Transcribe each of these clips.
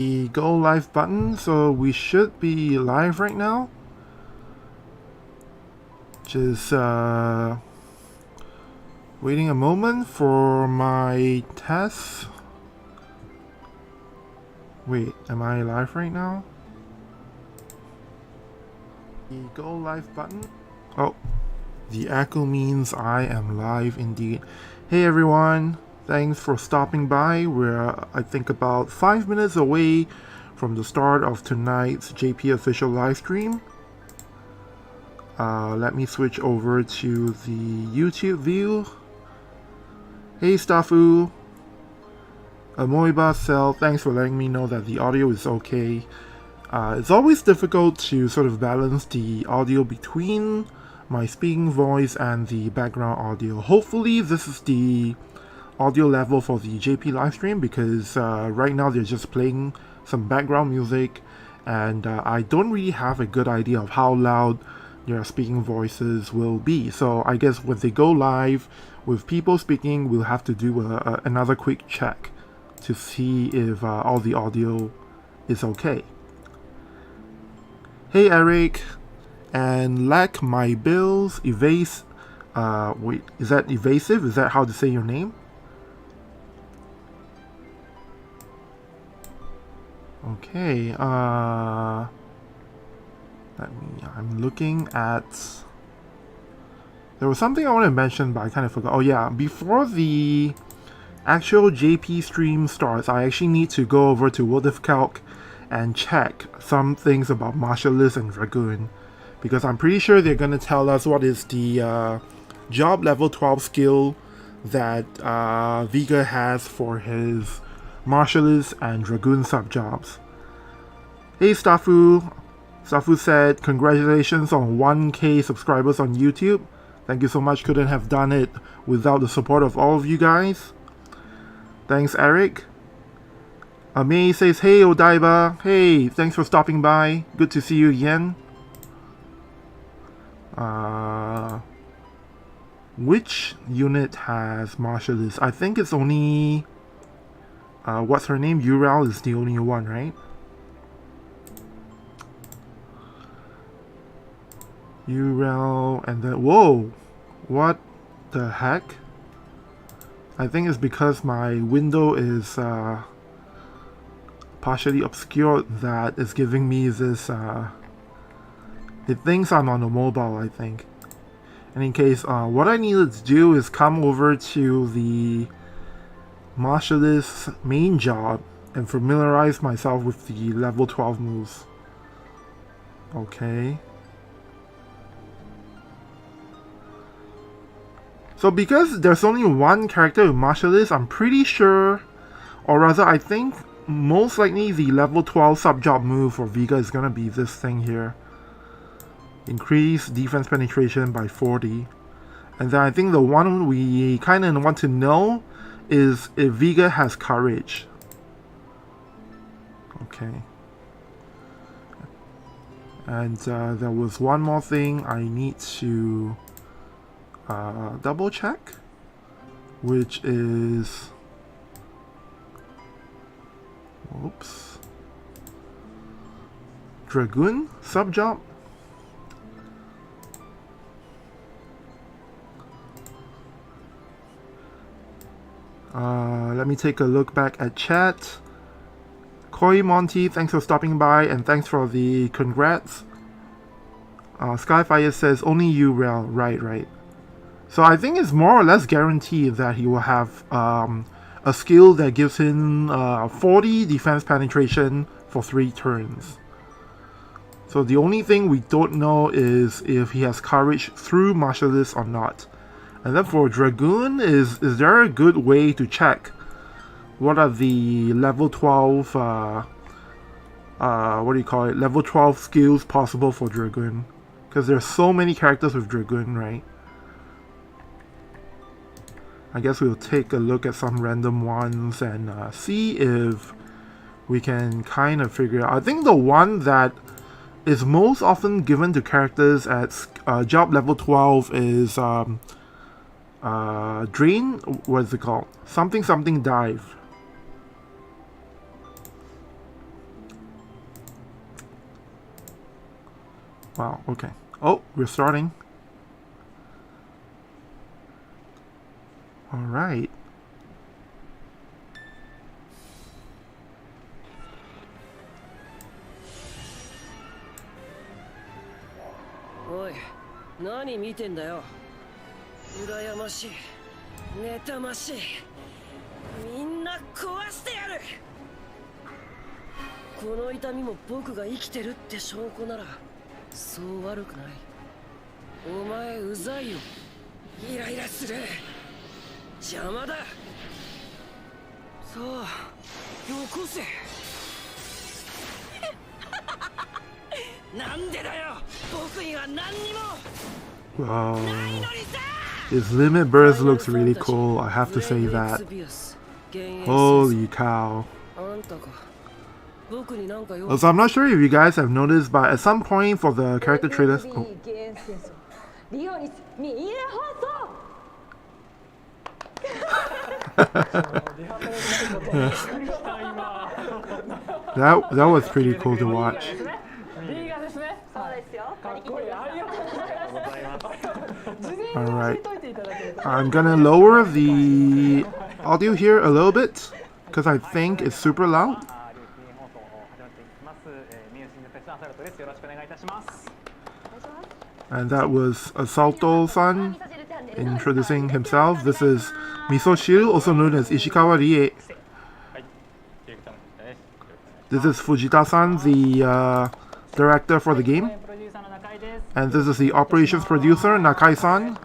The go live button, so we should be live right now. Just waiting a moment for my test. Wait, am I live right now? The go live button. Oh, the echo means I am live indeed. Hey everyone, thanks for stopping by. We're, I think, about 5 minutes away from the start of tonight's JP official live stream. Let me switch over to the YouTube view. Hey Stafu, Amoeba Cell, thanks for letting me know that the audio is okay. It's always difficult to sort of balance the audio between my speaking voice and the background audio. Hopefully this is the audio level for the JP livestream, because right now they're just playing some background music, and I don't really have a good idea of how loud their speaking voices will be. So I guess when they go live with people speaking, we'll have to do another quick check to see if all the audio is okay. Hey Eric, and lack my bills, evase, wait, is that evasive? Is that how to say your name? Okay, I'm looking at, there was something I wanted to mention but I kind of forgot. Oh yeah, before the actual JP stream starts, I actually need to go over to WOTV Calc and check some things about Martialist and Dragoon, because I'm pretty sure they're going to tell us what is the job level 12 skill that Viga has for his Martialist and Dragoon sub-jobs. Hey Stafu! Stafu said, congratulations on 1k subscribers on YouTube. Thank you so much, couldn't have done it without the support of all of you guys. Thanks Eric. May says, hey Odaiba, hey, thanks for stopping by, good to see you again. Which unit has Martialist? I think it's only, what's her name? Urel is the only one, right? Urel, and then, whoa, what the heck? I think it's because my window is partially obscured that is giving me this, it thinks I'm on a mobile, I think. And in case, what I needed to do is come over to the Martialist main job and familiarize myself with the level 12 moves. Okay. So because there's only one character with Martialist, I'm pretty sure, or rather I think most likely the level 12 sub-job move for Viga is gonna be this thing here. Increase defense penetration by 40. And then I think the one we kind of want to know is if Viga has courage. Okay. And there was one more thing I need to double check, which is, oops, Dragoon sub-job. Let me take a look back at chat. Koi Monty, thanks for stopping by and thanks for the congrats. Skyfire says only you, Rel. Right. So I think it's more or less guaranteed that he will have a skill that gives him 40 defense penetration for 3 turns. So the only thing we don't know is if he has courage through Martialist or not. And then for Dragoon, is there a good way to check what are the level 12, what do you call it, level 12 skills possible for Dragoon? Because there's so many characters with Dragoon, right? I guess we'll take a look at some random ones and see if we can kind of figure out. I think the one that is most often given to characters at job level 12 is Drain, what is it called? Something dive. Wow, okay. Oh, we're starting. Alright. Oi, 何見てんだよ。羨ましい。妬ましい。みんな壊してやる。この痛みも僕が生きてるって証拠ならそう悪くない。お前うざいよ。イライラする。邪魔だ。さあ、よこせ。なんでだよ。僕には何にも Wow. ないのにさ。 His limit burst looks really cool, I have to say that. Holy cow. So I'm not sure if you guys have noticed, but at some point for the character trailers... Oh. that was pretty cool to watch. Alright. I'm gonna lower the audio here a little bit because I think it's super loud. And that was Asalto-san introducing himself. This is Misocials, also known as Ishikawa Rie. This is Fujita-san, the director for the game. And this is the operations producer, Nakai-san.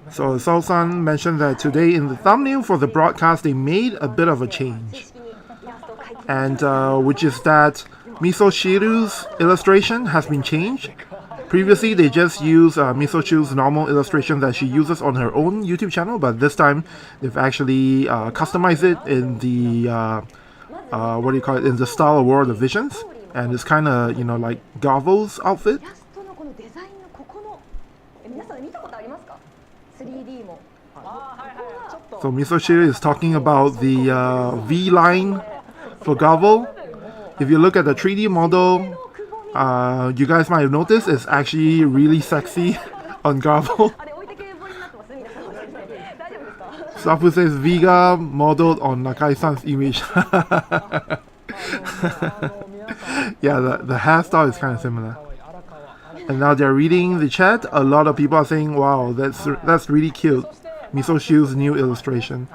So Asal-san mentioned that today in the thumbnail for the broadcast they made a bit of a change. And which is that Misoshiru's illustration has been changed. Previously they just used Misoshiru's normal illustration that she uses on her own YouTube channel, but this time they've actually customized it in the what do you call it, in the style of World of Visions, and it's kind of, you know, like Gavo's outfit. So Misoshiru is talking about the V line for Gavo. If you look at the 3D model, you guys might have noticed it's actually really sexy on Gavo. Safu says Viga modeled on Nakai-san's image. Yeah, the hairstyle is kind of similar. And now they're reading the chat. A lot of people are saying, wow, that's really cute. Misoshiru's new illustration.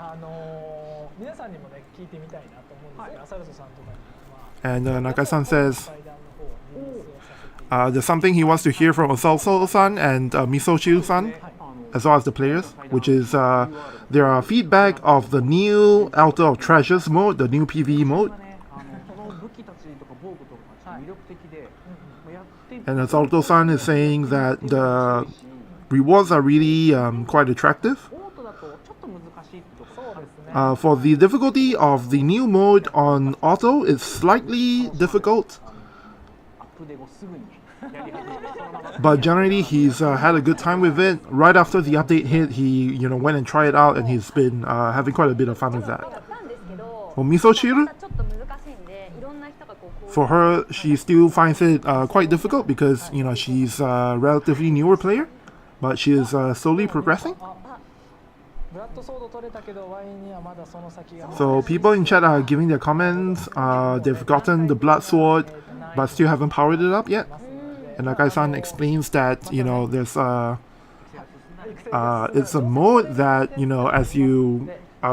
And Nakai-san says there's something he wants to hear from Asal-san and Misoshiru-san, as well as the players, which is there are feedback of the new Altar of Treasures mode, the new PvE mode. And Asal-san is saying that the rewards are really quite attractive. For the difficulty of the new mode on auto, it's slightly difficult. But generally he's had a good time with it. Right after the update hit, he went and tried it out, and he's been having quite a bit of fun with that. For Misoshiru, for her, she still finds it quite difficult because she's a relatively newer player, but she is slowly progressing. So people in chat are giving their comments. They've gotten the blood sword, but still haven't powered it up yet. And Nakai-san explains that there's it's a mode that as you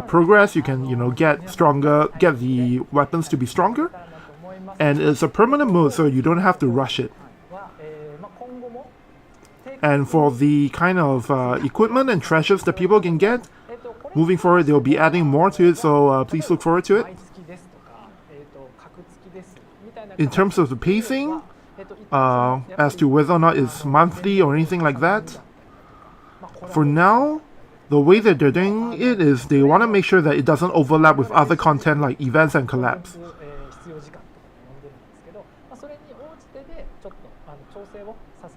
progress, you can get stronger, get the weapons to be stronger, and it's a permanent mode, so you don't have to rush it. And for the kind of equipment and treasures that people can get, moving forward they'll be adding more to it, so please look forward to it. In terms of the pacing, as to whether or not it's monthly or anything like that, for now, the way that they're doing it is they want to make sure that it doesn't overlap with other content like events and collabs.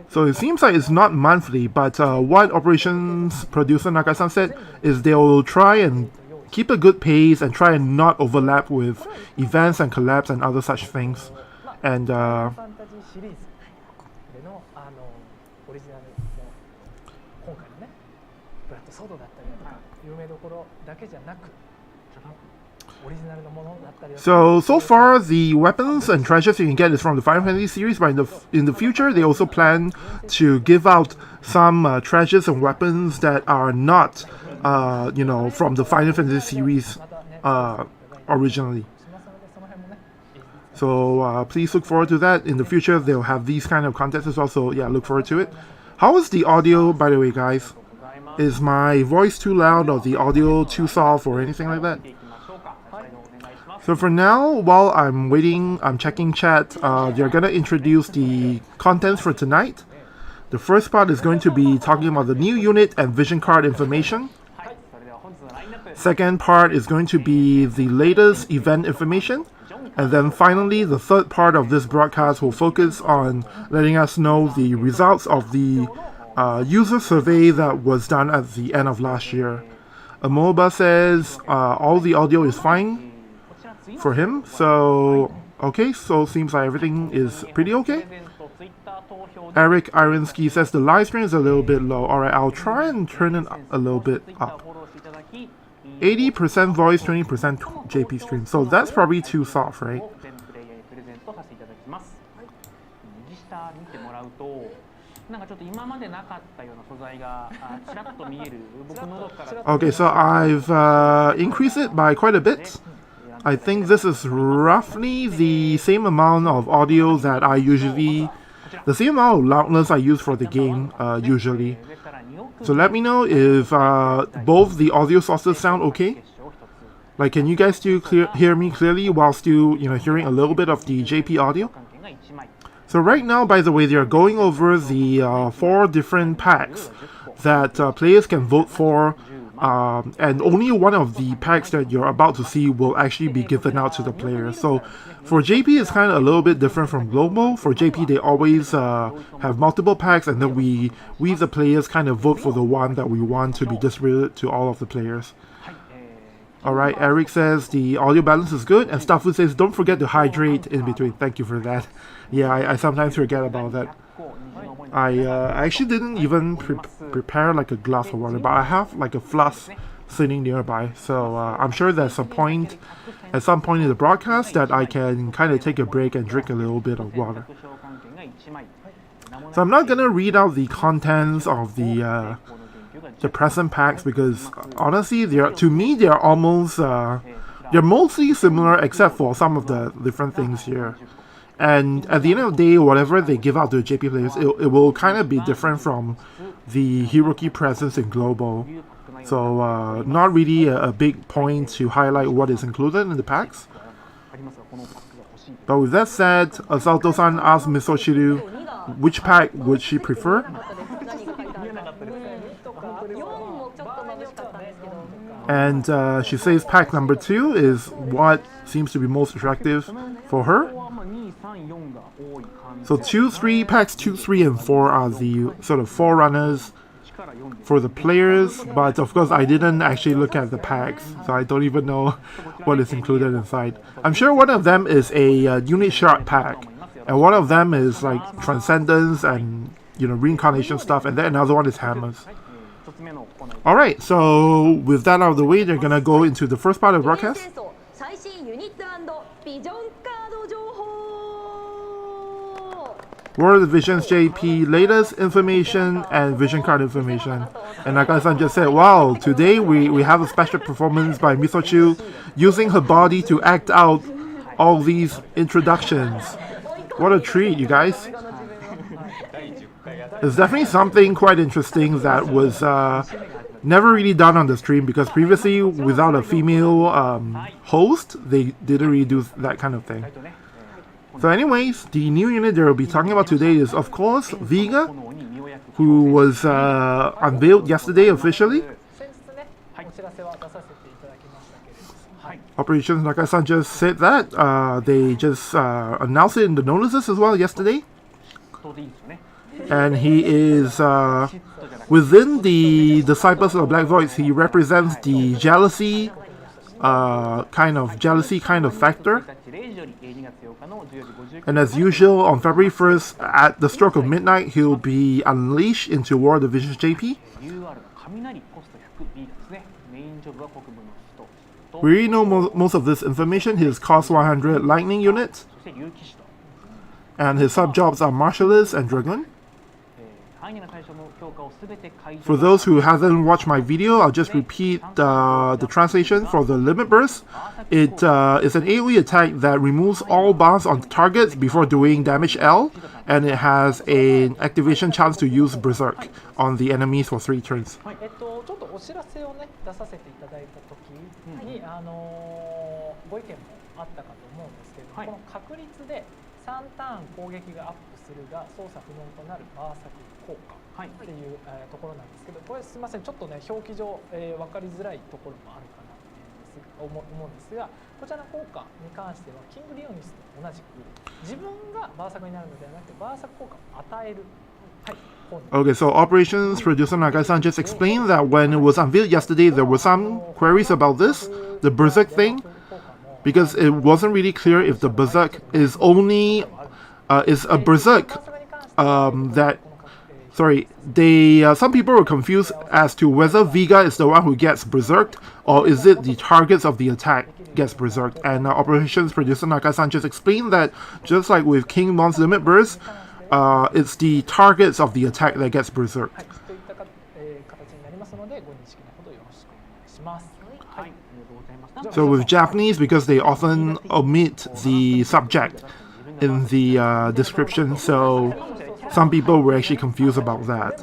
So it seems like it's not monthly, but what operations producer Nakai-san said is they'll try and keep a good pace and try and not overlap with events and collabs and other such things. And ファンタジーシリーズでのオリジナルの今回のねブラッドソードだったりだとか有名どころだけじゃなくオリジナルのものだったりだとか so far the weapons and treasures you can get is from the Final Fantasy series, but in the future they also plan to give out some treasures and weapons that are not from the Final Fantasy series originally. So please look forward to that. In the future, they'll have these kind of contests as well. So yeah, look forward to it. How is the audio, by the way, guys? Is my voice too loud or the audio too soft or anything like that? So for now, while I'm waiting, I'm checking chat. They're gonna introduce the contents for tonight. The first part is going to be talking about the new unit and vision card information. Second part is going to be the latest event information. And then finally, the third part of this broadcast will focus on letting us know the results of the user survey that was done at the end of last year. Amoba says all the audio is fine for him. So, okay, so seems like everything is pretty okay. Eric Ironsky says the live stream is a little bit low. Alright, I'll try and turn it a little bit up. 80% voice, 20% JP stream. So that's probably too soft, right? Okay, so I've increased it by quite a bit. I think this is roughly the same amount of audio that I usually... the same amount of loudness I use for the game, usually. So let me know if both the audio sources sound okay. Like, can you guys still hear me clearly while still, hearing a little bit of the JP audio? So right now, by the way, they're going over the 4 different packs that players can vote for, and only one of the packs that you're about to see will actually be given out to the players. So for JP, it's kind of a little bit different from Global. For JP, they always have multiple packs, and then we the players kind of vote for the one that we want to be distributed to all of the players. Alright, Eric says the audio balance is good, and Staffu says don't forget to hydrate in between. Thank you for that. Yeah, I sometimes forget about that. I actually didn't even prepare like a glass of water, but I have like a flask sitting nearby. So I'm sure there's a point, at some point in the broadcast, that I can kind of take a break and drink a little bit of water. So I'm not gonna read out the contents of the present packs because honestly, to me they're almost they're mostly similar except for some of the different things here. And at the end of the day, whatever they give out to the JP players, it will kind of be different from the hero key presence in Global. So not really a big point to highlight what is included in the packs. But with that said, Asalto-san asked Misocials which pack would she prefer. And she says pack number 2 is what seems to be most attractive for her. So packs 2, 3, and 4 are the sort of forerunners for the players, but of course I didn't actually look at the packs, so I don't even know what is included inside. I'm sure one of them is a unit shard pack, and one of them is like Transcendence and reincarnation stuff, and then another one is hammers. Alright, so with that out of the way, they're gonna go into the first part of the broadcast. World of Visions JP, latest information and vision card information. And like I just said, wow, today we have a special performance by Misocials using her body to act out all these introductions. What a treat, you guys. It's definitely something quite interesting that was never really done on the stream, because previously, without a female host, they didn't really do that kind of thing. So anyways, the new unit that we'll be talking about today is, of course, Viga, who was unveiled yesterday officially. Operations Naka-san just said that. They just announced it in the notices as well yesterday. And he is, within the Disciples of the Black Voids, he represents the jealousy kind of jealousy kind of factor. And as usual, on February 1st, at the stroke of midnight, he'll be unleashed into War of the Visions JP. We already know most of this information. His cost 100 lightning units, and his sub-jobs are Martialist and Dragoon. For those who haven't watched my video, I'll just repeat the translation for the Limit Burst. It is an AoE attack that removes all buffs on targets before doing damage L, and it has an activation chance to use Berserk on the enemies for 3 turns. ちょっとお知らせをね出させていただいた時に、ご意見もあったかと思うんですけれども、この確率で3ターン攻撃がアップするが操作不能となるバーサク効果っていう、ところなんですけど、これすみませんちょっとね表記上、分かりづらいところもあるかなと思うんですが、こちらの効果に関してはキングリオニスと同じく自分がバーサクになるのではなくてバーサク効果を与える。Okay, so operations producer Nagai-san just explained that when it was unveiled yesterday, there were some queries about this, the Berserk thing, because it wasn't really clear if the Berserk is only is a Berserk that. Sorry, some people were confused as to whether Viga is the one who gets berserked or is it the targets of the attack gets berserked. And operations producer Nakai-san just explained that just like with King Mon's Limit Burst, it's the targets of the attack that gets berserked. So with Japanese, because they often omit the subject in the description, so some people were actually confused about that.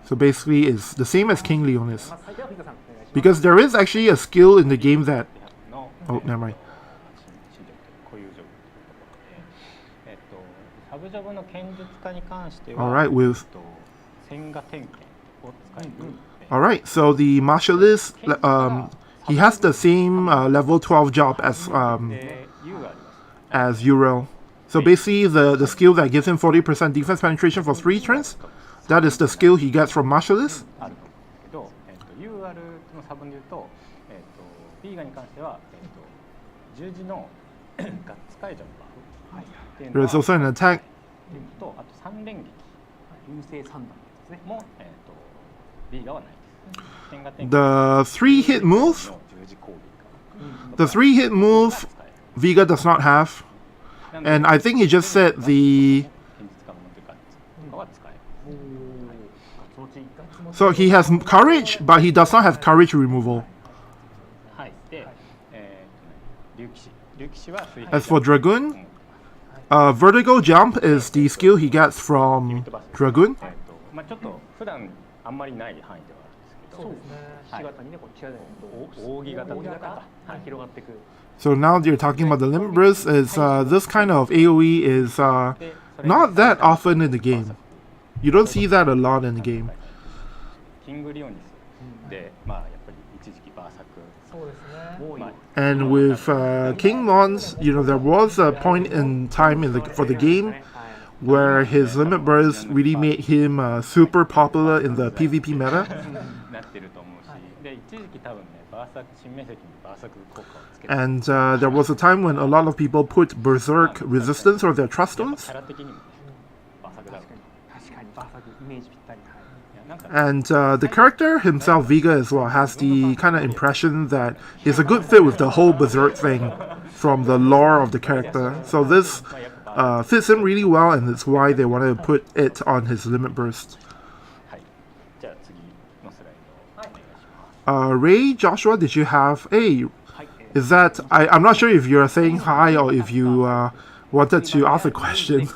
So basically it's the same as King Leonis. Because there is actually a skill in the game that... Oh, never mind. Alright, with... Alright, so the Martialist, he has the same level 12 job as Uriel. So basically the skill that gives him 40% defense penetration for 3 turns, that is the skill he gets from Martialist. There is also an attack. The 3-hit move. The 3-hit move Viga does not have. And I think he just said the... So he has courage, but he does not have courage removal. As for Dragoon, vertigo jump is the skill he gets from Dragoon. So now you're talking about the Limit Burst, is this kind of AoE is not that often in the game. You don't see that a lot in the game. And with King Mons, you know, there was a point in time for the game where his Limit Burst really made him super popular in the PvP meta. And there was a time when a lot of people put Berserk resistance or their trust stones. And the character himself, Viga, as well, has the kind of impression that he's a good fit with the whole Berserk thing from the lore of the character. So this fits him really well, and it's why they wanted to put it on his Limit Burst. Ray, Joshua, did you have a... Is that... I'm not sure if you're saying hi or if you wanted to ask a question.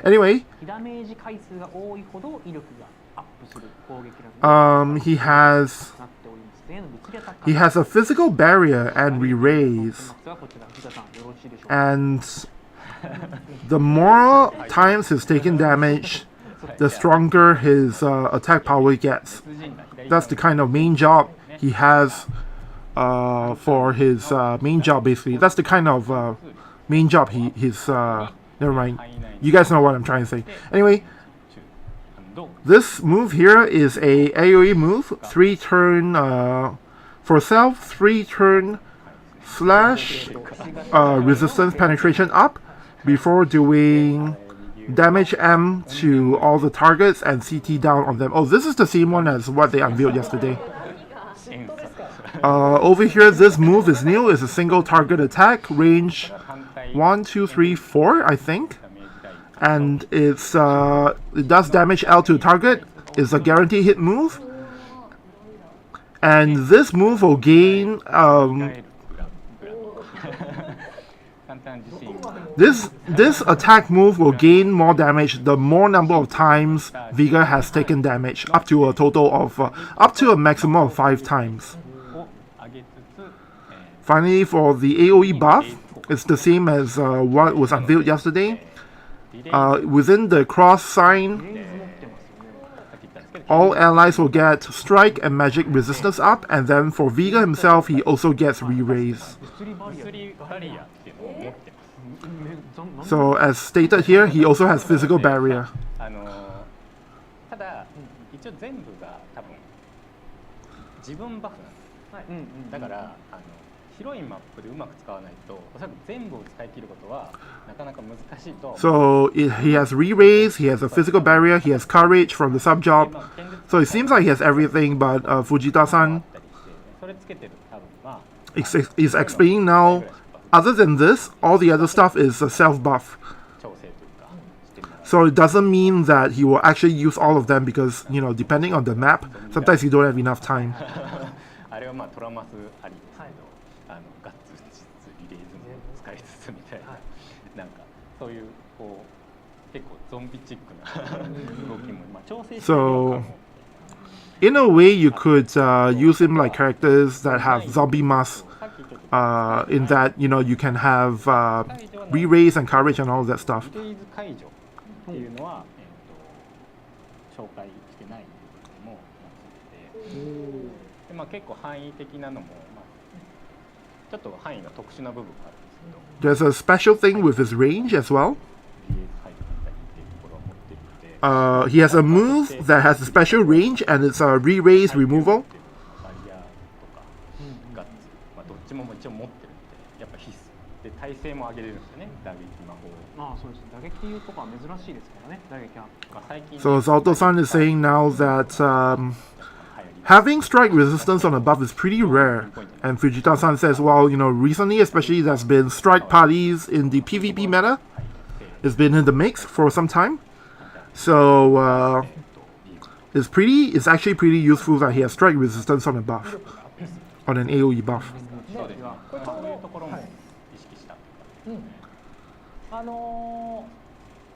Anyway... He has a physical barrier and re-raise. And the more times he's taken damage, the stronger his attack power gets. That's the kind of main job he has for his main job, basically. That's the kind of main job he's... never mind. You guys know what I'm trying to say. Anyway, This move here is a AoE move, 3-turn for self, 3-turn slash resistance penetration up before doing damage M to all the targets and CT down on them. Oh, this is the same one as what they unveiled yesterday. Over here, this move is new. It's a single target attack, range 1, 2, 3, 4, I think. And it does damage L to target. It's a guaranteed hit move. And this move will gain this attack move will gain more damage the more number of times Viga has taken damage, up to a total of up to a maximum of 5 times. Finally, for the AoE buff, it's the same as what was unveiled yesterday. Within the cross sign, all allies will get strike and magic resistance up, and then for Viga himself, he also gets re-raise. So as stated here, he also has physical barrier. ただ一応全部が多分自分バフなんです。だから広いマップでうまく使わないと、おそらく全部を使い切ることはなかなか難しいと。So he has re-raise, he has a physical barrier, he has courage from the sub job. So it seems like he has everything, but Fujita-san is explaining now. Other than this, all the other stuff is a self-buff. So it doesn't mean that he will actually use all of them because, you know, depending on the map, sometimes you don't have enough time. あれはまあトラマスありですけど、ガッツしつつリレーズも使いつつみたいな、なんかそういうこう結構ゾンビチックな動きもまあ調整して。So in a way, you could use him like characters that have zombie masks. In that, you know, you can have re-raise and courage and all of that stuff. リレーズ解除っていうのは紹介してない部分もあって、でまあ結構範囲的なのもまあちょっと範囲が特殊な部分があるんですけど。 There's a special thing with his range as well. He has a move that has a special range and it's a re-raise removal. どっちも一応持ってるんで、やっぱ必須で耐性も上げれるんですよね。打撃魔法。ああそうです。打撃っていうとこは珍しいですからね。打撃は。最近。So Zalto-san is saying now that having strike resistance on a buff is pretty rare. And Fujita-san says, well, you know, recently, especially there's been strike parties in the PvP meta. It's been in the mix for some time. So it's actually pretty useful that he has strike resistance on a buff, on an AoE buff.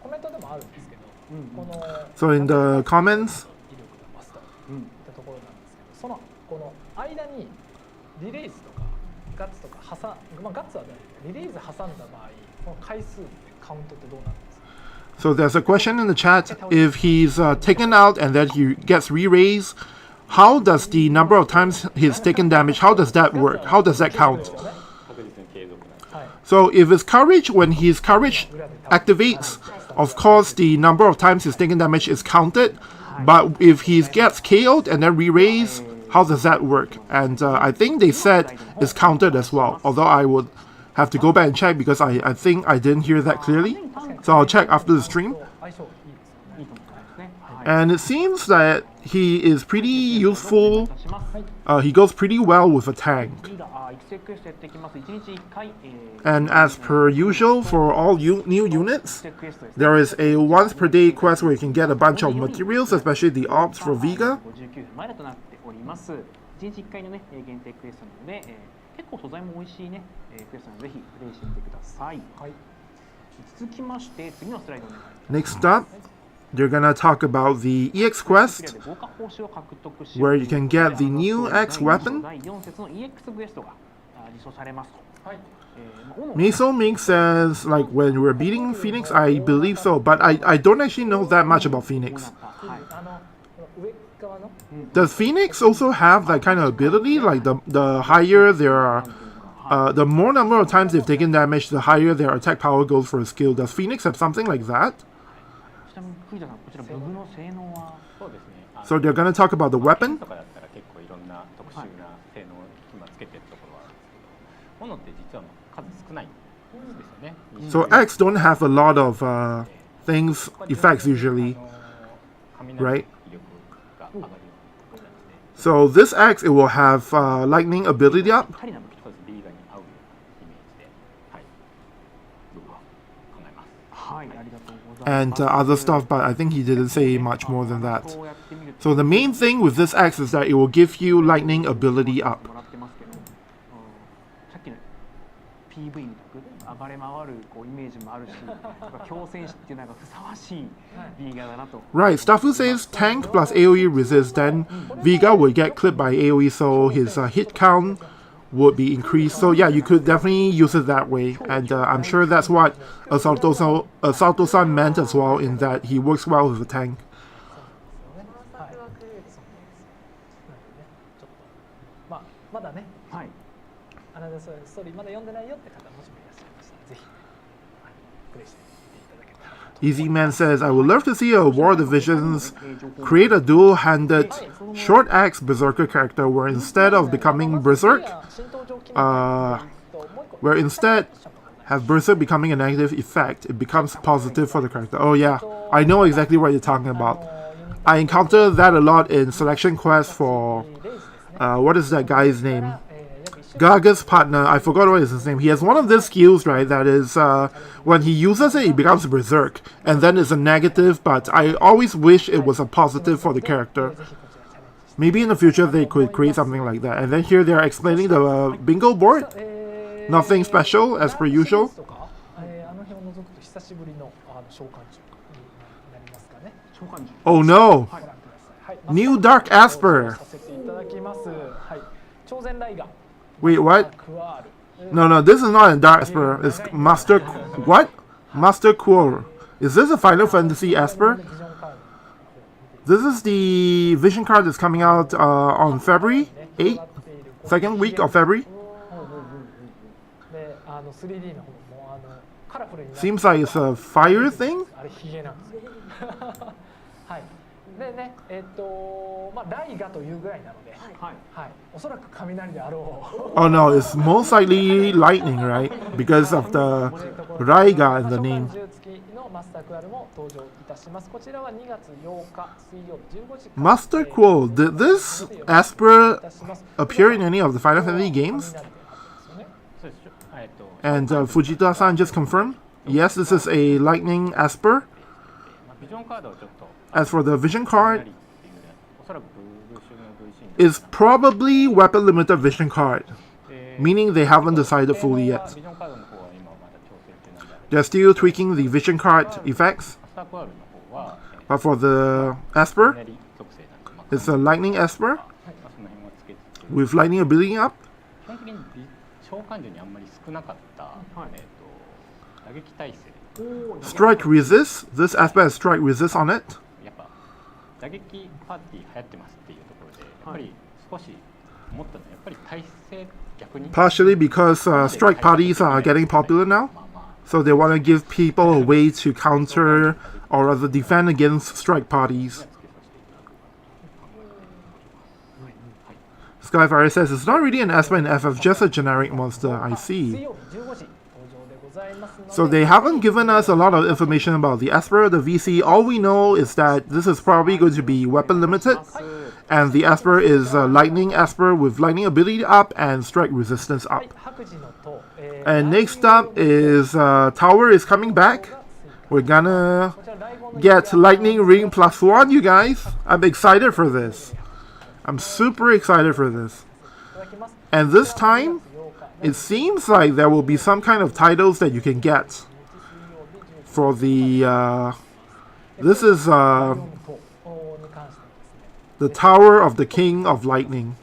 コメントでもあるんですけど、この So in the comments, 威力が増すといったところなんですけど、そのこの間にリレースとかガッツとかまあガッツはね、リレース挟んだ場合、この回数ってカウントってどうなるんですか？ so there's a question in the chat. If he's taken out and then he gets re-raise, how does the number of times he's taken damage, how does that work? How does that count? So if it's courage, when his courage activates, of course the number of times he's taken damage is counted. But if he gets KO'd and then re-raise, how does that work? And I think they said it's counted as well. Although I would have to go back and check because I think I didn't hear that clearly. So I'll check after the stream. And it seems that he is pretty useful. He goes pretty well with a tank. And as per usual for all new units, there is a once per day quest where you can get a bunch of materials, especially the orbs for Viga. Next up, they're gonna talk about the EX quest, where you can get the new X weapon. Miso Ming says, like, when we're beating Phoenix, I believe so, but I don't actually know that much about Phoenix. Does Phoenix also have that kind of ability? Like, the higher there are, the more number of times they've taken damage, the higher their attack power goes for a skill. Does Phoenix have something like that? 藤田さん、こちら武具の性能は。そうですね。So they're gonna talk about the weapon. とかだったら結構いろんな特殊な性能を今つけてるところはあるんですけど、斧って実は数少ないんですよね。 So X don't have a lot of things, effects usually, right? So this X, it will have lightning ability up. そうです。ビーガに合うようなイメージで、はい、僕は考えます。はい、ありがとうございます。 And other stuff, but I think he didn't say much more than that. So the main thing with this X is that it will give you lightning ability up. もらってますけど、さっきの PV の曲暴れ回るこうイメージもあるし、強戦士っていうのがふさわしいビーガーだなと。 Right, Stafu says tank plus AoE resist, then Viga would get clipped by AoE, so his hit count would be increased. So yeah, you could definitely use it that way, and I'm sure that's what Assalto-san meant as well, in that he works well with the tank. まだね、はい。アナザーストーリーまだ読んでないよって方もしもいらっしゃいましたら、ぜひ、プレイしてみていただけたらと。 Easy Man says, I would love to see a War Divisions create a dual-handed short axe Berserker character where instead of becoming Berserk, where instead have Berserk becoming a negative effect, it becomes positive for the character. Oh yeah, I know exactly what you're talking about. I encounter that a lot in selection quests for, what is that guy's name? Gaga's partner, I forgot what is his name. He has one of these skills, right, that is, when he uses it, he becomes Berserk. And then it's a negative, but I always wish it was a positive for the character. Maybe in the future they could create something like that. And then here they're explaining the bingo board. Nothing special, as per usual. Oh no! New Dark Asper! Wait, what? No, this is not a Dark Asper. It's Master... What? Master Core. Is this a Final Fantasy Asper? This is the vision card that's coming out on February 8th? Second week of February? Seems like it's a fire thing? でね、ライガというぐらいなので、おそらく雷であろう。 Oh no, it's most likely lightning, right? Because of the Raiga in the name. のマスタークアルも登場いたします。こちらは2月8日水曜日15時。 Master Quo, did this Asper appear in any of the Final Fantasy games? And Fujita-san just confirmed. Yes, this is a lightning Asper. As for the vision card, it's probably weapon limited vision card, meaning they haven't decided fully yet. They're still tweaking the vision card effects. But for the Asper, it's a lightning Asper with lightning ability up. Strike resist. This Asper has strike resist on it. Partially because strike parties are getting popular now, so they want to give people a way to counter or rather defend against strike parties. Skyfire says it's not really an Asper in FF, just a generic monster. I see. So they haven't given us a lot of information about the Asper, the VC. All we know is that this is probably going to be weapon limited, and the Asper is lightning Asper with lightning ability up and strike resistance up. And next up is Tower is coming back. We're gonna get lightning ring +1, you guys. I'm excited for this. I'm super excited for this. And this time, it seems like there will be some kind of titles that you can get for the, this is the Tower of the King of Lightning.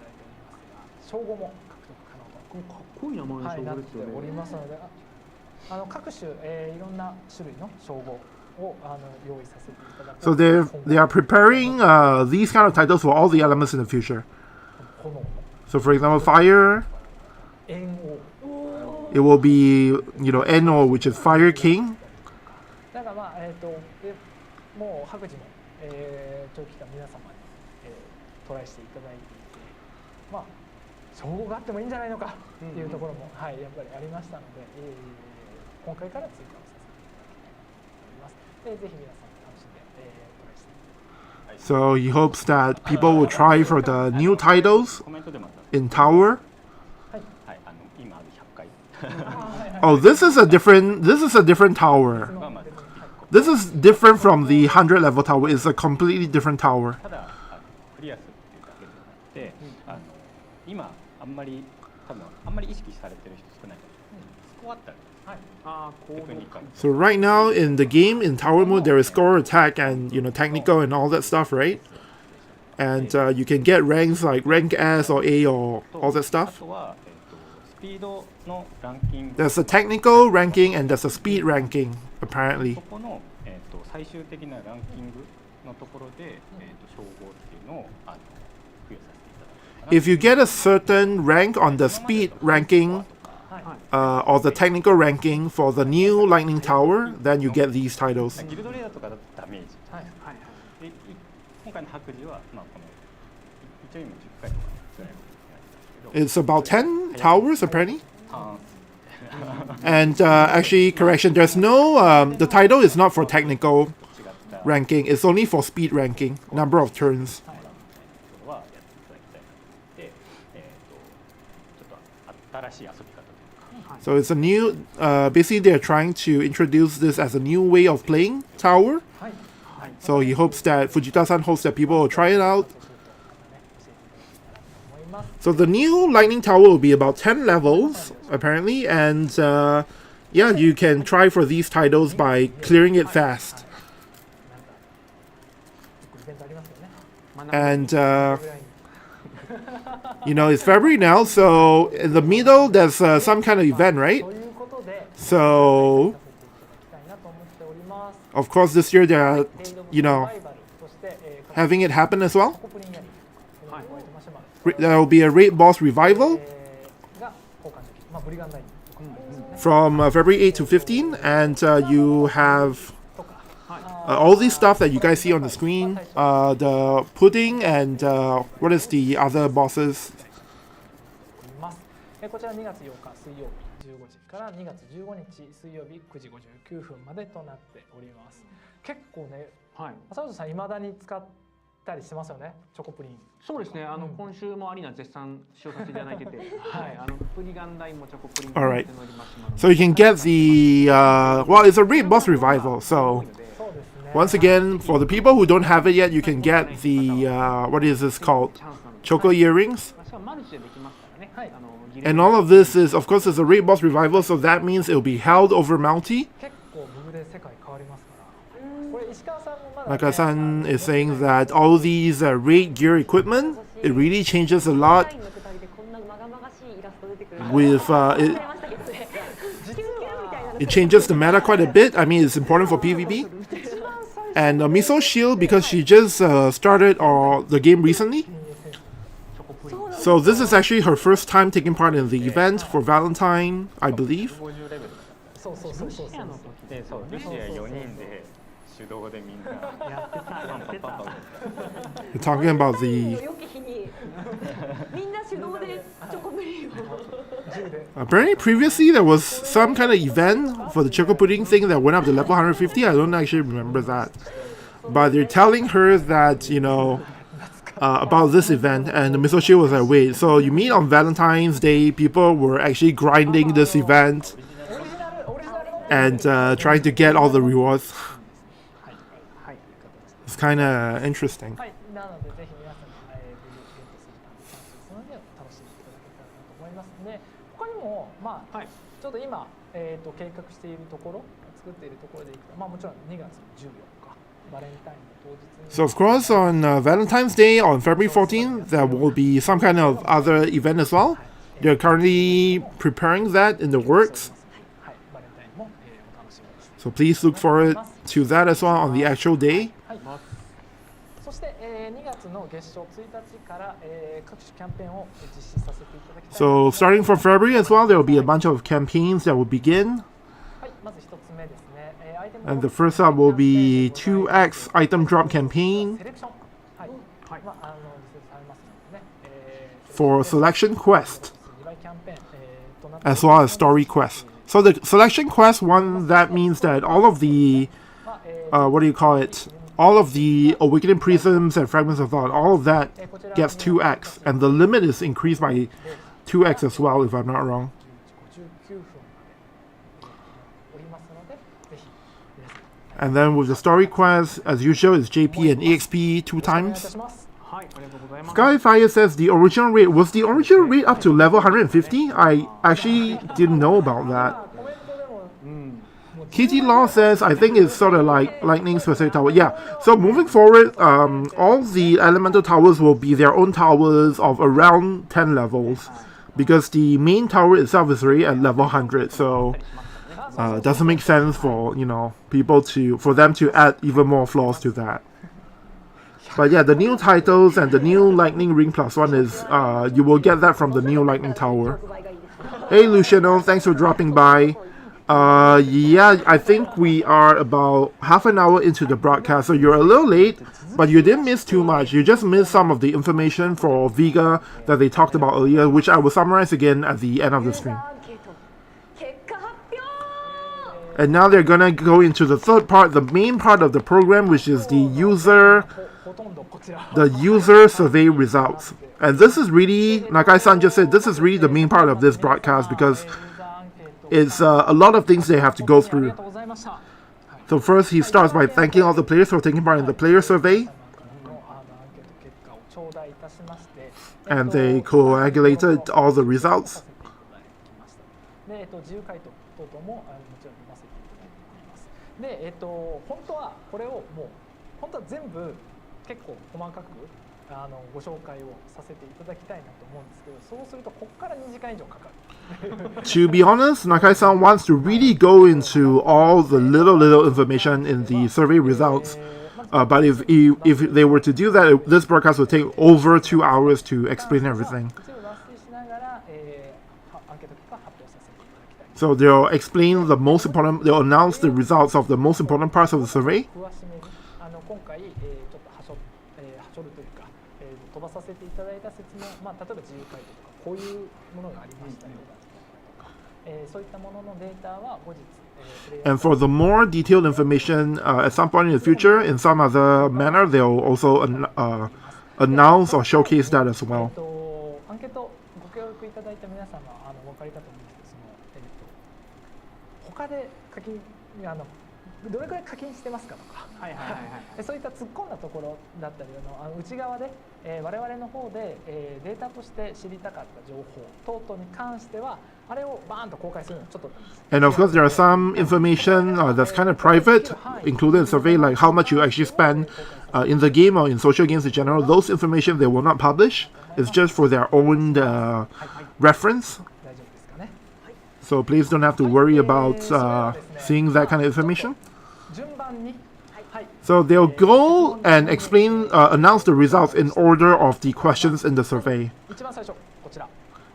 So they are preparing these kind of titles for all the elements in the future. So for example, fire, it will be, you know, Eno, which is Fire King. 白磁も、長期間皆様に、トライしていただいていて、まあ称号があってもいいんじゃないのかっていうところも、はい、やっぱりありましたので、今回から追加をさせていただきたいと思います。ぜひ皆さん楽しんで、トライして So he hopes that people will try for the new titles コメントでもあった in Tower. はい、今ある100回 Oh, this is a different tower. まあまあ This is different from the 100 level tower. It's a completely different tower. ただクリアするっていうだけではなくて、今あんまり意識されてる人少ないスコアってある、テクニカル So right now in the game, in tower mode, there is score, attack, and technical and all that stuff, right? And you can get ranks like rank S or A or all that あ stuff. とは、スピードのランキング There's a technical ranking and there's a speed ranking, apparently. そこの、最終的なランキングのところで、称号っていうのを付与させていただくかな。 If you get a certain rank on the speed ranking or the technical ranking for the new Lightning Tower, then you get these titles. ギルドレーダーとかだとダメージ、で今回の白磁は、まあ、この一応今10回とかぐらいなんですけど It's about 10 towers, apparently. ターン And actually, correction, there's no, the title is not for technical 違った ranking, it's only for speed ranking, number of turns. ところはやっていただきたいなと思って、ちょっと新しい遊び方というか So it's a new, basically they're trying to introduce this as a new way of playing Tower. So he hopes that, Fujita-san hopes that people will try it out. So the new Lightning Tower will be about 10 levels, apparently, and yeah, you can try for these titles by clearing it fast. And it's February now, so in the middle there's some kind of event, right? So of course this year they're having it happen as well. There will be a raid boss revival from February 8 to 15, and you have all these stuff that you guys see on the screen, the pudding and what is the other bosses? こちら2月8日水曜日15時から2月15日水曜日9時59分までとなっております。結構ね、浅野さん未だに使ったりしてますよね、チョコプリン。そうですね、今週もアリーナ絶賛使用させていただいてて、プリガンダイもチョコプリン Alright, so you can get the, well, it's a raid boss revival, so once again, for the people who don't have it yet, you can get the, what is this called? Choco earrings. And all of this is, of course, it's a raid boss revival, so that means it'll be held over Mounty. Naka-san is saying that all these raid gear equipment, it really changes a lot with, it changes the meta quite a bit. I mean, it's important for PvP. And Misocials, because she just started the game recently. So this is actually her first time taking part in the event for Valentine, I believe. でそうルシア4人で手動でみんなやってた You're talking about the... Apparently previously there was some kind of event for the Choco Pudding thing that went up to level 150. I don't actually remember that. But they're telling her that, about this event, and the Misocials was like, wait, so you mean on Valentine's Day people were actually grinding this event and trying to get all the rewards? It's kind of interesting. So of course on Valentine's Day on February 14th there will be some kind of other event as well. They're currently preparing that in the works. So please look forward to that as well on the actual day. So starting from February as well, there will be a bunch of campaigns that will begin. まず一つ目ですね。アイテム And the first up will be 2x item drop campaign セレクション、はい、まあ実施されますのでね。for selection quest, 2倍キャンペーン、となって as well as story quest. So the selection quest one, that means that all of the, what do you call it? All of the awakening prisms and fragments of thought, all of that gets 2x, and the limit is increased by 2x as well, if I'm not wrong. 59分までおりますので、ぜひ皆さん And then with the story quest, as usual, it's JP and EXP 2お願いいた times. します。はい、ありがとうございます。 Skyfire says the original rate was the original rate up to level 150. I actually didn't know about that. コメントでも Kitty Law says I think it's sort of like lightning specific tower. Yeah. So moving forward, all the elemental towers will be their own towers of around 10 levels, because the main tower itself is already at level 100. So it doesn't make sense for for them to add even more floors to that. But yeah, the new titles and the new Lightning Ring +1 is, you will get that from the new Lightning Tower. Hey Luciano, thanks for dropping by. Yeah, I think we are about half an hour into the broadcast, so you're a little late, but you didn't miss too much. You just missed some of the information for Viga that they talked about earlier, which I will summarize again at the end of the stream. And now they're gonna go into the third part, the main part of the program, which is the user ほとんどこちら the user survey results. And this is really, Nakai-san just said, this is really the main part of this broadcast, because ユーザーアンケート it's a lot of things they have to go あり through. がとうございました。 So first, he starts by thanking all the players for taking part in the player survey, のアンケート結果を頂戴いたしまして、 and they coagulated all the results. で、自由回答等々ももちろん読ませていただいています。で、本当はこれをもう本当は全部結構細かくご紹介をさせていただきたいなと思うんですけど、そうするとここから2時間以上かかる。 To be honest, Nakai-san wants to really go into all the little information in the survey results. But if they were to do that, this broadcast would take over 2 hours to explain everything. 一部抜粋しながら、アンケート結果発表させていただきたい。 So they'll explain the most important, they'll announce the results of the most important parts of the survey. 詳しめに今回、ちょっとはしょるというか、飛ばさせていただいた説明、まあ、例えば自由回答とかこういうものがありましたよだとか、そういったもののデータは後日、And for the more detailed information, at some point in the future, in some other manner, they'll also announce or showcase that as well. アンケートご協力いただいた皆様お分かりかと思うんですけど、他で課金どれくらい課金してますかとか、そういった突っ込んだところだったり内側で、我々の方で、データとして知りたかった情報等々に関してはあれをバーンと公開するのはちょっと。 And of course, there are some information that's kind of private, included in the survey, like how much you actually spend in the game or in social games in general. Those information they will not publish. It's just for their own reference. 大丈夫ですかね。 So please don't have to worry about seeing that kind of information. 順番に、はい、 So they'll go and explain, announce the results in order of the questions in the survey. 一番最初こちら。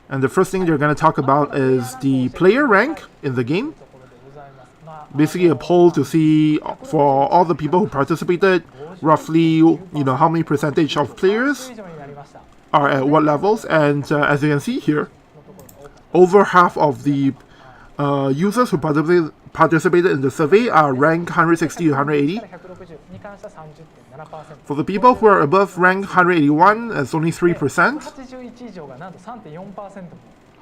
And the first thing they're going to talk about is the player rank in the game. ところでございます。まあ Basically a poll to see for all the people who participated, roughly, how many percentage of players 以上になりました。 are at what levels. And as you can see here, over half of the users who participated in the survey are rank 160 to 180. 160に関しては 30.7%。 For the people who are above rank 181, it's only 3%. 81以上がなんと 3.4% も、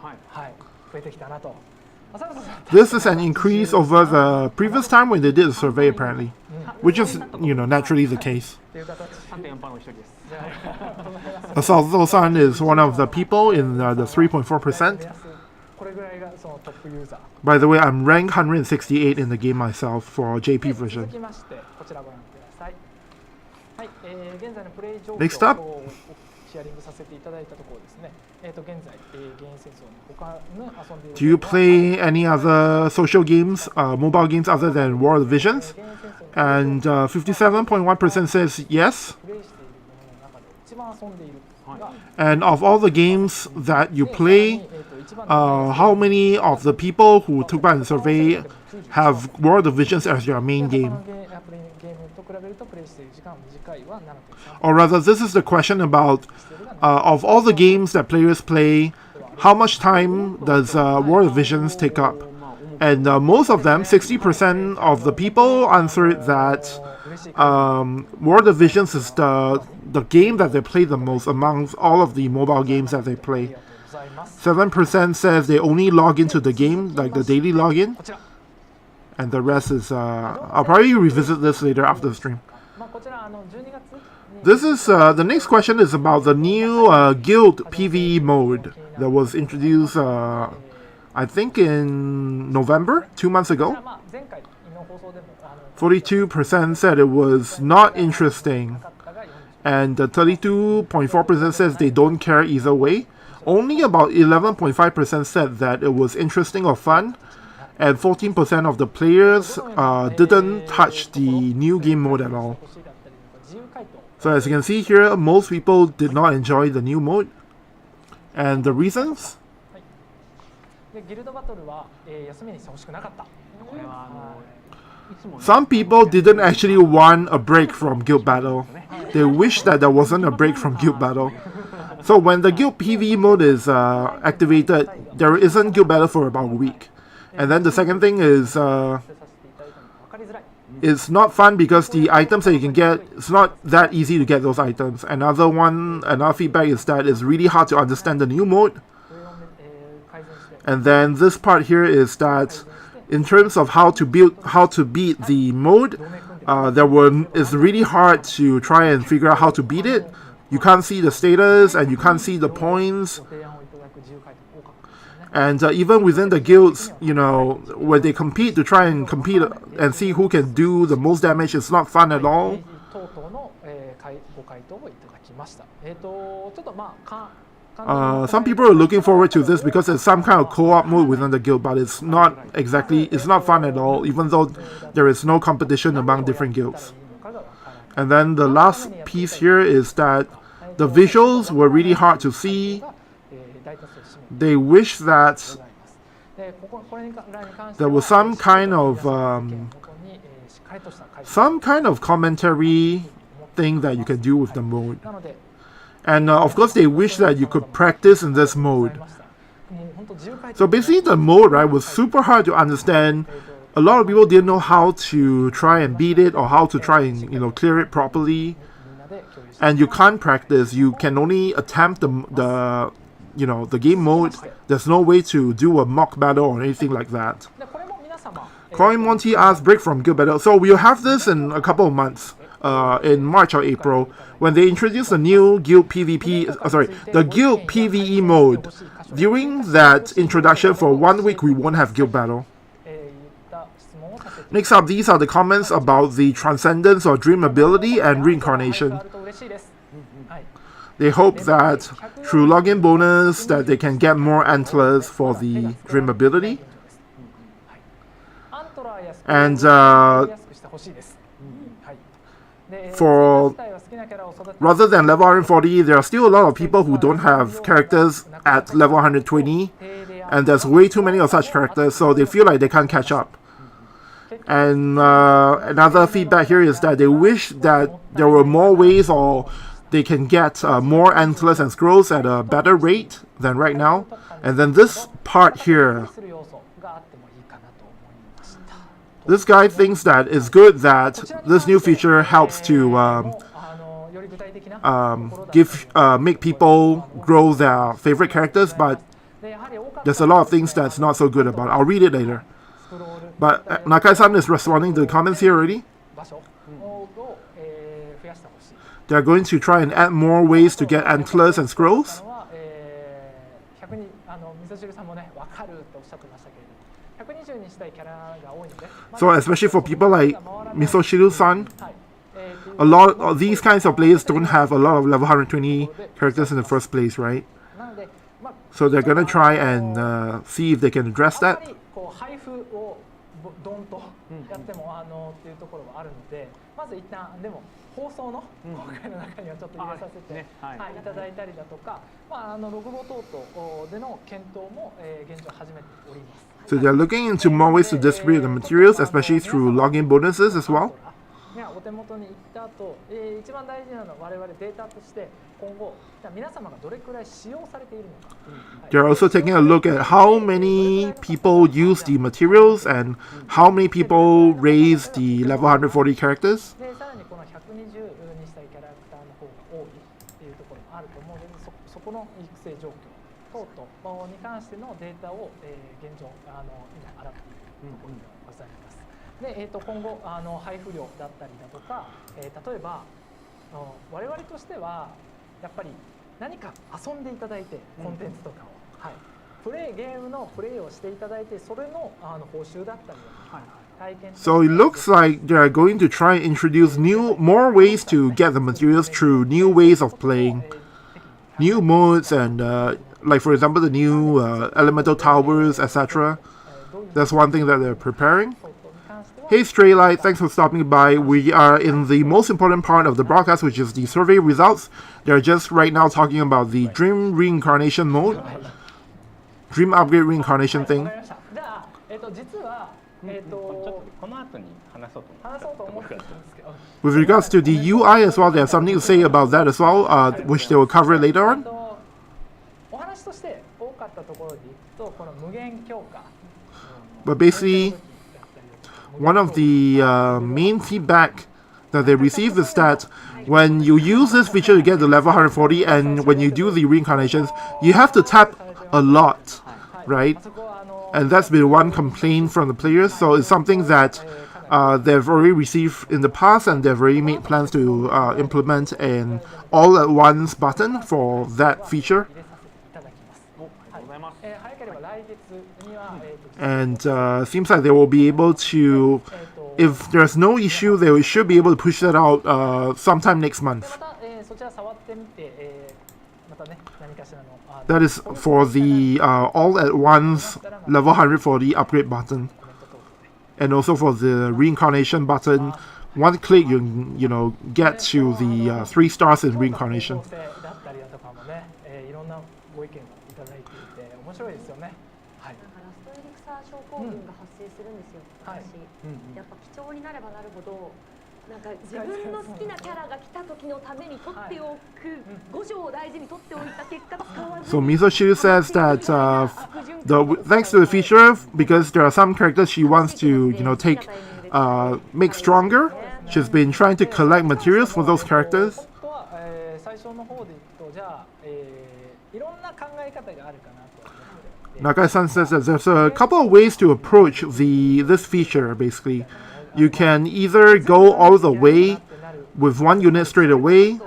はい、増えてきたなと。浅野さん This is an increase over the previous time when they did the survey, apparently, which is, naturally the case. という形。 3.4% の一人です。 Asazo-san is one of the people in the 3.4%. これぐらいがそのトップユーザー。 By the way, I'm rank 168 in the game myself for JP 続 version. きましてこちらご覧ください。はい、現在のプレイ状 Next 況 up. をシェアリングさせていただいたところですね。現在、原因戦争の他の遊んでいる。 Do you play any other social games, mobile games other than War of the Visions? And 57.1% says yes. プレイしているものの中で一番遊んでいる。And of all the games that you play, how many of the people who took part in the survey have World of Visions as your main game? Or rather, this is the question about of all the games that players play, how much time does World of Visions take up? And most of them, 60% of the people answered that World of Visions is the game that they play the most amongst all of the mobile games that they play. 7% says they only log into the game, like the daily login. And the rest is, I'll probably revisit this later after the stream. This is, the next question is about the new Guild PvE mode that was introduced, I think in November, 2 months ago. 42% said it was not interesting, and 32.4% says they don't care either way. Only about 11.5% said that it was interesting or fun, and 14% of the players didn't touch the new game mode at all. So as you can see here, most people did not enjoy the new mode. And the reasons? Some people didn't actually want a break from Guild Battle. They wish that there wasn't a break from Guild Battle. So when the Guild PvE mode is activated, there isn't Guild Battle for about a week. And then the second thing is, it's not fun because the items that you can get, it's not that easy to get those items. Another feedback is that it's really hard to understand the new mode. And then this part here is that in terms of how to beat the mode, it's really hard to try and figure out how to beat it. You can't see the status and you can't see the points. And even within the guilds, you know, when they compete to try and compete and see who can do the most damage, it's not fun at all. Some people are looking forward to this because there's some kind of co-op mode within the guild, but it's not fun at all, even though there is no competition among different guilds. And then the last piece here is that the visuals were really hard to see. They wish that there was some kind of commentary thing that you can do with the mode. And of course they wish that you could practice in this mode. So basically the mode, right, was super hard to understand. A lot of people didn't know how to try and beat it or how to try and, you know, clear it properly. And you can't practice. You can only attempt the game mode. There's no way to do a mock battle or anything like that. Coin Monty asks, break from Guild Battle. So we'll have this in a couple of months, in March or April, when they introduce the new Guild the Guild PvE mode. During that introduction for 1 week, we won't have Guild Battle. Next up, these are the comments about the Transcendence or Dream ability and Reincarnation. They hope that through login bonus that they can get more antlers for the Dream ability. And rather than level 140, there are still a lot of people who don't have characters at level 120, and there's way too many of such characters, so they feel like they can't catch up. And another feedback here is that they wish that there were more ways or they can get more antlers and scrolls at a better rate than right now. And then this part here, this guy thinks that it's good that this new feature helps to make people grow their favorite characters, but there's a lot of things that's not so good about it. I'll read it later. But Nakai-san is responding to the comments here already. They're going to try and add more ways to get antlers and scrolls. So especially for people like Misocials-san, a lot of these kinds of players don't have a lot of level 120 characters in the first place, right? So they're gonna try and see if they can address that. 放送の今回の中にはちょっと入れさせて、はい、いただいたりだとか、ログボ等々での検討も、現状始めております。So they're looking into more ways to distribute the materials, especially through login bonuses as well. お手元に行った後、一番大事なのは我々データとして今後皆様がどれくらい使用されているのか。They're also taking a look at how many people use the materials and how many people raise the level 140 characters. でさらにこの120にしたいキャラクターの方が多いっていうところもあると思うので、そこの育成状況等々に関してのデータを、現状今洗っているところでございます。で、今後配布量だったりだとか、例えば我々としてはやっぱり何か遊んでいただいてコンテンツとかを、はい、ゲームのプレイをしていただいてそれの報酬だったりだとか、体験。So it looks like they are going to try and introduce more ways to get the materials through new ways of playing, new modes, and like for example the new elemental towers, etc. That's one thing that they're preparing. Hey Straylight, thanks for stopping by. We are in the most important part of the broadcast, which is the survey results. They're just right now talking about the Dream Reincarnation mode, Dream Upgrade Reincarnation thing. 実はちょっとこの後に話そうと思ってたんですけど。 With regards to the UI as well, they have something to say about that as well, which they will cover later on. お話として多かったところでいくと、この無限強化。But basically, one of the main feedback that they receive is that when you use this feature to get the level 140 and when you do the reincarnations, you have to tap a lot, right? And that's been one complaint from the players, so it's something that they've already received in the past and they've already made plans to implement an all-at-once button for that feature. And seems like they will be able to, if there's no issue, they should be able to push that out sometime next month. That is for the all-at-once level 140 upgrade button. And also for the reincarnation button, one click you get to the 3 stars in reincarnation. 症候群が発生するんですよ、私。やっぱ貴重になればなるほど、なんか自分の好きなキャラが来た時のために取っておく、5条を大事に取っておいた結果使わず。 So Misocials says that thanks to the feature, because there are some characters she wants to make stronger, she's been trying to collect materials for those characters. 最初の方でいくと、じゃあ、いろんな考え方があるかなと。 Nakai-san says that there's a couple of ways to approach this feature, basically. You can either go all the way with one unit straight away,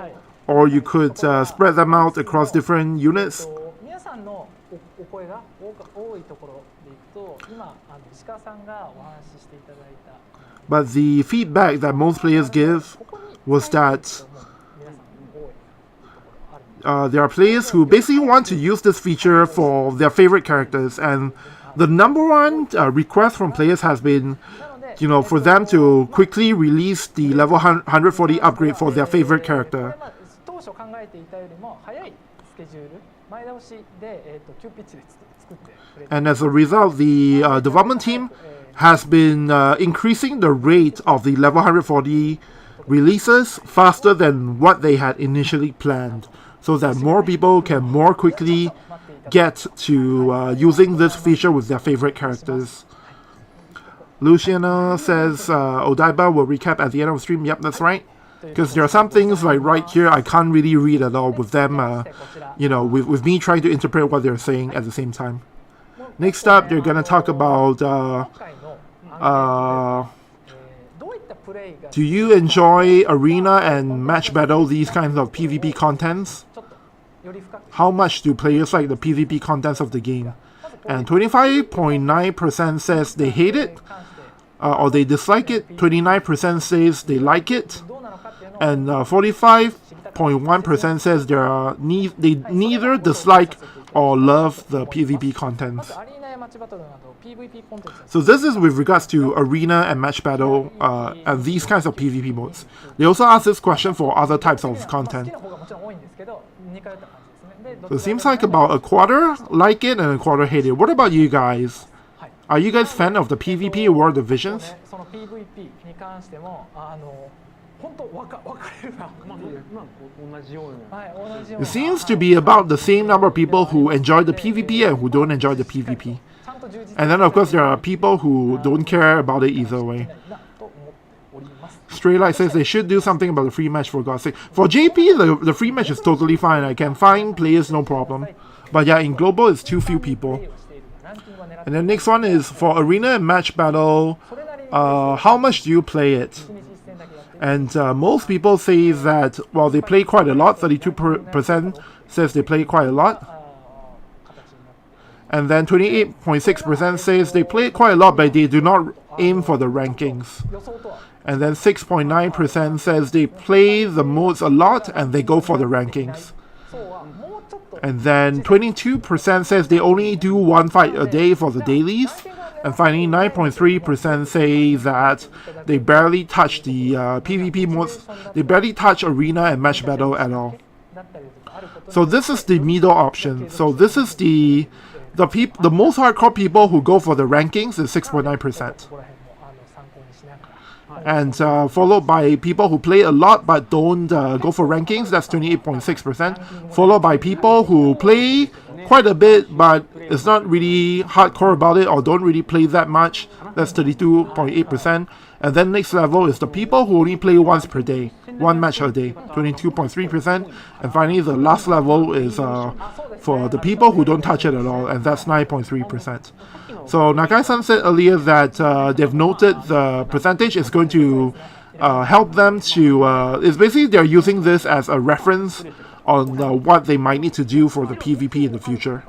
or you could spread them out across different units. But the feedback that most players give was that there are players who basically want to use this feature for their favorite characters, and the number one request from players has been, for them to quickly release the level 140 upgrade for their favorite character. And as a result, the development team has been increasing the rate of the level 140 releases faster than what they had initially planned, so that more people can more quickly get to using this feature with their favorite characters. Luciana says Odaiba will recap at the end of the stream. Yep, that's right. Because there are some things like right here I can't really read at all with them, with me trying to interpret what they're saying at the same time. Next up, they're going to talk about do you enjoy arena and match battle, these kinds of PvP contents? How much do players like the PvP contents of the game? And 25.9% says they hate it, or they dislike it. 29% says they like it, and 45.1% says they neither dislike or love the PvP contents. So this is with regards to arena and match battle and these kinds of PvP modes. They also ask this question for other types of content. So it seems like about a quarter like it and a quarter hate it. What about you guys? Are you guys fan of the PvP World Divisions? It seems to be about the same number of people who enjoy the PvP and who don't enjoy the PvP. And then of course there are people who don't care about it either way. Stray Light says they should do something about the free match for God's sake. For JP, the free match is totally fine. I can find players, no problem. But yeah, in global it's too few people. And then next one is for arena and match battle. How much do you play it? And most people say that, well, they play quite a lot. 32% says they play quite a lot. And then 28.6% says they play quite a lot, but they do not aim for the rankings. And then 6.9% says they play the modes a lot and they go for the rankings. And then 22% says they only do one fight a day for the dailies. And finally, 9.3% say that they barely touch the PvP modes. They barely touch arena and match battle at all. So this is the middle option. So this is the most hardcore people who go for the rankings is 6.9%. And followed by people who play a lot but don't go for rankings, that's 28.6%. Followed by people who play quite a bit but it's not really hardcore about it or don't really play that much, that's 32.8%. And then next level is the people who only play once per day, one match a day, 22.3%. And finally the last level is for the people who don't touch it at all, and that's 9.3%. So Nakai-san said earlier that they've noted the percentage is going to help them to, it's basically they're using this as a reference on what they might need to do for the PvP in the future.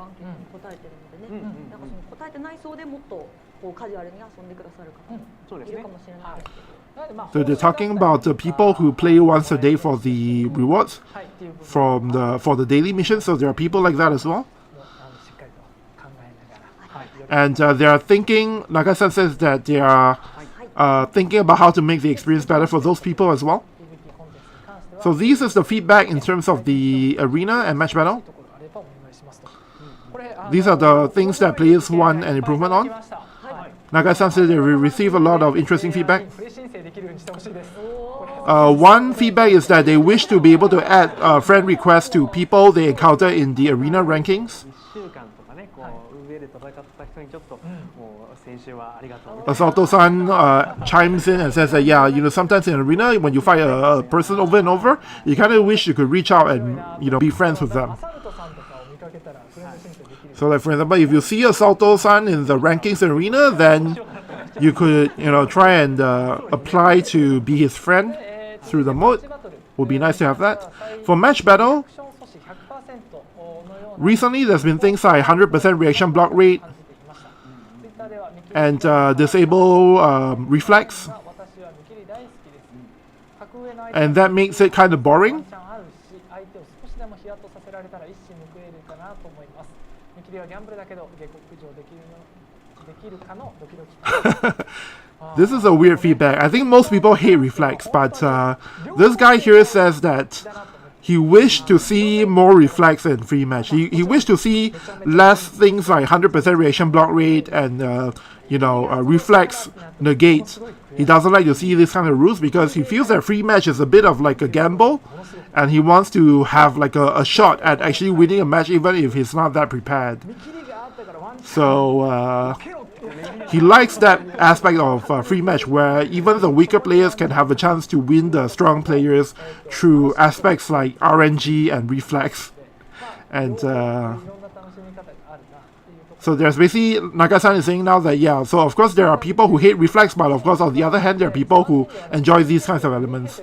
So they're talking about the people who play once a day for the rewards for the daily mission. So there are people like that as well. And they are thinking, Nagai-san says that they are thinking about how to make the experience better for those people as well. So this is the feedback in terms of the arena and match battle. These are the things that players want an improvement on. Nagai-san said they will receive a lot of interesting feedback. One feedback is that they wish to be able to add friend requests to people they encounter in the arena rankings. Asalto-san chimes in and says that, yeah, sometimes in arena, when you fight a person over and over, you kind of wish you could reach out and, be friends with them. So like, for example, if you see Asalto-san in the rankings arena, then you could, try and apply to be his friend through the mode. Would be nice to have that. For match battle, recently there's been things like 100% reaction block rate and disable reflex, and that makes it kind of boring. This is a weird feedback. I think most people hate reflex, but this guy here says that he wished to see more reflex in free match. He wished to see less things like 100% reaction block rate and reflex negate. He doesn't like to see this kind of rules because he feels that free match is a bit of like a gamble, and he wants to have like a shot at actually winning a match even if he's not that prepared. So he likes that aspect of free match where even the weaker players can have a chance to win the strong players through aspects like RNG and reflex. And so there's basically, Nagai-san is saying now that, yeah, so of course there are people who hate reflex, but of course on the other hand there are people who enjoy these kinds of elements.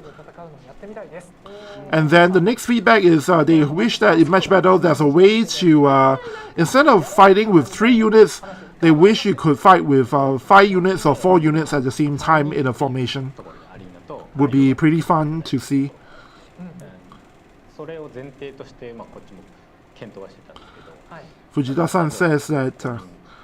And then the next feedback is they wish that in match battle there's a way to, instead of fighting with 3 units, they wish you could fight with 5 units or 4 units at the same time in a formation. Would be pretty fun to see. Fujita-san says that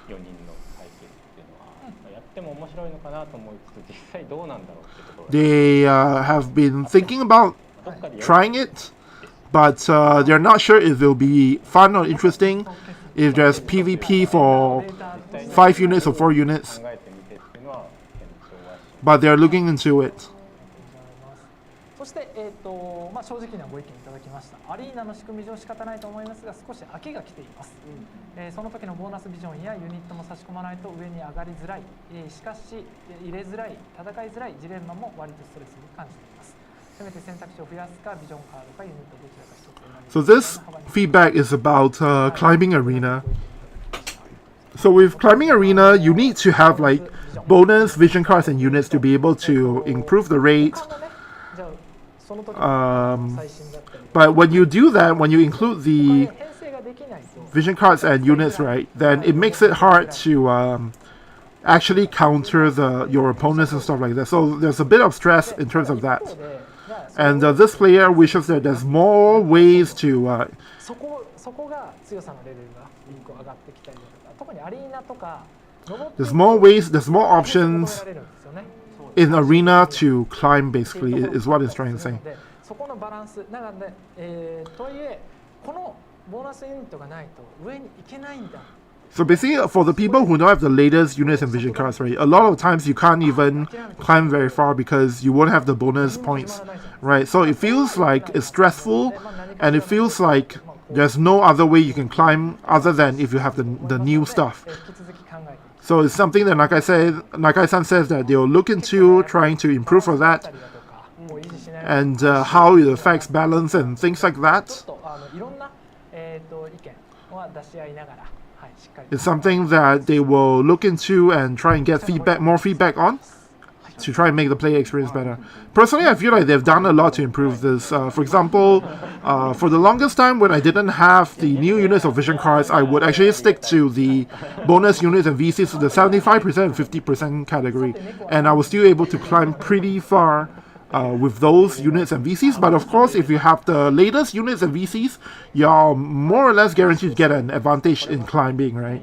4人の対決っていうのは、やっても面白いのかなと思いつつ、実際どうなんだろうっていうところ They have been thinking about どっかで trying it, but they're not sure if it'll be fun or interesting. If there's PvP for 5 units or 4 units, 考えてみてっていうのは検討はし but they're looking into it. そして、まあ、正直なご意見いただきました。アリーナの仕組み上仕方ないと思いますが、少し飽きが来ています。その時のボーナスビジョンやユニットも差し込まないと上に上がりづらい、しかし入れづらい、戦いづらいジレンマも割とストレスに感じています。せめて選択肢を増やすか、ビジョンカードかユニットどちらか一つ選び So this feedback is about climbing arena. So with climbing arena, you need to have like bonus vision cards and units to be able to improve the rate. じゃあその時の最新だったり But when you do that, when you include the 編成ができないと vision cards and units, right, then it makes it hard to actually counter your opponents and stuff like that. So there's a bit of stress in terms of that. 一方でじゃあ And this player wishes that there's more ways to そこが強さのレベルが一個上がってきたりだとか、特にアリーナとか登っていく there's more ways, there's more と options 求められるんですよね。 in arena to climb, basically, is what it's trying to say. そこのバランスなので、とはいえこのボーナスユニットがないと上に行けないんだ。 So basically, for the people who don't have the latest units and vision cards, right, a lot of times you can't even climb very far because you won't have the bonus points, right? So it feels like it's stressful, and it feels like there's no other way you can climb other than if you have the new stuff. 引き続き考えていく So it's something that Nakai-san says that they'll look into trying to improve for た that, りだとか、もう維持しない and how it affects balance and things like ちょ that. っといろんな意見は出し合いながら、はい、しっかり It's something that they will look into and try and get more feedback on, to try and make the player experience better. Personally, I feel like they've done a lot to improve this. For example, for the longest time when I didn't have the new units of vision cards, I would actually stick to the bonus units and VCs to the 75% and 50% category, and I was still able to climb pretty far with those units and VCs. But of course, if you have the latest units and VCs, you're more or less guaranteed to get an advantage in climbing, right?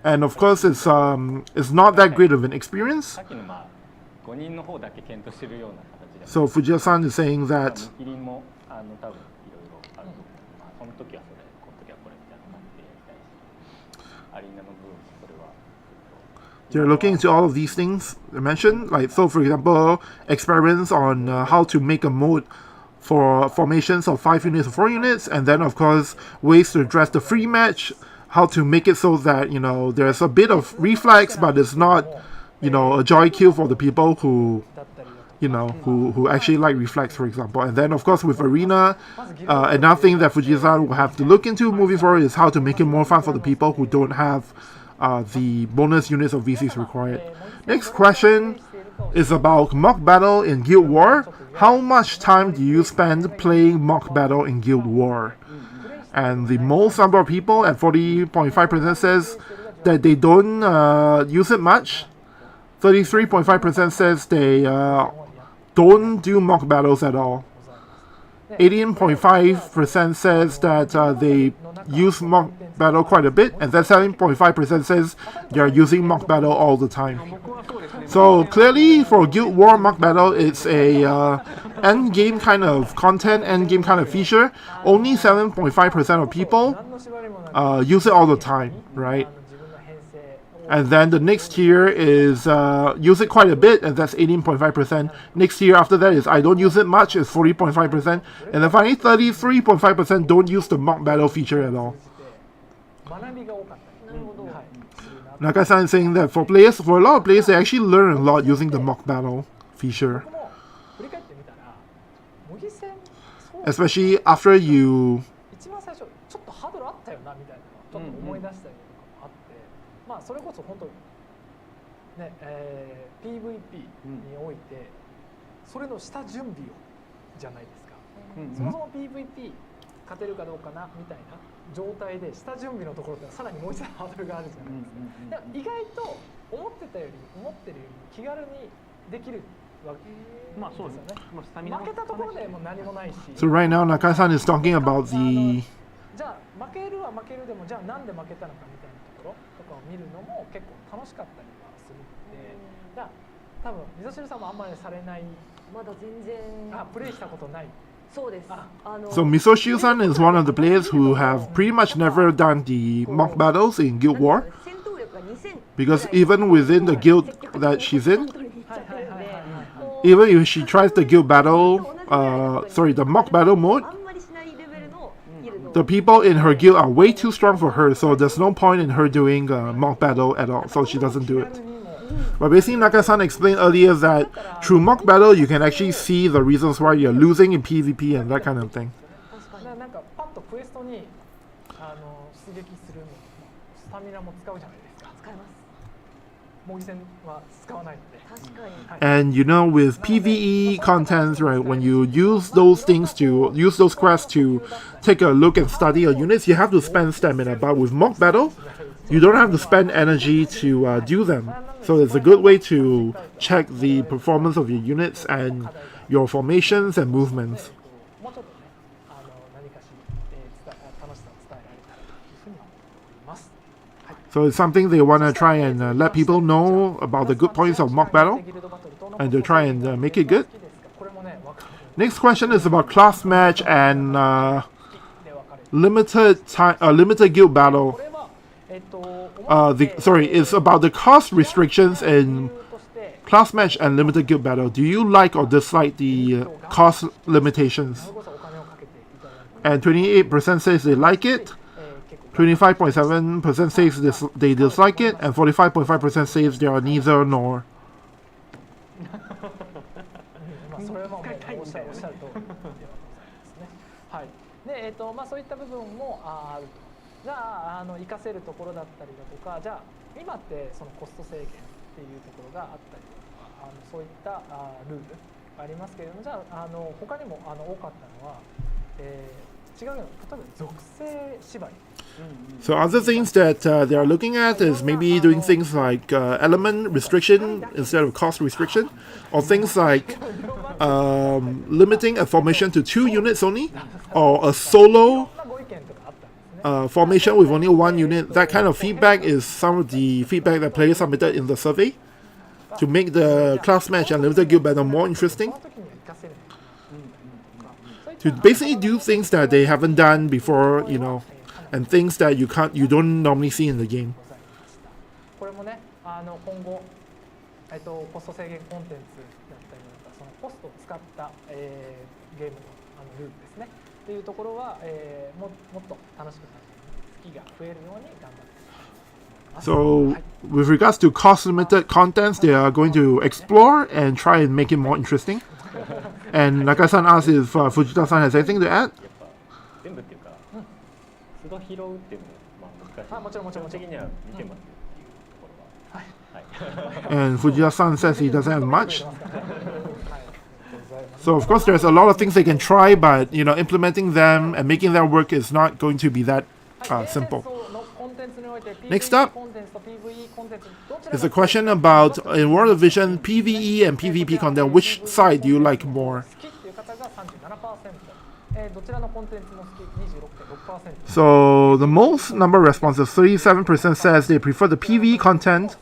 And of course, it's not that great of an experience. さっきのまあ5人の方だけ検討してるような形で So Fujita-san is saying that 見切りも多分いろいろあると思うので、まあ、その時はそれ、この時はこれみたいな感じでやりたいし、アリーナの部分それは they're looking into all of these things I mentioned. Like, so for example, experiments on how to make a mode for formations of 5 units or 4 units, and then of course ways to address the free match, how to make it so that, you know, there's a bit of reflex, but it's not, you know, a joy kill for the people who, だったりだとか、 you know, who actually like reflex, for example. And then of course with arena, another thing that Fujita-san will have to look into moving forward is how to make it more fun for the people who don't have the bonus units of VCs required. Next question is about mock battle in Guild War. How much time do you spend playing mock battle in Guild War? And the most number of people at 40.5% says that they don't use it much. 33.5% says they don't do mock battles at all. 18.5% says that they use mock battle quite a bit, and then 7.5% says they are using mock battle all the time. So clearly, for Guild War mock battle, it's a end game kind of content, end game kind of feature. Only 7.5% of people 何の縛りもない use it all the time, right? 自分の編成を And then the next tier is use it quite a bit, and that's 18.5%. Next tier after that is I don't use it much, it's 40.5%. And then finally 33.5% don't use the mock battle feature at all. 学びが多かったり、はい、するな。 Nakai-san is saying that for a lot of players, they actually learn a lot using the mock battle feature. 僕も振り返ってみたら、模擬戦、そう Especially after you 一番最初ちょっとハードルあったよなみたいなのをちょっと思い出したりとかもあって、まあそれこそ本当ね、PVP においてそれの下準備をじゃないですか。そもそも PVP 勝てるかどうかなみたいな状態で下準備のところってさらにもう一段ハードルがあるじゃないですか。でも意外と思ってるより気軽にできるわけまあそうですよね。まあスタミナも負けたところでもう何もないし。 So right now, Nakai-san is talking about the じゃあ負けるは負けるでもじゃあなんで負けたのかみたいなところとか見るのも結構楽しかったりはするので、じゃあ多分みそ汁さんもあんまりされない、まだ全然プレイしたことない。そうです。So Misocials-san is one of the players who have pretty much never done the mock battles in Guild War, 戦闘力が2000 because even within the guild that she's in, はいはいはいはいはい。 even if she tries the guild battle, the mock battle mode, あんまりしないレベルのギルド the people in her guild are way too strong for her, so there's no point in her doing a mock battle at all, so she doesn't do it. But basically, Naka-san explained earlier that through mock battle, you can actually see the reasons why you're losing in PvP and that kind of thing. なんかパッとクエストに出撃するのスタミナも使うじゃないですか。使います。模擬戦は使わないので。確かに。 And you know, with PvE contents, right, when you use those quests to take a look and study your units, you have to spend stamina. But with mock battle, you don't have to spend energy to do them. So it's a good way to check the performance of your units and your formations and movements. もうちょっとね、何かし楽しさを伝えられたらというふうには思います。 So it's something they want to try and let people know about the good points of mock battle, and to try and make it good. これもね、わかる。 Next question is about class match and limited guild battle. これはIt's about the cost restrictions in class match and limited guild battle. Do you like or dislike the cost limitations? And 28% says they like it, 25.7% says they dislike it, and 45.5% says they are neither nor. それはもうおっしゃる通りではございますね。はい。で、そういった部分もあると。じゃあ活かせるところだったりだとか、じゃあ今ってそのコスト制限っていうところがあったりとか、そういったルールがありますけれども、じゃあ他にも多かったのは、違うような、例えば属性縛り。 So other things that they are looking at is maybe doing things like element restriction instead of cost restriction, or things like limiting a formation to 2 units only, or a solo まあご意見とかあったんですね。 formation with only 1 unit. That kind of feedback is some of the feedback that players submitted in the survey to make the class match and limited guild battle more interesting. その時には活かせる。To basically do things that they haven't done before, you know, and things that you don't normally see in the game. これもね、今後コスト制限コンテンツだったりとか、そのコストを使った、ゲームのルールですね。っていうところは、もっと楽しくなって好きが増えるように頑張っていきます。 So, with regards to cost-limited contents, they are going to explore and try and make it more interesting. And Nakai-san asked if Fujita-san has anything to add. 全部っていうか、都度拾うっていうのも難しい。もちろんもちろん基本的には見てますっていうところは。はい。 And Fujita-san says he doesn't have much. So of course there's a lot of things they can try, but you know, implementing them and making them work is not going to be that simple. Next up is a question about in World of Vision PvE and PvP content. Which side do you like more? So the most number of responses, 37% says they prefer the PvE content,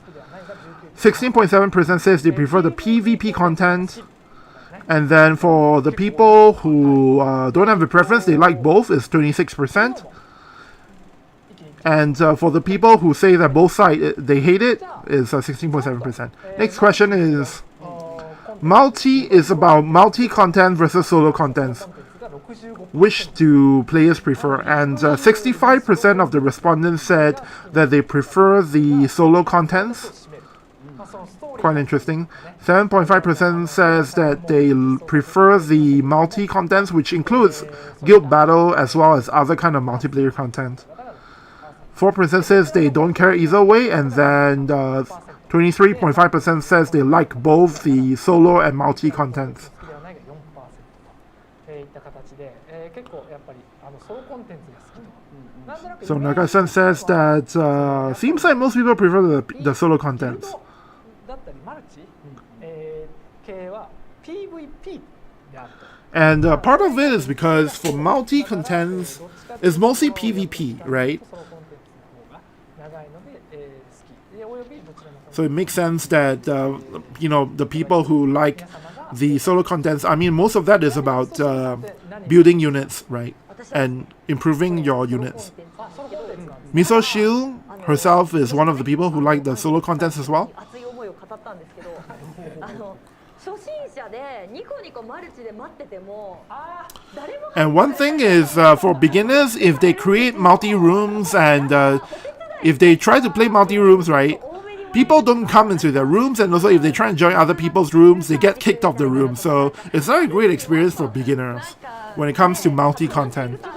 16.7% says they prefer the PvP content, and then for the people who don't have a preference, they like both, is 26%. And for the people who say that both sides, they hate it, is 16.7%. Next question is, is about multi-content versus solo contents. Which do players prefer? And 65% of the respondents said that they prefer the solo contents. Quite interesting. 7.5% says that they prefer the multi-contents, which includes guild battle as well as other kind of multiplayer content. 4% says they don't care either way, and then 23.5% says they like both the solo and multi-contents. So Nagai-san says that seems like most people prefer the solo contents. And part of it is because for multi-contents, it's mostly PvP, right? So it makes sense that you know, the people who like the solo contents, I mean, most of that is about building units, right, and improving your units. あソロコンテンツなんです Misocials herself is one of the people who like the solo contents as well. 熱い思いを語ったんですけど初心者でニコニコマルチで待ってても誰も And one thing is, for beginners, if they create multi-rooms and if they try to play multi-rooms, right, people don't come into their rooms, and also if they try and join other people's rooms, they get kicked off the room. So it's not a great experience for beginners when it comes to multi-content. 単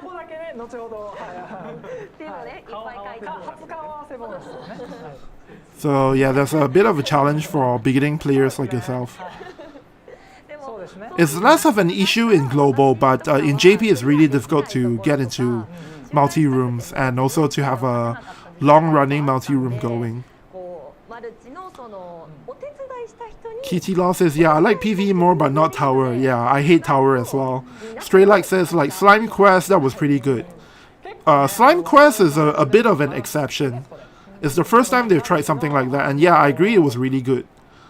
語だけね後ほどっていうのをねいっぱい書いて初顔合わせボーナスをね、はい So yeah, there's a bit of a challenge for beginning players like yourself. そうですね It's less of an issue in global, but in JP it's really difficult to get into multi-rooms and also to have a long-running multi-room going. こうマルチのそのお手伝いした人に Kitty Law says, yeah, I like PvE more, but not Tower. Yeah, I hate Tower as well. Stray Light says, like, Slime Quest, that was pretty good. Slime Quest is a bit of an exception. It's the first time they've tried something like that, and yeah, I agree, it was really good.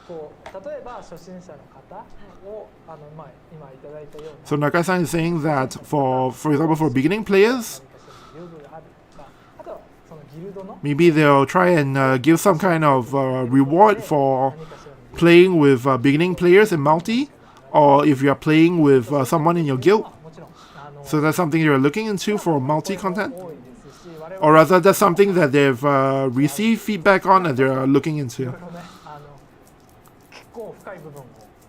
こう例えば初心者の方をまあ今いただいたような So Nakai-san is saying that for example, for beginning players, ギルドがあるとかあとはそのギルドの maybe they'll try and give some kind of reward for 何かしらの playing with beginning players in multi, or if you're playing with someone in your guild. もちろんSo that's something you're looking into for multi content? 多いですし我々 Or rather, that's something that they've received feedback on and they're looking into. いろいろね結構深い部分を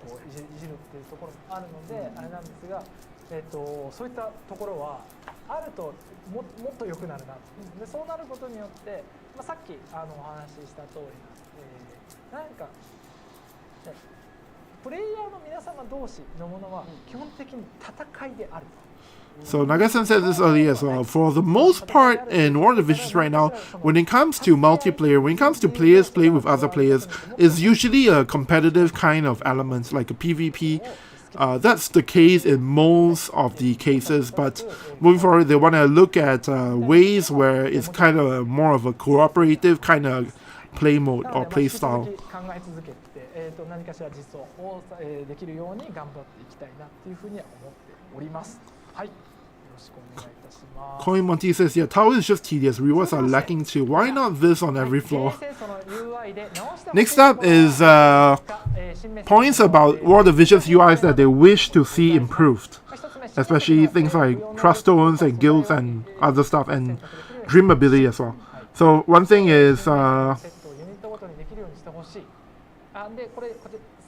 こういじるっていうところもあるのであれなんですが、そういったところはあるともっと良くなるなでそうなることによって、まあ、さっきお話しした通りな、なんか、ね、プレイヤーの皆様同士のものは基本的に戦いであると。 So Naga-san said this earlier as well. For the most part in War of the Visions right now, when it comes to multiplayer, when it comes to players playing with other players, it's usually a competitive kind of element, like a PvP. That's the case in most of the cases, but moving forward, they want to look at ways where it's kind of more of a cooperative kind of play mode or play style. 考え続けて、何かしら実装を、できるように頑張っていきたいなっていうふうには思っております。はい。よろしくお願いいたします。 Coin Monty says, yeah, Tower is just tedious. Rewards are lacking too. Why not this on every floor? Next up is points about War of the Visions UIs that they wish to see improved. Especially things like trust stones and guilds and other stuff, and dream ability as well. So one thing is セットをユニットごとにできるようにしてほしい。でこれ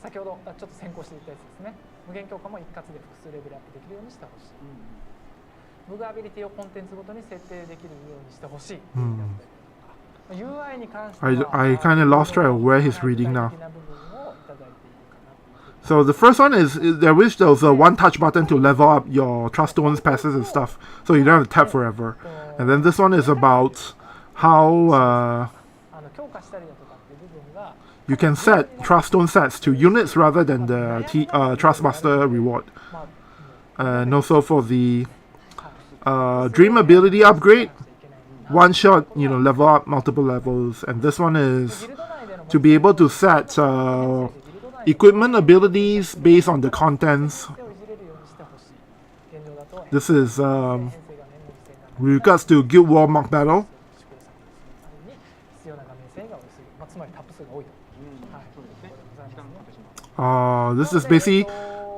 先ほどちょっと先行していたやつですね。無限強化も一括で複数レベルアップできるようにしてほしい。ムグアビリティをコンテンツごとに設定できるようにしてほしい。UI に関しては I kind of lost track of where he's reading now. 具体的な部分をいただいているかなというふうに So the first one is they wish there was a one-touch button to level up your trust stones, passes, and stuff, so you don't have to tap forever. And then this one is about how 強化したりだとかっていう部分が you can set trust stone sets to units rather than the trust buster reward. ま And also for the dream ability upgrade, one shot, level up multiple levels. And this one is ギルド内での to be able to set equipment abilities based on the contents. 手をいじれるようにしてほしい。現状だと This is 編成がね、文字線が with regards to Guild War mock battle. 試行錯誤するために必要な画面性が多すぎる。つまりタップ数が多いと。はい、そうですね。ございますね。 This is basically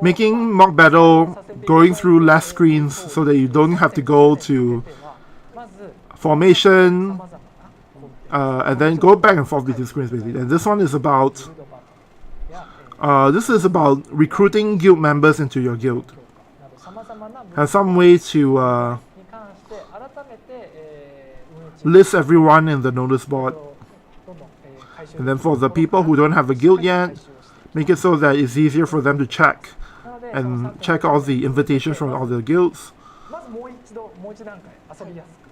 making mock battle going through less screens so that you don't have to go to まず formation 様々なコンテンツ and then go back and forth between screens basically. And this one is about ギルドバトルや this is about recruiting guild members into your guild. 強化など様々な部 Has some way to に関して改めて、運営チーム list everyone in the notice board. をどんどん、回収 And then for the people who don't have a guild yet, make it so that it's easier for them to check なので and check all the invitations from all the guilds. まずもう一段階遊びやすく、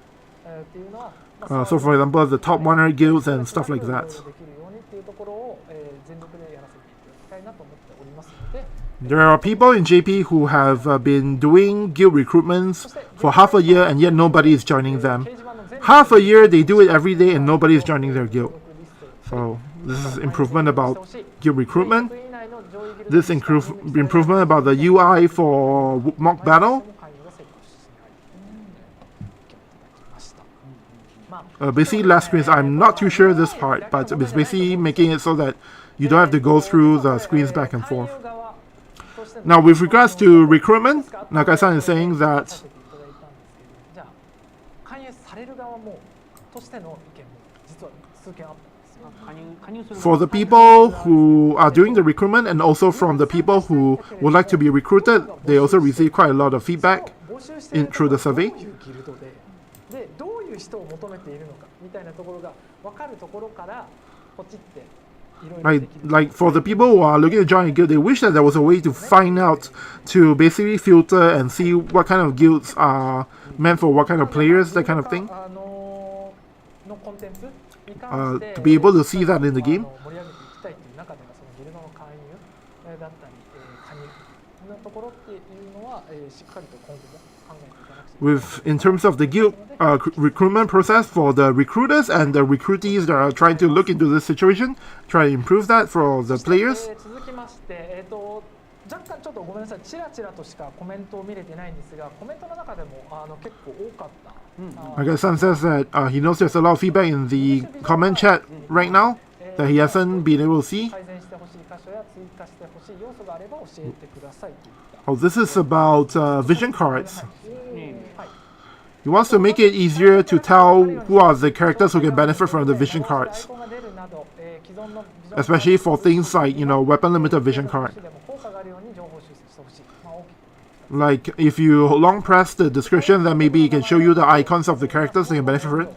っていうのは、So for example, the top 100 guilds and stuff like that. できるようにっていうところを、全力でやらせていただきたいなと思っておりますので、 There are people in JP who have been doing guild recruitments for half a year and yet nobody is joining them. 掲示板の全 Half a year they do it every day and nobody is joining their guild. 登録リスト So this is improvement about guild recruitment. This improvement about the UI for mock battle. Basically last screens, I'm not too sure this part, but it's basically making it so that you don't have to go through the screens back and forth. Now with regards to recruitment, Nakai-san is saying that for the people who are doing the recruitment and also from the people who would like to be recruited, they also receive quite a lot of feedback through the survey. Like for the people who are looking to join a guild, they wish that there was a way to find out, to basically filter and see what kind of guilds are meant for what kind of players, that kind of thing. To be able to see that in the game. In terms of the guild recruitment process for the recruiters and the recruitees that are trying to look into this situation, try to improve that for the players. Nakai-san says that he knows there's a lot of feedback in the comment chat right now that he hasn't been able to see. Oh, this is about vision cards. He wants to make it easier to tell who are the characters who can benefit from the vision cards. Especially for things like, weapon limited vision card. Like, if you long press the description, then maybe it can show you the icons of the characters that can benefit from it.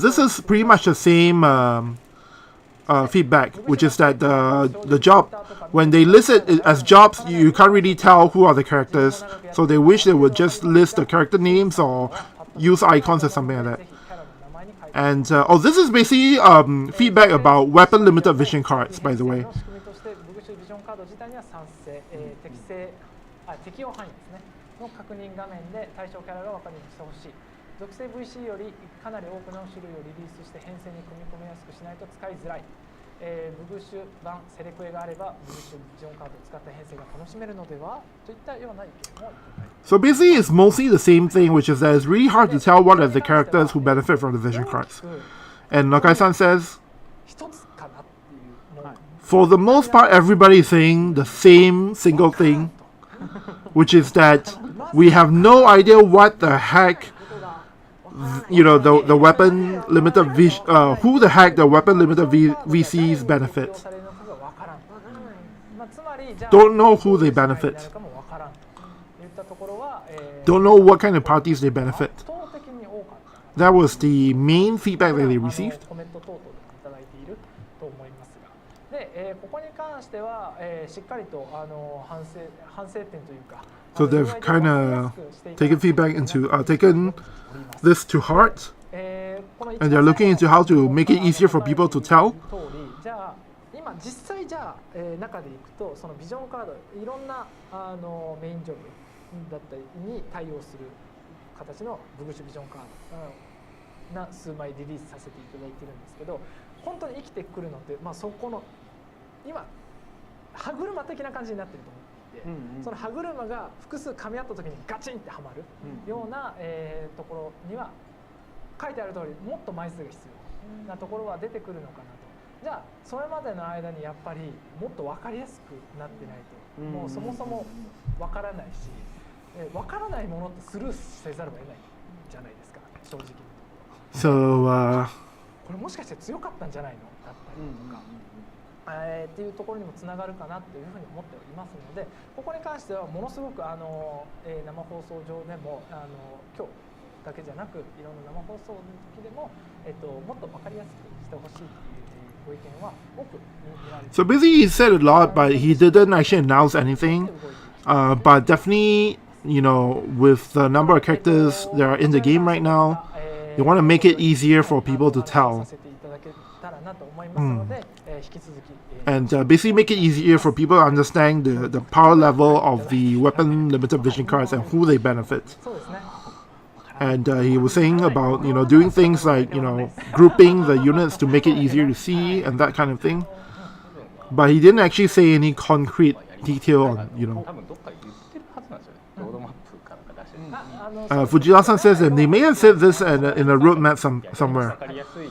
This is pretty much the same feedback, which is that the job, when they list it as jobs, you can't really tell who are the characters. So they wish they would just list the character names or use icons or something like that. And this is basically feedback about weapon limited vision cards, by the way. So basically it's mostly the same thing, which is that it's really hard to tell what are the characters who benefit from the vision cards. And Nakai-san says, for the most part everybody is saying the same single thing, which is that we have no idea what the heck the weapon limited who the heck the weapon limited VCs benefit. Don't know who they benefit. Don't know what kind of parties they benefit. That was the main feedback that they received. So they've kind of taken feedback taken this to heart, and they're looking into how to make it easier for people to tell. So っていうところにもつながるかなというふうに思っておりますので、ここに関してはものすごく生放送上でも今日だけじゃなくいろんな生放送の時でももっと分かりやすくしてほしいというご意見は多く見られています。 So basically he said a lot, but he didn't actually announce anything. But definitely, with the number of characters that are in the game right now, they want to make it easier for people to tell. And basically make it easier for people to understand the power level of the weapon limited vision cards and who they benefit. And he was saying about, doing things like, grouping the units to make it easier to see and that kind of thing. But he didn't actually say any concrete detail on, 多分どっかで言ってるはずなんですよね。ロードマップかなんか出してる。 Fujita-san says that they may have said this in a roadmap somewhere. わかりやすい、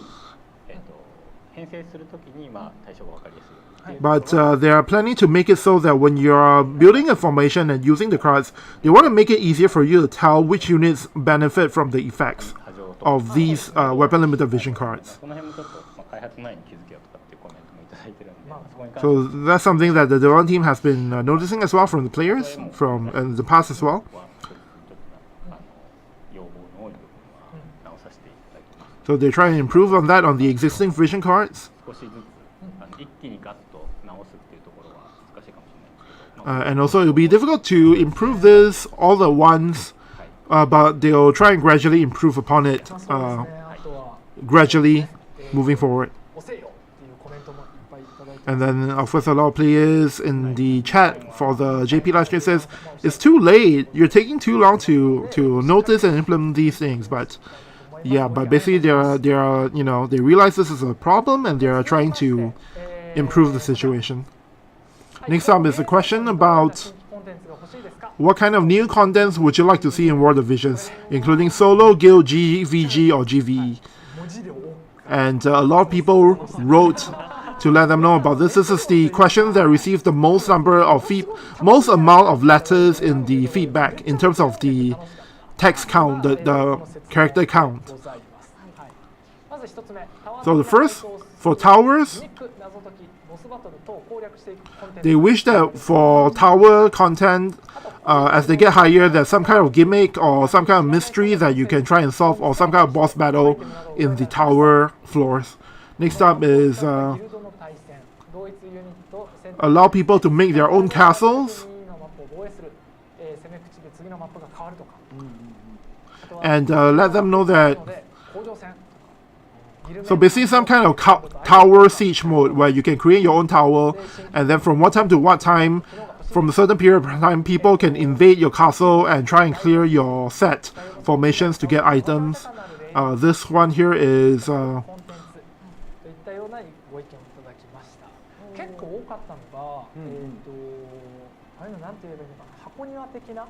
編成するときに対象がわかりやすい。 But they are planning to make it so that when you're building a formation and using the cards, they want to make it easier for you to tell which units benefit from the effects of these weapon limited vision cards. その辺もちょっと開発前に気づけよとかっていうコメントもいただいてるんで、そこに関して So that's something that the development team has been noticing as well from the players from the past as well. はちょっと要望の多い部分は直させていただきます。 So they're trying to improve on that on the existing vision cards. 少しずつ一気にガッと直すっていうところは難しいかもしれないんですけど、 And also, it'll be difficult to improve this all at once, but they'll try and gradually improve upon it, そうですね。あとは gradually moving forward. 押せよっていうコメントもいっぱいいただいて。 And then, of course, a lot of players in the chat for the JP livestream says, it's too late, you're taking too long to notice and implement these things. But yeah, but basically they realize this is a problem and they are trying to improve the situation. Next up is a question about what kind of new contents would you like to see in World of Visions, including solo, guild, GVG, or GVE. And a lot of people wrote to let them know about this. This is the question that received the most number of most amount of letters in the feedback in terms of the text count, the character count. So the first, for towers, they wish that for tower content, as they get higher, there's some kind of gimmick or some kind of mystery that you can try and solve, or some kind of boss battle in the tower floors. Next up is allow people to make their own castles and let them know that. So basically some kind of tower siege mode where you can create your own tower, and then from what time to what time, from a certain period of time, people can invade your castle and try and clear your set formations to get items. This one here is 結構多かったのが、ああいうのなんて言えばいいのかな、箱庭的な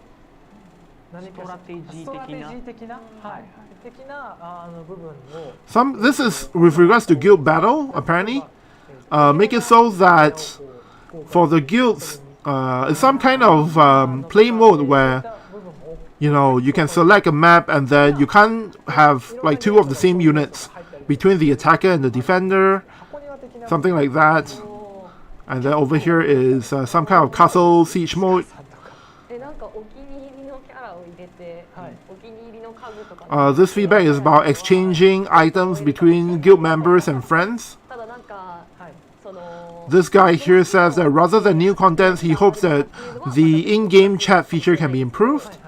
何かストラテジー的な、はい、的な部分を。this is with regards to guild battle apparently. Make it so that for the guilds, it's some kind of play mode where you can select a map and then you can't have like two of the same units between the attacker and the defender, something like that. And then over here is some kind of castle siege mode. This feedback is about exchanging items between guild members and friends. This guy here says that rather than new contents, he hopes that the in-game chat feature can be improved.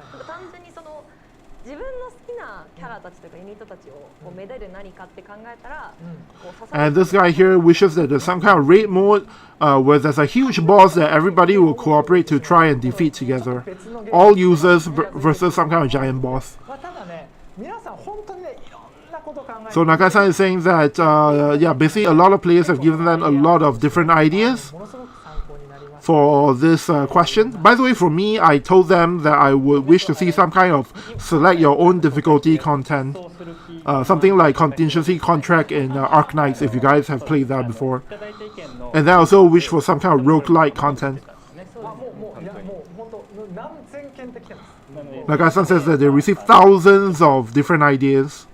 And this guy here wishes that there's some kind of raid mode where there's a huge boss that everybody will cooperate to try and defeat together. All users versus some kind of giant boss. So Nakai-san is saying that, basically a lot of players have given them a lot of different ideas for this question. By the way, for me, I told them that I would wish to see some kind of select your own difficulty content. Something like contingency contract in Arc Knights, if you guys have played that before. And then I also wish for some kind of roguelike content. Nakai-san says that they received thousands of different ideas.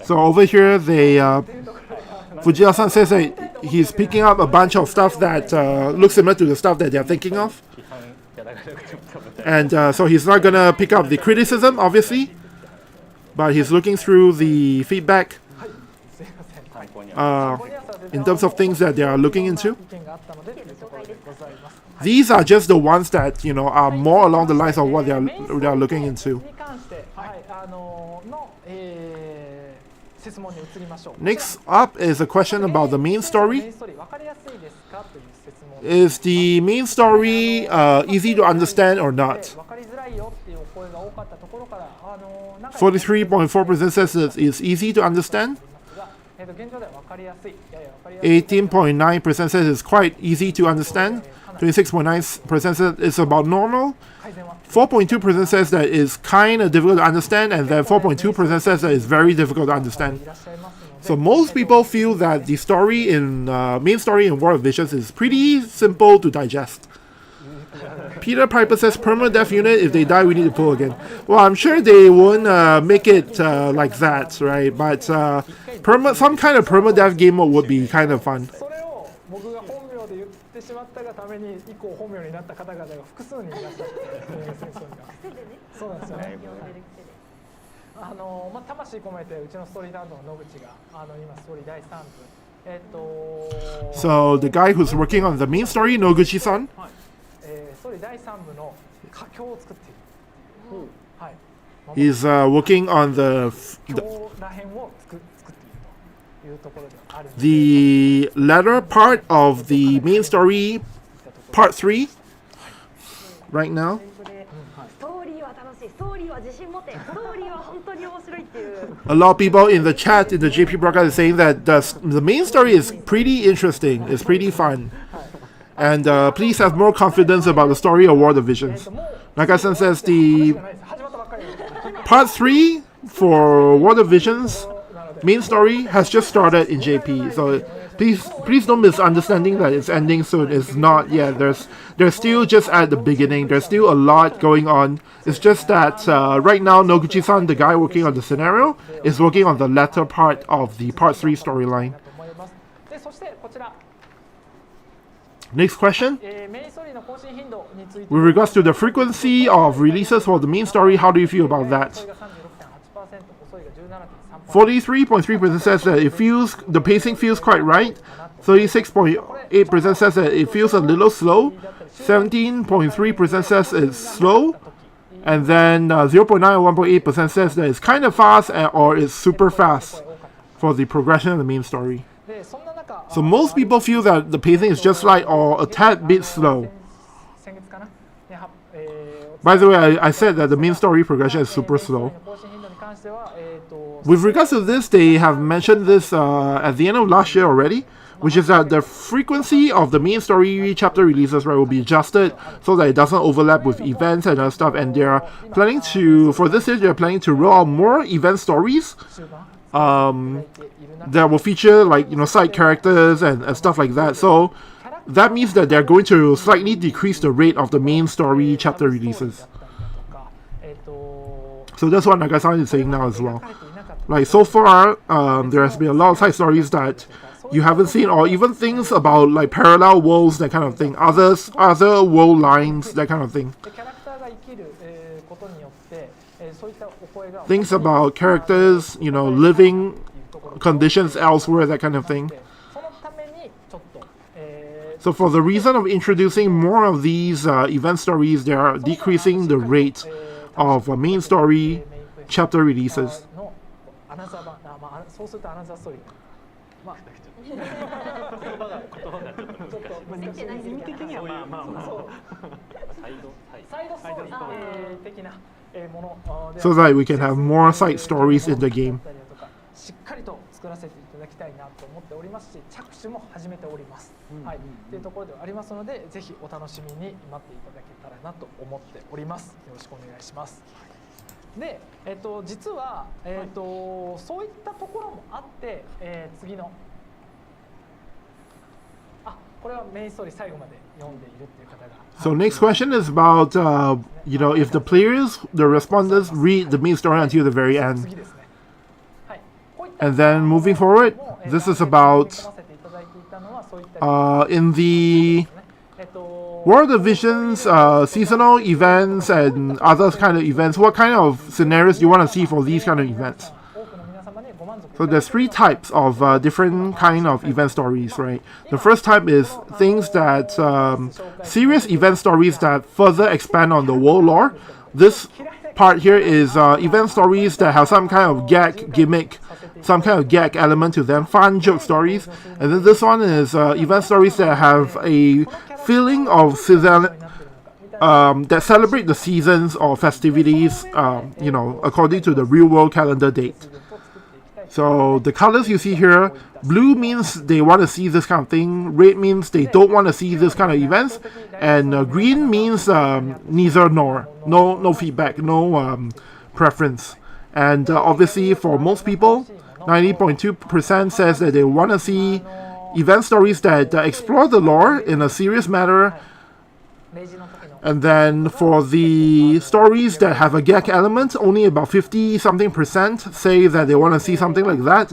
So over here, Fujita-san says that he's picking up a bunch of stuff that looks similar to the stuff that they're thinking of. And so he's not going to pick up the criticism, obviously, but he's looking through the feedback in terms of things that they are looking into. These are just the ones that, are more along the lines of what they are looking into. Next up is a question about the main story. Is the main story easy to understand or not? 分かりづらいよっていうお声が多かったところから中に 43.4% says it is easy to understand. 現状では分かりやすい、やや分かりやすい 18.9% says it's quite easy to understand. 26.9% says it's about normal. 改善は 4.2% says that it's kind of difficult to understand, and then 4.2% says that it's very difficult to understand. いらっしゃいますので So most people feel that the story in main story in War of Visions is pretty simple to digest. Peter Piper says permadeath unit, if they die we need to pull again. Well, I'm sure they won't make it like that, right? But some kind of permadeath game mode would be kind of fun. それを僕が本名で言ってしまったがために以降本名になった方々が複数人いらっしゃって戦争がそうなんですよね魂込めてうちのストーリー担当の野口が今ストーリー第3部So the guy who's working on the main story, Noguchi-san, ストーリー第3部の佳境を作っている、はい、 is working on the 今日らへんを作っているというところではあるので the latter part of the main story, part 3, right now. ストーリーは楽しい、ストーリーは自信持て、ストーリーは本当に面白いっていう A lot of people in the chat in the JP broadcast is saying that the main story is pretty interesting, it's pretty fun. And please have more confidence about the story of War of the Visions. Nakasan says the 始まったばっかり part 3 for War of the Visions main story has just started in JP. So please don't misunderstanding that it's ending soon. It's not yet. There's still just at the beginning. There's still a lot going on. It's just that right now Noguchi-san, the guy working on the scenario, is working on the latter part of the part 3 storyline. 思いますでそしてこちら Next question. メインストーリーの更新頻度について With regards to the frequency of releases for the main story, how do you feel about that? 遅いが 36.8%、遅いが 17.3%。 43.3% says that the pacing feels quite right. 36.8% says that it feels a little slow. 17.3% says it's slow. And then 0.9 or 1.8% says that it's kind of fast or it's super fast for the progression of the main story. でそんな中 So most people feel that the pacing is just right or a tad bit slow. 先月かなでは By the way, I said that the main story progression is super slow. 更新頻度に関しては With regards to this, they have mentioned this at the end of last year already, which is that the frequency of the main story chapter releases, right, will be adjusted so that it doesn't overlap with events and other stuff. And they're planning to, for this year, they're planning to roll out more event stories that will feature like side characters and stuff like that. So that means that they're going to slightly decrease the rate of the main story chapter releases. So that's what Nagasan is saying now as well. Like so far, there has been a lot of side stories that you haven't seen, or even things about like parallel worlds, that kind of thing, other world lines, that kind of thing. でキャラクターが生きることによってそういったお声が Things about characters, living conditions elsewhere, that kind of thing. そのためにちょっと So for the reason of introducing more of these event stories, they are decreasing the rate of main story chapter releases. のアナザー版そうするとアナザーストーリーまあ言葉がちょっと意味的にはまあサイドストーリー的なもので So that we can have more side stories in the game. しっかりと作らせていただきたいなと思っておりますし、着手も始めております。はい、というところではありますので、ぜひお楽しみに待っていただけたらなと思っております。よろしくお願いします。で、実はそういったところもあって、次のこれはメインストーリー最後まで読んでいるっていう方が。So next question is about if the players, the respondents read the main story until the very end. 次ですね。はい。こういった And then moving forward, this is about in the War of the Visions seasonal events and other kind of events. What kind of scenarios do you want to see for these kind of events? So there's 3 types of different kind of event stories, right? The first type is things that serious event stories that further expand on the world lore. This part here is event stories that have some kind of gag gimmick, some kind of gag element to them, fun joke stories. And then this one is event stories that have a feeling of that celebrate the seasons or festivities, according to the real world calendar date. So the colors you see here, blue means they want to see this kind of thing, red means they don't want to see this kind of events, and green means neither nor, no feedback, no preference. And obviously for most people, 90.2% says that they want to see event stories that explore the lore in a serious manner. And then for the stories that have a gag element, only about 50-something% say that they want to see something like that.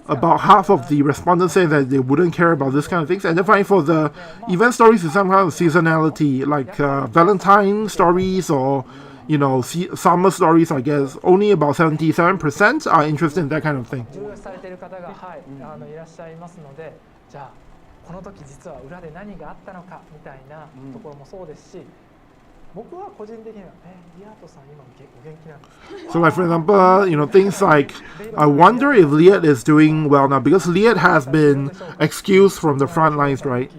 About half of the respondents say that they wouldn't care about this kind of things. And then finally for the event stories with some kind of seasonality, like Valentine stories or summer stories, I guess, only about 77% are interested in that kind of thing. この時実は裏で何があったのかみたいなところもそうですし、僕は個人的にはリアートさん今お元気なんですか? So like for example, things like I wonder if Liat is doing well now because Liat has been excused from the front lines, right?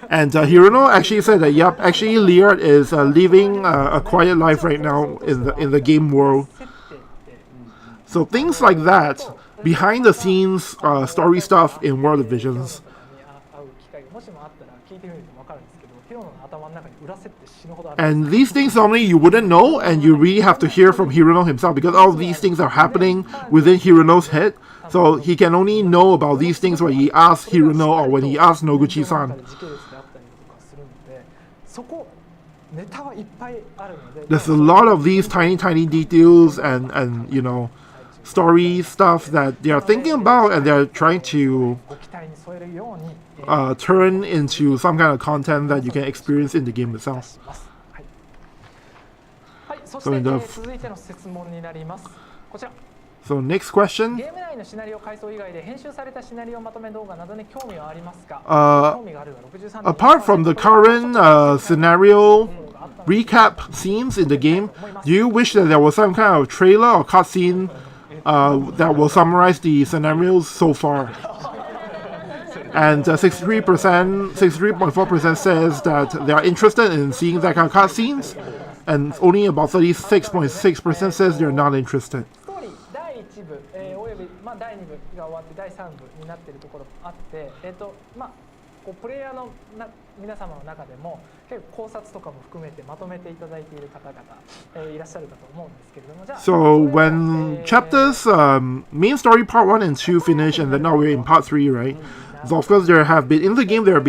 And Hirono actually said that yep, actually Liat is living a quiet life right now in the game world. So things like that, behind the scenes story stuff in World of Visions. And these things normally you wouldn't know, and you really have to hear from Hirono himself because all these things are happening within Hirono's head. So he can only know about these things when he asks Hirono or when he asks Noguchi-san. There's a lot of these tiny details and story stuff that they are thinking about and they're trying to turn into some kind of content that you can experience in the game itself. So next question. Apart from the current scenario recap scenes in the game, do you wish that there was some kind of trailer or cutscene that will summarize the scenarios so far? And 63.4% says that they are interested in seeing that kind of cutscenes, and only about 36.6% says they're not interested. プレイヤーの皆様の中でも結構考察とかも含めてまとめていただいている方々いらっしゃるかと思うんですけれども、じゃあ So when chapters main story part 1 and 2 finish, and then now we're in part 3, right? So of course there have been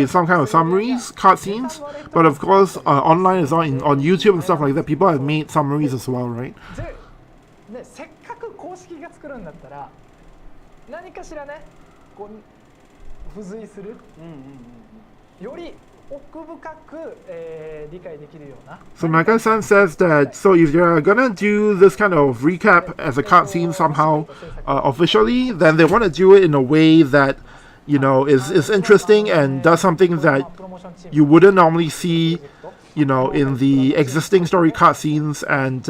some kind of summaries, cutscenes, but of course online is on YouTube and stuff like that. People have made summaries as well, right? せっかく公式が作るんだったら何かしらねこう付随するより奥深く理解できるような So Nagai-san says that so if you're gonna do this kind of recap as a cutscene somehow officially, then they want to do it in a way that is interesting and does something that you wouldn't normally see in the existing story cutscenes and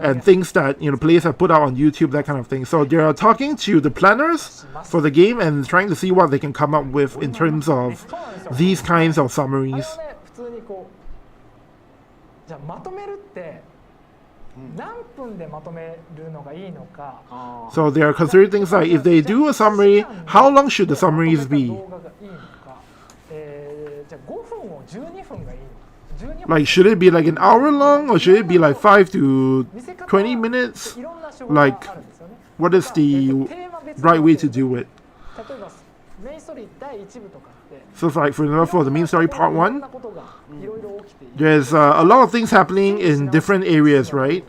and things that players have put out on YouTube, that kind of thing. So they're talking to the planners for the game and trying to see what they can come up with in terms of these kinds of summaries. So they are considering things like if they do a summary, how long should the summaries be? Like, should it be like an hour long or should it be like 5 to 20 minutes? Like, what is the right way to do it? So, like, for example, for the main story part 1, there's a lot of things happening in different areas, right?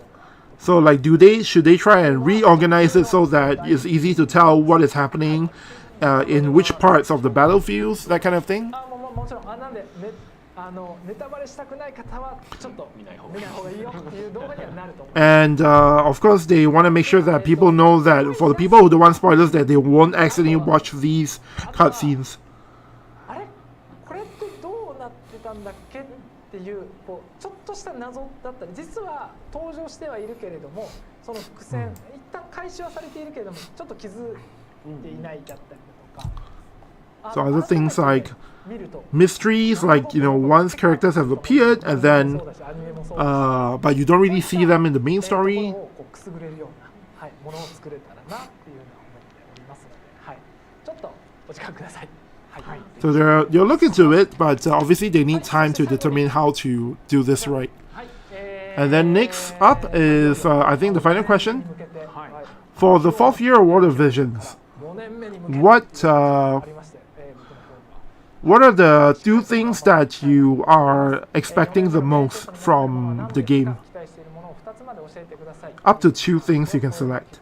So, like, should they try and reorganize it so that it's easy to tell what is happening in which parts of the battlefields, that kind of thing? And of course they want to make sure that people know that for the people who don't want spoilers that they won't accidentally watch these cutscenes. So other things like mysteries, like, you know, once characters have appeared and then, but you don't really see them in the main story. So they'll look into it, but obviously they need time to determine how to do this right. And then next up is, I think, the final question. For the 4th year award of Visions, what are the 2 things that you are expecting the most from the game? Up to 2 things you can select.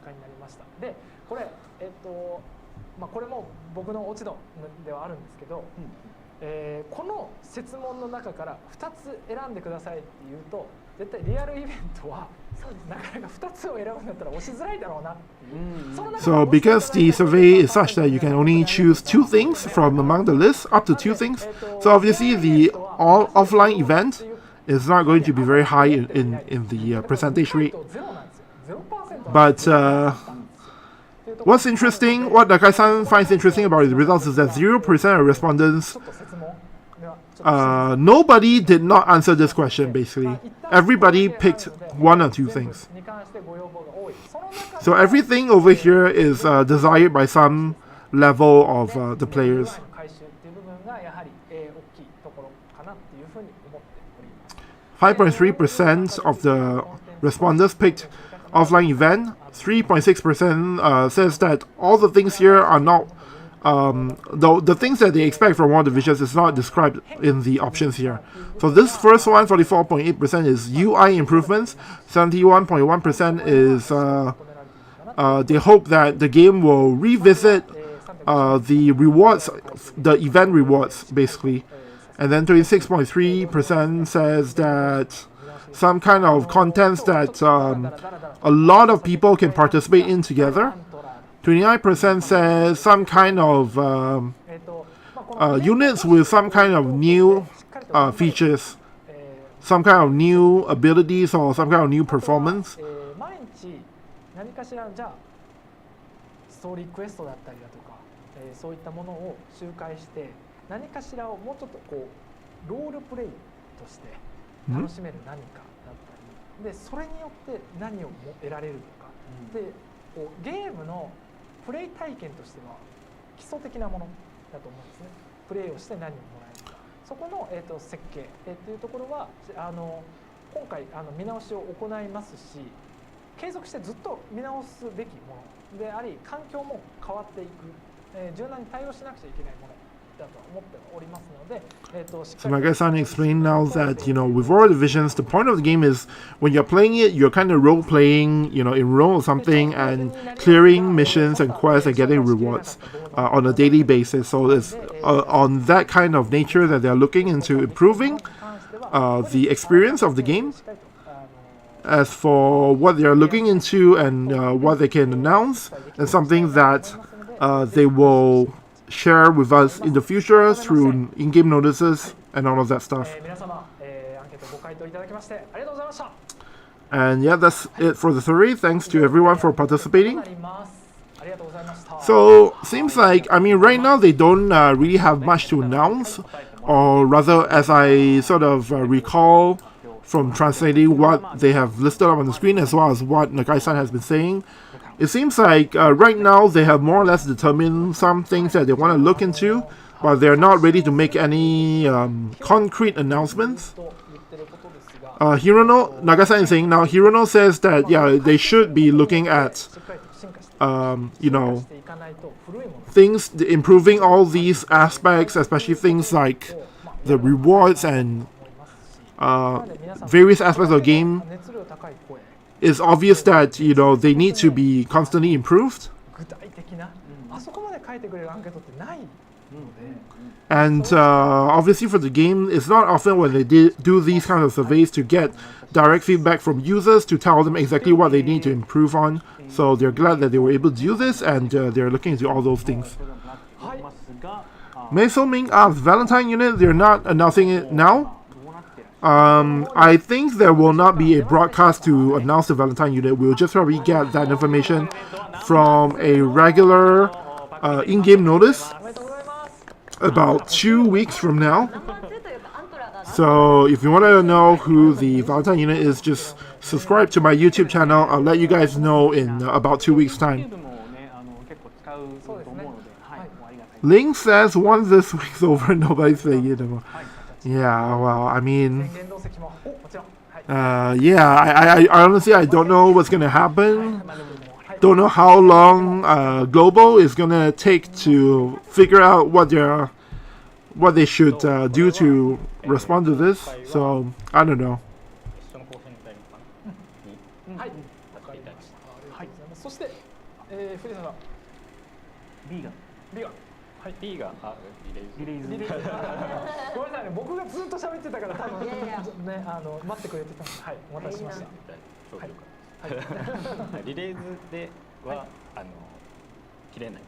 これも僕の落ち度ではあるんですけど、この設問の中から2つ選んでくださいって言うと、絶対リアルイベントはなかなか2つを選ぶんだったら押しづらいだろうな。So because the survey is such that you can only choose 2 things from among the list, up to 2 things, so obviously the all offline event is not going to be very high in the percentage rate. But what's interesting, what Nakai-san finds interesting about the results is that 0% of respondents, nobody did not answer this question basically. Everybody picked 1 or 2 things. So everything over here is desired by some level of the players. 5.3% of the respondents picked offline event. 3.6% says that all the things here are not, the things that they expect from one of the visions is not described in the options here. So this first one, 44.8%, is UI improvements. 71.1% is they hope that the game will revisit the rewards, the event rewards, basically. And then 26.3% says that some kind of contents that a lot of people can participate in together. 29% says some kind of units with some kind of new features, some kind of new abilities or some kind of new performance. 何かしらじゃあストーリークエストだったりだとか、そういったものを周回して何かしらをもうちょっとこうロールプレイとして楽しめる何かだったりで、それによって何を得られるとか、でこうゲームのプレイ体験としては基礎的なものだと思うんですね。プレイをして何をもらえるか、そこの、設計、というところは今回見直しを行いますし、継続してずっと見直すべきものであり、環境も変わっていく、柔軟に対応しなくちゃいけないものだと思っておりますので、So Nagai-san explained now that, you know, with War of the Visions, the point of the game is when you're playing it, you're kind of role-playing, you know, in role or something, and clearing missions and quests and getting rewards on a daily basis. So it's on that kind of nature that they're looking into improving the experience of the game. As for what they're looking into and what they can announce, and something that they will share with us in the future through in-game notices and all of that stuff. And yeah, that's it for the survey. Thanks to everyone for participating. So, seems like, I mean, right now they don't really have much to announce, or rather, as I sort of recall from translating what they have listed up on the screen as well as what Nagai-san has been saying, it seems like right now they have more or less determined some things that they want to look into, but they're not ready to make any concrete announcements. Hirono, Nagai-san is saying now, Hirono says that, yeah, they should be looking at, you know, things, improving all these aspects, especially things like the rewards and various aspects of the game. It's obvious that, you know, they need to be constantly improved. And obviously for the game, it's not often when they do these kind of surveys to get direct feedback from users to tell them exactly what they need to improve on. So they're glad that they were able to do this, and they're looking into all those things. Meiso Ming asks, Valentine unit, they're not announcing it now? I think there will not be a broadcast to announce the Valentine unit. We'll just probably get that information from a regular in-game notice. about 2 weeks from now. ナンバー2というかアントラが So if you want to know who the Valentine unit is, just subscribe to my YouTube channel. I'll let you guys know in about 2 weeks' time. YouTube もね結構使うと思うので、はい、もうありがたい。 Ling says once this week's over, nobody's saying it anymore. はい、 Yeah, well, I mean, 宣言同席ももちろん、はい、 yeah, I honestly I don't know what's gonna happen. まあでももう、はい、 Don't know how long Global is gonna take to figure out what they should do to respond to this. So I don't know. 一緒の構成になるのかなにはい、させていただきました。ありがとうございます。そして、藤田さん、 B が B が、はい、B がリレーズ。リレーズリレーごめんなさいね、僕がずっと喋ってたから多分いやいやね、待ってくれてたんで、はい、お待たせしました。超了解。リレーズでは切れない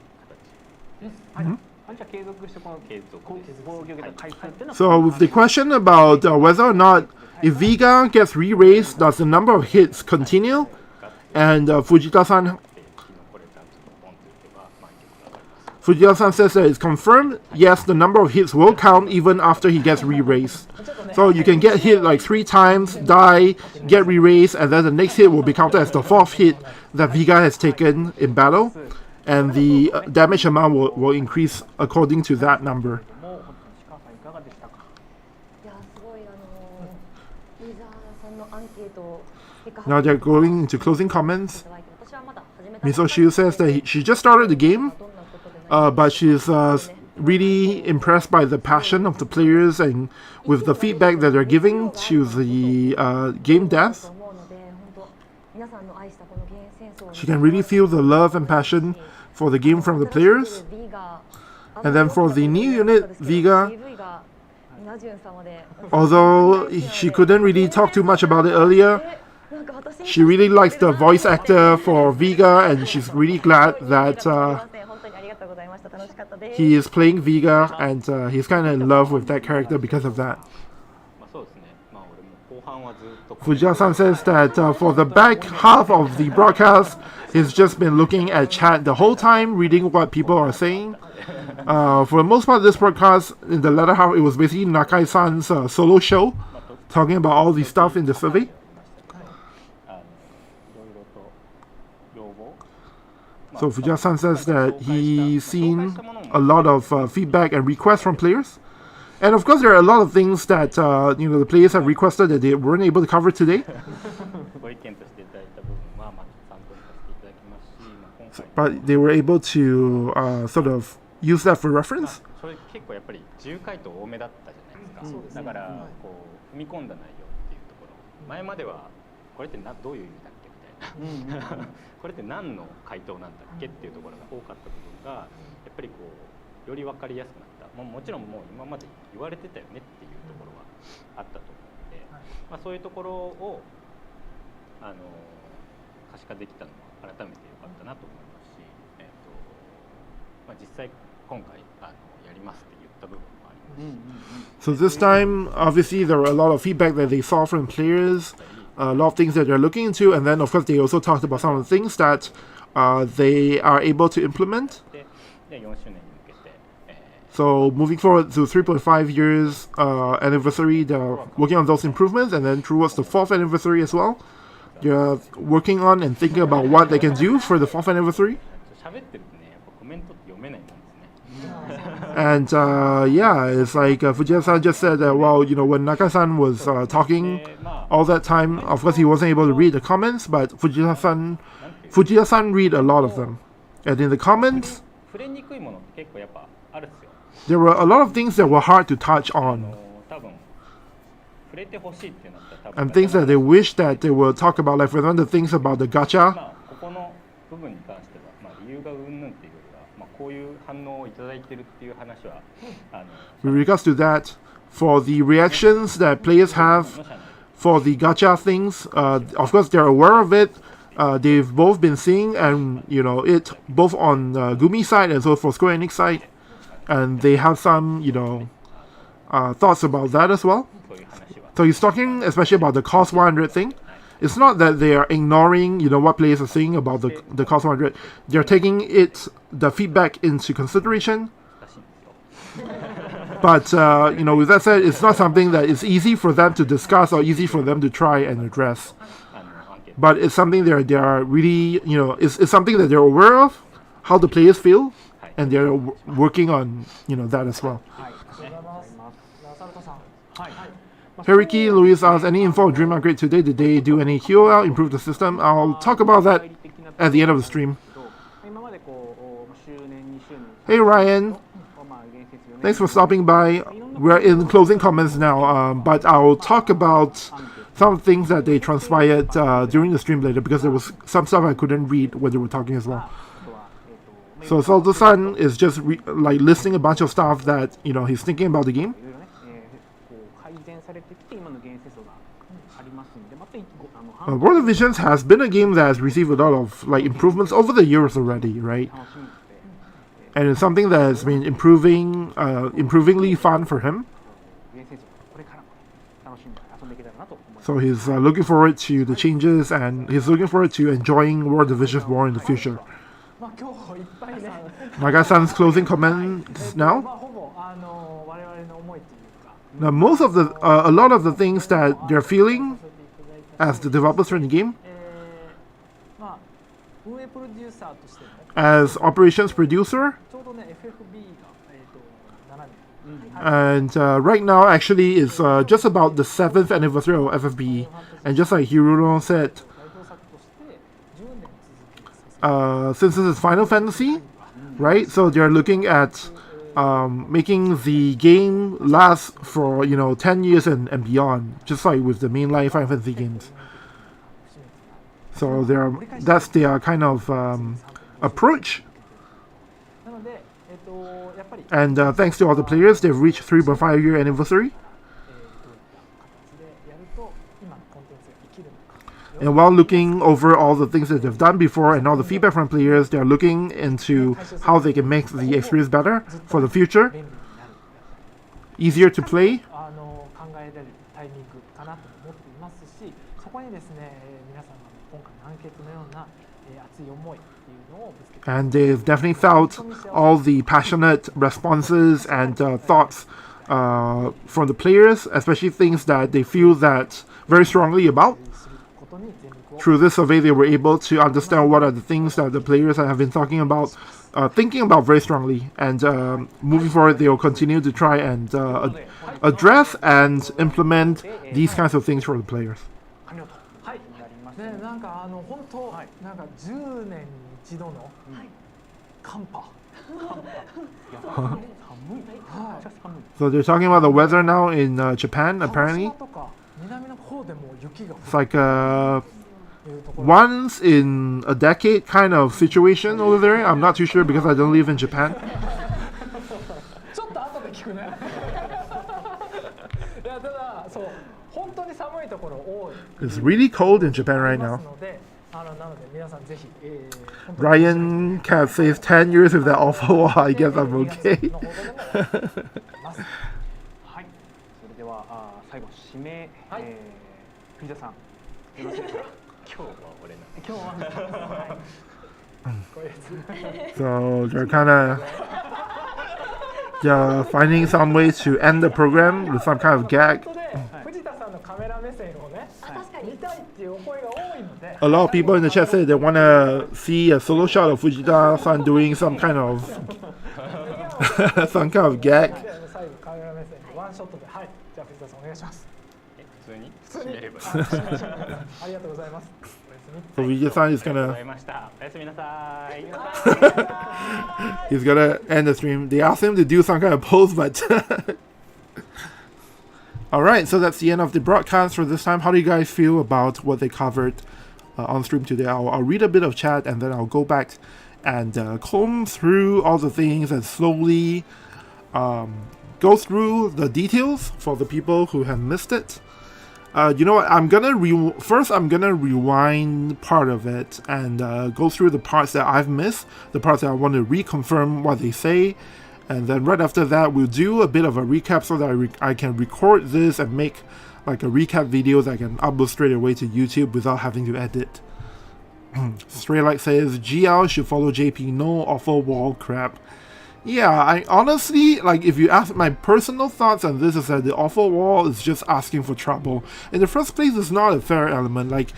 形。はい、あじゃあ継続してこの継続です攻撃の回数っていうのは So with the question about whether or not if Viga gets re-raised, does the number of hits continue? And Fujita-san で生き残れたらちょっとポンといけば満足が上がります。 Fujita-san says that it's confirmed. Yes, the number of hits will count even after he gets re-raised. So you can get hit like 3 times, die, get re-raised, and then the next hit will be counted as the 4th hit that Viga has taken in battle. And the damage amount will increase according to that number. もう西川さんいかがでしたか。いやすごいユーザーさんのアンケートを結果 Now they're going into closing comments. いただいて、私はまだ始めた Misocials says that she just started the game, どんなことでも but she's really impressed by the passion of the players and with the feedback that they're giving to the game と devs. 思うので、本当皆さんの愛したこのゲーム戦争 She can really feel the love and passion for the game from the players. And then for the new unit, Viga, although she couldn't really talk too much about it earlier, she really likes the voice actor for Viga, and she's really glad that he is playing Viga, and he's kind of in love with that character because of that. まあそうですね。まあ俺も後半はずっと Fujita-san says that for the back half of the broadcast, he's just been looking at chat the whole time, reading what people are saying. For the most part of this broadcast, in the latter half, it was basically Nakai-san's solo show, talking about all the stuff in the survey. いろいろと要望。 So Fujita-san says that he's seen a lot of feedback and requests from players. And of course, there are a lot of things that the players have requested that they weren't able to cover today. ご意見としていただいた部分はまあ参考にさせていただきますし、まあ今回 But they were able to sort of use that for reference. それ結構やっぱり自由回答多めだったじゃないですか。だからこう踏み込んだ内容っていうところ、前まではこれってどういう意味だっけみたいな、これって何の回答なんだっけっていうところが多かった部分がやっぱりこうより分かりやすくなった。もちろんもう今まで言われてたよねっていうところはあったと思うので、まあそういうところを可視化できたのは改めて良かったなと思いますし、まあ実際今回やりますって言った部分もありますし。 So this time, obviously, there were a lot of feedback that they saw from players, a lot of things that they're looking into, and then, of course, they also talked about some of the things that they are able to implement. で4周年に向けて、So moving forward to 3.5 years anniversary, they're working on those improvements, and then towards the 4th anniversary as well, they're working on and thinking about what they can do for the 4th anniversary. 喋ってるとね、やっぱコメントって読めないもんですね。 And yeah, it's like Fujita-san just said that, well, when Nakai-san was talking all that time, of course he wasn't able to read the comments, but Fujita-san read a lot of them. And in the comments, 触れにくいものって結構やっぱあるんですよ。 there were a lot of things that were hard to touch on, 多分触れてほしいってなったら多分 and things that they wish that they will talk about, like for example, the things about the gacha. まあここの部分に関してはまあ理由がうんぬんっていうよりはまあこういう反応をいただいてるっていう話はWith regards to that, for the reactions that players have for the gacha things, of course they're aware of it. They've both been seeing, and it both on Gumi's side and so for Square Enix side, and they have some thoughts about that as well. そういう話は So he's talking especially about the cost 100 thing. It's not that they are ignoring, what players are saying about the cost 100. They're taking the feedback into consideration, 難しいんですよ。But with that said, it's not something that is easy for them to discuss or easy for them to try and address. But it's something they are really, it's something that they're aware of, how the players feel, and they're working on, that as well. はい、ありがとうございます。ラサルトさん。はい。Heriki Luis asks, any info on Dream Upgrade today? Did they do any QOL, improve the system? I'll talk about that at the end of the stream. 今までこう周年2周年 Hey Ryan, まあ言説よね thanks for stopping by. We're in closing comments now, but I'll talk about some things that they transpired during the stream later because there was some stuff I couldn't read when they were talking as well. あとは So Salto-san is just listing a bunch of stuff that he's thinking about the game. いろいろね、こう改善されてきて今の現世相がありますんで、またWorld of Visions has been a game that has received a lot of improvements over the years already, right? 楽しみにして And it's something that has been improvingly fun for him. 現世相これからも楽しんで遊んでいけたらなと思います。 So he's looking forward to the changes and he's looking forward to enjoying World of Visions more in the future. まあ今日いっぱいね。 Naga-san's closing comments まあ now. ほぼ我々の思いというか。 Now, a lot of the things that they're feeling as the developers in the game, まあ運営プロデューサーとしてね、 as operations producer, ちょうどね FFB が7年。 and right now actually is just about the 7th anniversary of FFB. And just like Hiruno said, 代表作として10年続きさせ since this is Final Fantasy, right? So they're looking at making the game last for 10 years and beyond, just like with the mainline Final Fantasy games. So that's their kind of approach. なのでやっぱり And thanks to all the players, they've reached 3.5-year anniversary. どういった形でやると今のコンテンツが生きるのか。 And while looking over all the things that they've done before and all the feedback from players, they're looking into how they can make the experience better for the future, 便利になる easier to play. 考えられるタイミングかなと思っていますし、そこにですね、皆さんが今回のアンケートのような、熱い思いっていうのをぶつけて And they've definitely felt all the passionate responses and thoughts from the players, especially things that they feel that very strongly about. することに全力を Through this survey, they were able to understand what are the things that the players have been talking about, thinking about very strongly. And moving forward, they will continue to try and address and implement these kinds of things for the players. 完了とはいなりました。ね、なんか本当、なんか10年に一度の寒波。いや寒い。めっちゃ寒い。 So they're talking about the weather now in Japan, apparently. 鹿児島とか南の方でも雪が It's 降る like というところ。 once in a decade kind of situation over there. I'm not too sure because I don't live in Japan. ちょっと後で聞くね。いやただそう本当に寒いところ多い。 It's really cold in Japan right ま now. すので、なので皆さんぜひ、本当に Ryan Cat says 10 years with that awful wall. I guess I'm okay. のほどでもますはい。それでは最後締め、はい藤田さんよろしいですか。今日は俺な今日はこういうやつ So they're kind of finding some way to end the program with some kind of gag. 本当で藤田さんのカメラ目線をね確かに見たいっていうお声が多いので A lot of people in the chat say they want to see a solo shot of Fujita-san doing some kind of some kind of gag. で最後カメラ目線でワンショットではいじゃあ藤田さんお願いします普通に普通に締めればいいありがとうございますおやすみ So Fujita-san is ありがとうご gonna ざいましたおやすみなさい he's gonna end the stream. They asked him to do some kind of pose, but all right. So that's the end of the broadcast for this time. How do you guys feel about what they covered on stream today? I'll read a bit of chat and then I'll go back and comb through all the things and slowly go through the details for the people who have missed it. You know what? I'm gonna rewind part of it and go through the parts that I've missed, the parts that I want to reconfirm what they say, and then right after that we'll do a bit of a recap so that I can record this and make like a recap video that I can upload straight away to YouTube without having to edit. Stray Light says GL should follow JP, no awful wall crap. Yeah, I honestly, like, if you ask my personal thoughts on this, is that the offer wall is just asking for trouble. In the first place, it's not a fair element. Like,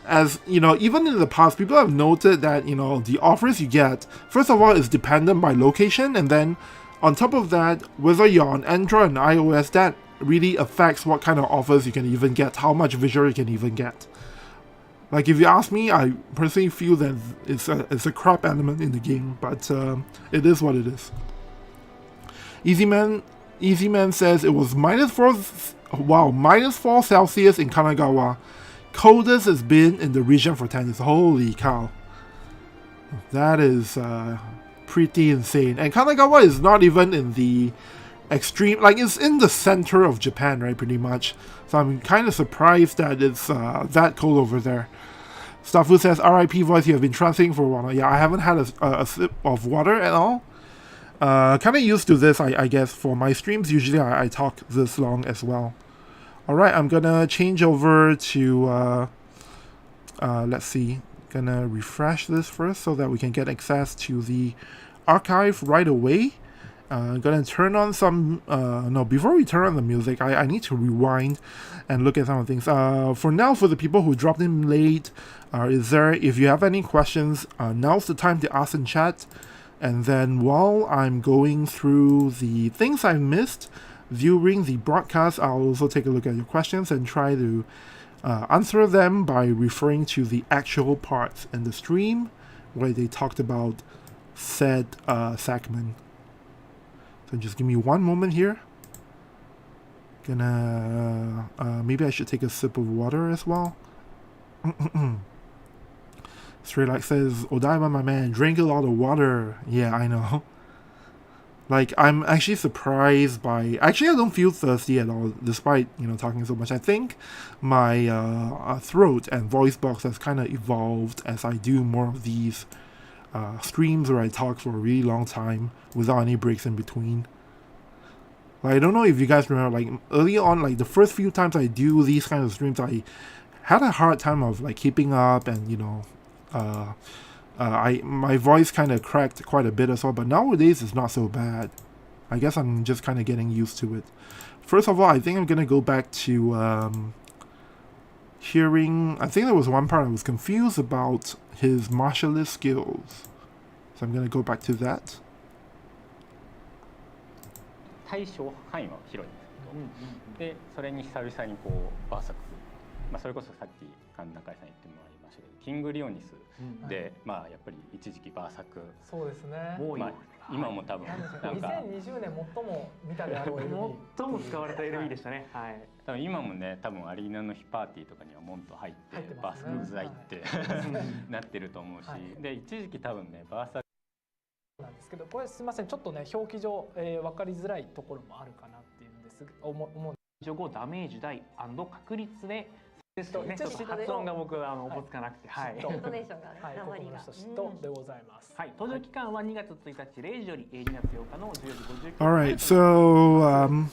as you know, even in the past, people have noted that, you know, the offers you get, first of all, is dependent by location, and then on top of that, whether you're on Android and iOS, that really affects what kind of offers you can even get, how much visual you can even get. Like, if you ask me, I personally feel that it's a crap element in the game, but it is what it is. Easyman says it was -4 Celsius in Kanagawa. Coldest it's been in the region for 10 years. Holy cow. That is pretty insane. And Kanagawa is not even in the extreme, like, it's in the center of Japan, right, pretty much. So I'm kind of surprised that it's that cold over there. Stafu says, RIP voice, you have been translating for a while. Yeah, I haven't had a sip of water at all. Kind of used to this, I guess, for my streams. Usually I talk this long as well. Alright, I'm gonna change over to, let's see, gonna refresh this first so that we can get access to the archive right away. I'm gonna turn on some, no, before we turn on the music, I need to rewind and look at some of the things. For now, for the people who dropped in late, if you have any questions, now's the time to ask in chat. And then while I'm going through the things I've missed during the broadcast, I'll also take a look at your questions and try to answer them by referring to the actual parts in the stream where they talked about said segment. So just give me one moment here. Gonna maybe I should take a sip of water as well. Straight like says, Odaiba, my man, drink a lot of water. Yeah, I know. Like, I'm actually surprised by... Actually, I don't feel thirsty at all, despite, you know, talking so much. I think my throat and voice box has kind of evolved as I do more of these streams where I talk for a really long time without any breaks in between. Like, I don't know if you guys remember, like, early on, like, the first few times I do these kind of streams, I had a hard time of, like, keeping up and, you know... my voice kind of cracked quite a bit as well, but nowadays it's not so bad. I guess I'm just kind of getting used to it. First of all, I think I'm gonna go back to hearing. I think there was one part I was confused about his martialist skills, so I'm gonna go back to that. 対象範囲は広いんですけど、でそれに久々にこうバーサク、まあ、それこそさっき中井さん言ってもらいましたけど、キングリオニスで、まあやっぱり一時期バーサク、そうですね、まあ、今も多分なんか2020年最も見たであろう LB 最も使われた LB でしたね。はい。多分今もね、多分アリーナの日パーティーとかにはモント入ってバーサクうざいってなってると思うし、で一時期多分ねバーサクなんですけど、これすみません、ちょっとね表記上、分かりづらいところもあるかなっていうんです思う。後ダメージ大&確率でですとね、ちょっと発音が僕おぼつかなくて、はい。イントネーションがね、なまりが嫉妬でございます。はい、登場期間は2月1日0時より2月8日の14時59分。Alright, so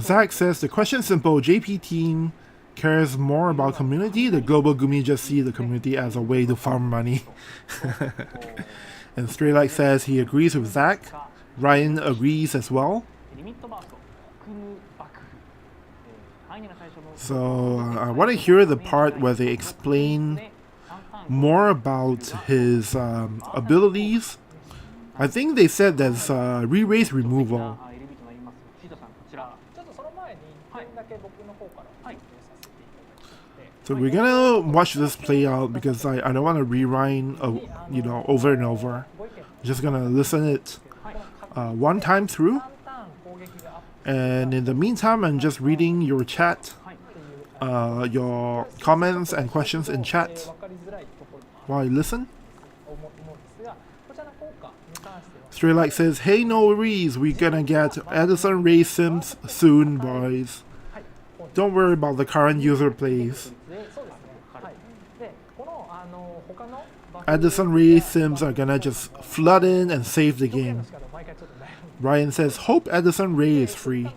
Zach says the question is simple. JP team cares more about community. The global Gumi just see the community as a way to farm money. And Stray Light says he agrees with Zach. Ryan agrees as well. So I want to hear the part where they explain more about his abilities. I think they said there's re-raise removal. So we're gonna watch this play out because I don't want to rewind, you know, over and over. Just gonna listen it one time through. And in the meantime, I'm just reading your chat, your comments and questions in chat while I listen. Stray Light says, hey, no worries, we're gonna get Edison Ray Sims soon, boys. Don't worry about the current user plays. Edison Ray Sims are gonna just flood in and save the game. Ryan says, hope Edison Ray is free.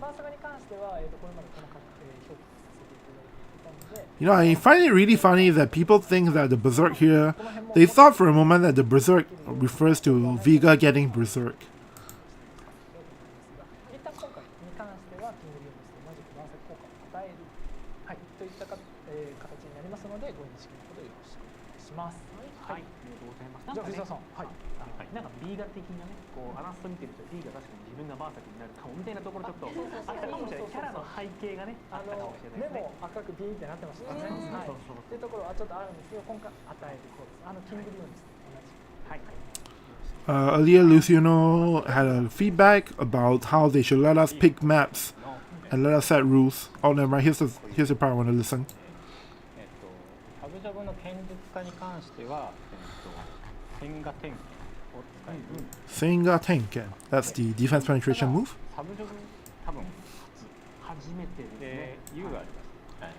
You know, I find it really funny that people think that the Berserk here, they thought for a moment that the Berserk refers to Viga getting Berserk. 関してはキングリオンですね、マジック万作効果を与える、はい、といった形になりますので、ご認識のほどよろしくお願いします。はい、ありがとうございます。じゃあ藤田さん、はい、なんか B が的なね、こうアラスト見てると B が確かに自分がバーサクになるかもみたいなところちょっとあったかもしれない。キャラの背景がね、あったかもしれないですね。目も赤くビーンってなってましたね。はい。っていうところはちょっとあるんですけど、今回与えるそうです。キングリオンです。同じ。はい。Earlier, Luciano had a feedback about how they should let us pick maps and let us set rules. Oh, never mind. Here's the part I want to listen. サブジョブの剣術家に関しては、剣が天剣を使える。Senga Tenken. That's the defense penetration move. サブジョブ多分初めてですね。ユーがあります。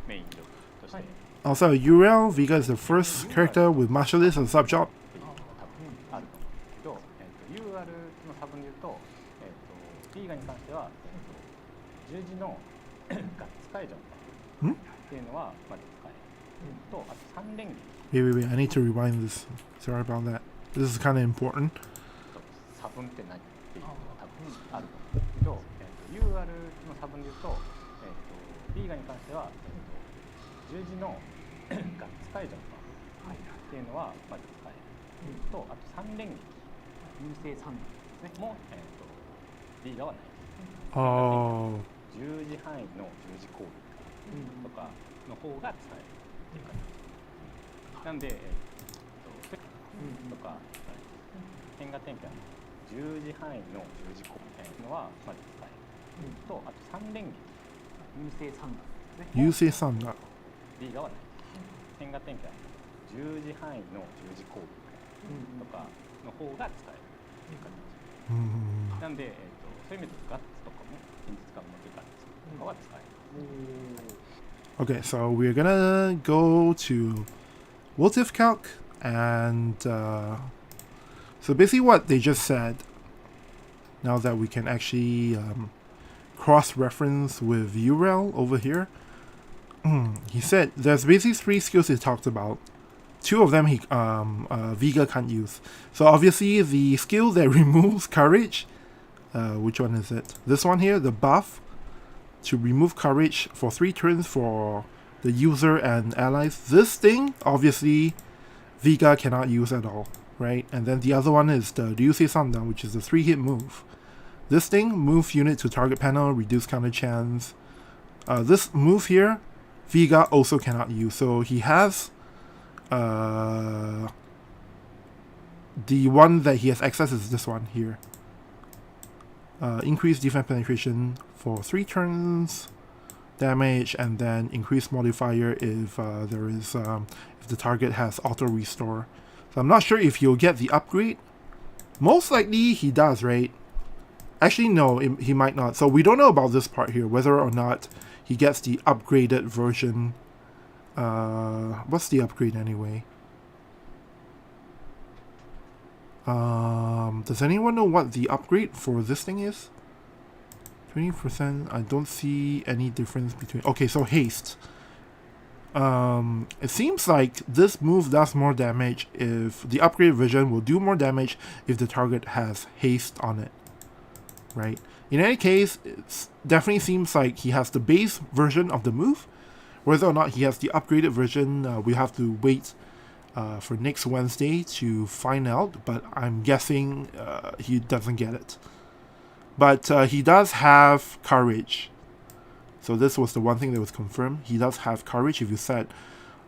メインジョブとして。Also, Uriel, Viga is the first character with Martialist as a sub-job. あると思うけど、UR の差分で言うと、ビーガに関しては、十字のガッツ解除っていうのはまず使える。と、あと三連撃。Wait. I need to rewind this. Sorry about that. This is kind of important. 差分って何っていうのが多分あると思うけど、UR の差分で言うと、ビーガに関しては、十字のガッツ解除っていうのはまず使える。と、あと三連撃。優勢三連ですね。も、リーダーはない。Oh. 十字範囲の十字攻撃とかの方が使えるっていう感じ。なんで、とか、変化点検の十字範囲の十字攻撃のはまず使える。と、あと三連撃。優勢三連ですね。優勢三連。リーダーはない。変化点検十字範囲の十字攻撃とかの方が使えるっていう感じ。なんで、そういう意味でガッツとかも現実感を持ってガッツとかは使える。Okay, so we're gonna go to WOTV calc and so basically what they just said, now that we can actually cross-reference with URL over here, he said there's basically 3 skills he talked about. 2 of them Viga can't use. So obviously the skill that removes courage, which one is it? This one here, the buff to remove courage for 3 turns for the user and allies. This thing, obviously, Viga cannot use at all, right? And then the other one is the Ryusei Sandan, which is a 3-hit move. This thing, move unit to target panel, reduce counter chance. This move here, Viga also cannot use. So he has the one that he has access is this one here. Increase defense penetration for 3 turns, damage, and then increase modifier if if the target has auto restore. So I'm not sure if he'll get the upgrade. Most likely he does, right? Actually, no, he might not. So we don't know about this part here, whether or not he gets the upgraded version. What's the upgrade anyway? Does anyone know what the upgrade for this thing is? 20%. I don't see any difference between. Okay, so haste. It seems like this move does more damage if the upgraded version will do more damage if the target has haste on it. Right? In any case, it definitely seems like he has the base version of the move. Whether or not he has the upgraded version, we have to wait for next Wednesday to find out, but I'm guessing he doesn't get it. But he does have courage. So this was the one thing that was confirmed. He does have courage if you set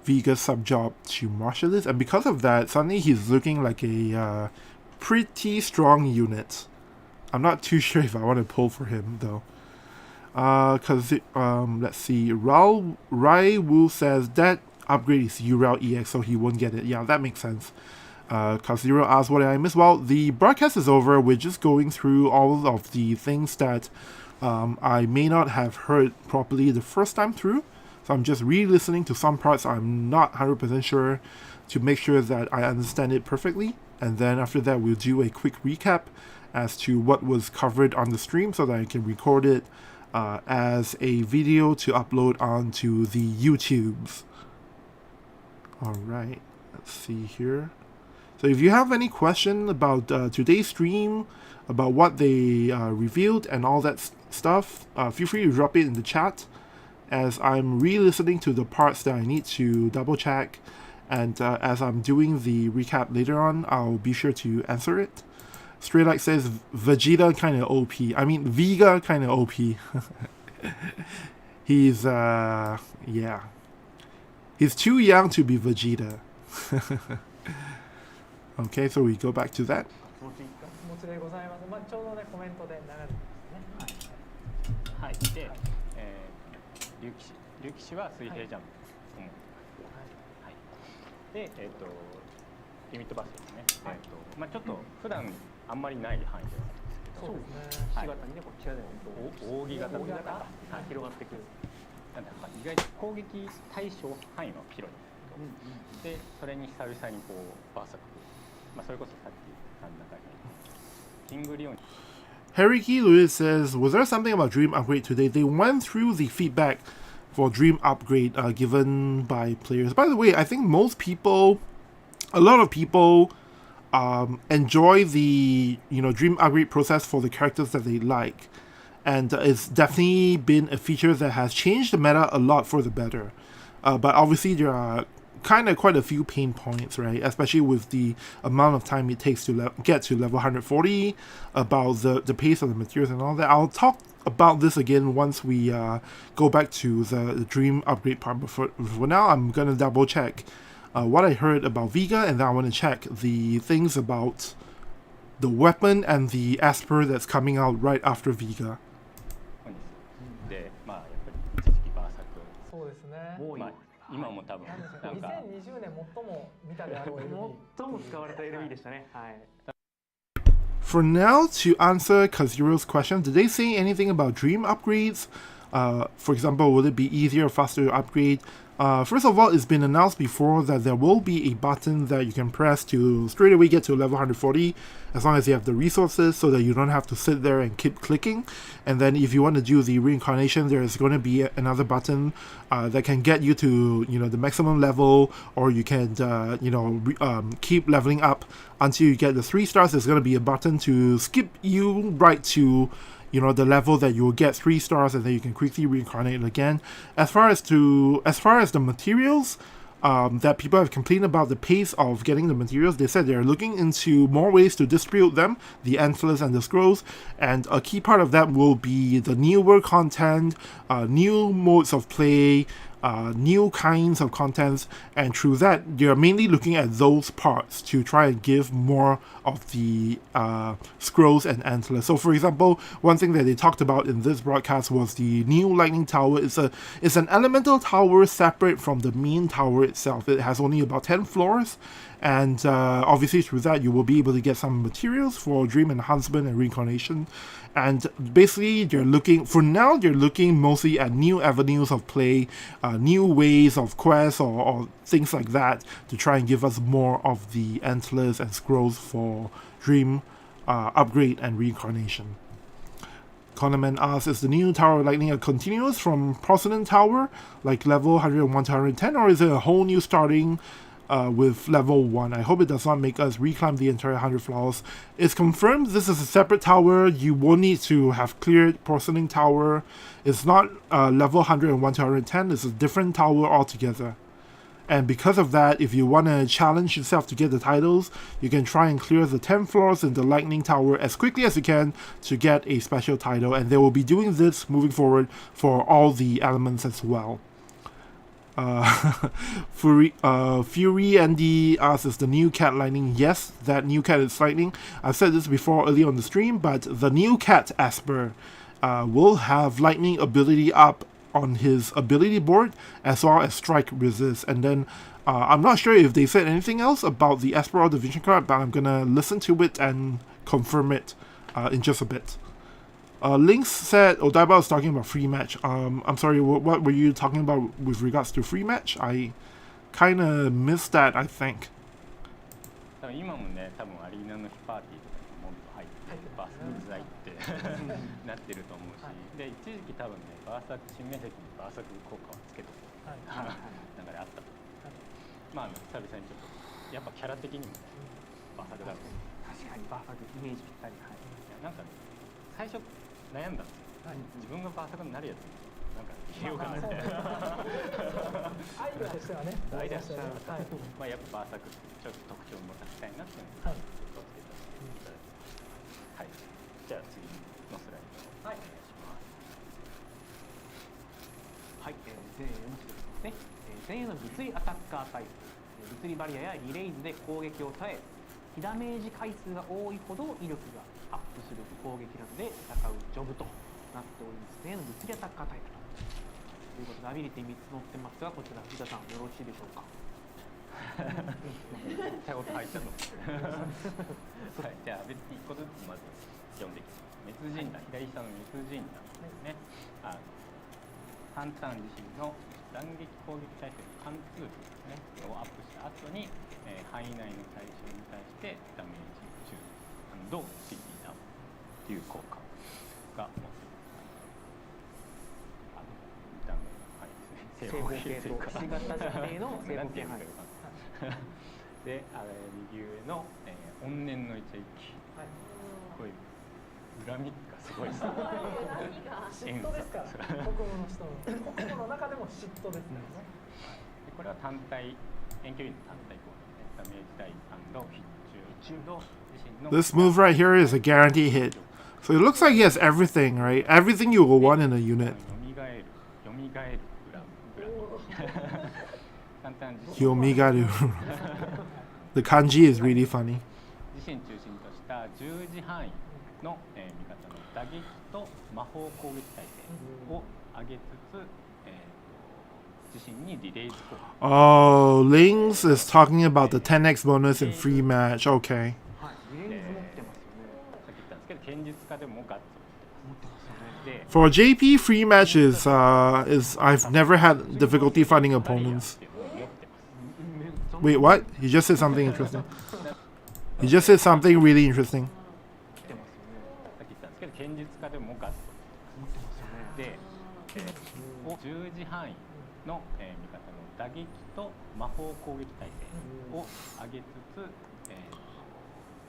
Viga's sub-job to Martialist, and because of that, suddenly he's looking like a pretty strong unit. I'm not too sure if I want to pull for him though. Because let's see, Rai Wu says that upgrade is Uriel EX, so he won't get it. Yeah, that makes sense. Kazuhiro asked what I missed. Well, the broadcast is over. We're just going through all of the things that I may not have heard properly the first time through. So I'm just re-listening to some parts I'm not 100% sure to make sure that I understand it perfectly. And then after that, we'll do a quick recap as to what was covered on the stream so that I can record it as a video to upload onto the YouTubes. Alright, let's see here. So if you have any question about today's stream, about what they revealed and all that stuff, feel free to drop it in the chat, as I'm re-listening to the parts that I need to double check, and as I'm doing the recap later on, I'll be sure to answer it. Straight Like says Vegeta kind of OP. I mean Viga kind of OP. He's yeah. He's too young to be Vegeta. Okay, so we go back to that. 持ちでございます。まあちょうどねコメントで流れてますね。はい。で、竜騎士は水平ジャンプと思う。はい。で、リミットバスですね。まあちょっと普段あんまりない範囲ではあるんですけど、そうですね。はい、ひし形にねこうチラで扇形というか、はい、広がってくる。なんだか意外と攻撃対象範囲は広いんですけど、でそれに久々にこうバーサク、まあそれこそさっきなんだかキングリオン。Harry Key Lewis says, was there something about Dream Upgrade today? They went through the feedback for Dream Upgrade given by players. By the way, I think most people, a lot of people enjoy the Dream Upgrade process for the characters that they like. And it's definitely been a feature that has changed the meta a lot for the better. But obviously there are kind of quite a few pain points, right? Especially with the amount of time it takes to get to level 140, about the pace of the materials and all that. I'll talk about this again once we go back to the Dream Upgrade part. But for now, I'm going to double check what I heard about Viga, and then I want to check the things about the weapon and the Asper that's coming out right after Viga. で、まあやっぱり一時期バーサク。そうですね。もうまあ今も多分なんか。2020年最も見たであろう LB。最も使われた LB でしたね。はい。For now, to answer Kazuro's question, did they say anything about dream upgrades? For example, would it be easier or faster to upgrade? First of all, it's been announced before that there will be a button that you can press to straight away get to level 140, as long as you have the resources, so that you don't have to sit there and keep clicking. And then if you want to do the reincarnation, there is going to be another button that can get you to the maximum level, or you can keep leveling up until you get the 3 stars. There's going to be a button to skip you right to the level that you will get 3 stars, and then you can quickly reincarnate again. As far as the materials, that people have complained about the pace of getting the materials, they said they're looking into more ways to distribute them, the antlers and the scrolls, and a key part of that will be the newer content, new modes of play, new kinds of contents, and through that you're mainly looking at those parts to try and give more of the scrolls and antlers. So for example, one thing that they talked about in this broadcast was the new lightning tower. It's an elemental tower separate from the main tower itself. It has only about 10 floors, and obviously through that you will be able to get some materials for dream enhancement and reincarnation. And basically they're looking mostly at new avenues of play, new ways of quests or things like that, to try and give us more of the antlers and scrolls for dream upgrade and reincarnation. Conaman asks, is the new Tower of Lightning a continuous from Porcelain Tower, like level 101 to 110, or is it a whole new starting with level 1? I hope it does not make us reclimb the entire 100 floors. It's confirmed this is a separate tower. You will need to have cleared Porcelain Tower. It's not level 101 to 110. It's a different tower altogether. And because of that, if you want to challenge yourself to get the titles, you can try and clear the 10 floors in the Lightning Tower as quickly as you can to get a special title. And they will be doing this moving forward for all the elements as well. Fury Andy asks, is the new cat lightning? Yes, that new cat is lightning. I've said this before earlier on the stream, but the new cat Asper will have lightning ability up on his ability board, as well as strike resist. And then I'm not sure if they said anything else about the Asper or the Vision card, but I'm gonna listen to it and confirm it in just a bit. Lynx said Odaiba was talking about free match. I'm sorry, what were you talking about with regards to free match? I kind of missed that, I think. 今もね、多分アリーナの日パーティーとかにもっと入ってバーサクうざいってなってると思うし、で一時期多分ね、バーサク新面積にバーサク効果をつけてた流れあった。まあ久々にちょっとやっぱキャラ的にもね、バーサクだと思う。確かにバーサクイメージぴったり。はい。なんか最初悩んだんですよ、自分がバーサクになるやつなんか入れようかなみたいな、アイデアとしてはね、アイデアとしては、はい、まあやっぱバーサクってちょっと特徴を持たせたいなっていうのをつけさせていただきます。はい、じゃあ次のスライドお願いします。はい、前衛の種類ですね。前衛の物理アタッカータイプ、物理バリアやリレイズで攻撃を耐え、被ダメージ回数が多いほど威力がアップする攻撃などで戦うジョブとなっております。前衛の物理アタッカータイプということでアビリティ3つ載ってますが、こちら藤田さんよろしいでしょうか。手応入ったのはい、じゃあ別に1個ずつまず読んでいきます。滅人弾、左下の滅人弾ですね。ハンター自身の弾撃攻撃耐性貫通力ですねをアップした後に、範囲内の対象に対してダメージ中CT ダウンという効果が持っています。見た目が正方形というか、ひし形射程の正方形範囲で、右上の、怨念のイチャイキ、こういう恨みがすごいですね。嫉妬ですから、国語の人の国語の中でも嫉妬ですからね。これは単体遠距離の単体攻撃、ダメージダイ必中の自身の This move right here is a guarantee hit. So it looks like he has everything, right? Everything you will want in a unit. よみがえる簡単に Yomigaru. The kanji is really funny. 自身中心とした十字範囲の、味方の打撃と魔法攻撃耐性を上げつつ、自身にリレーズ効果。Oh, Lings is talking about the 10x bonus in free match. Okay. はい、リレイズ持ってますよね。さっき言ったんですけど、剣術家でもガッツを持ってますよね。で For JP, free match is I've never had difficulty finding opponents. Wait, what? He just said something interesting. He just said something really interesting. さっき言ったんですけど、剣術家でもガッツを持ってますよね。で、十字範囲の、味方の打撃と魔法攻撃耐性を上げつつ、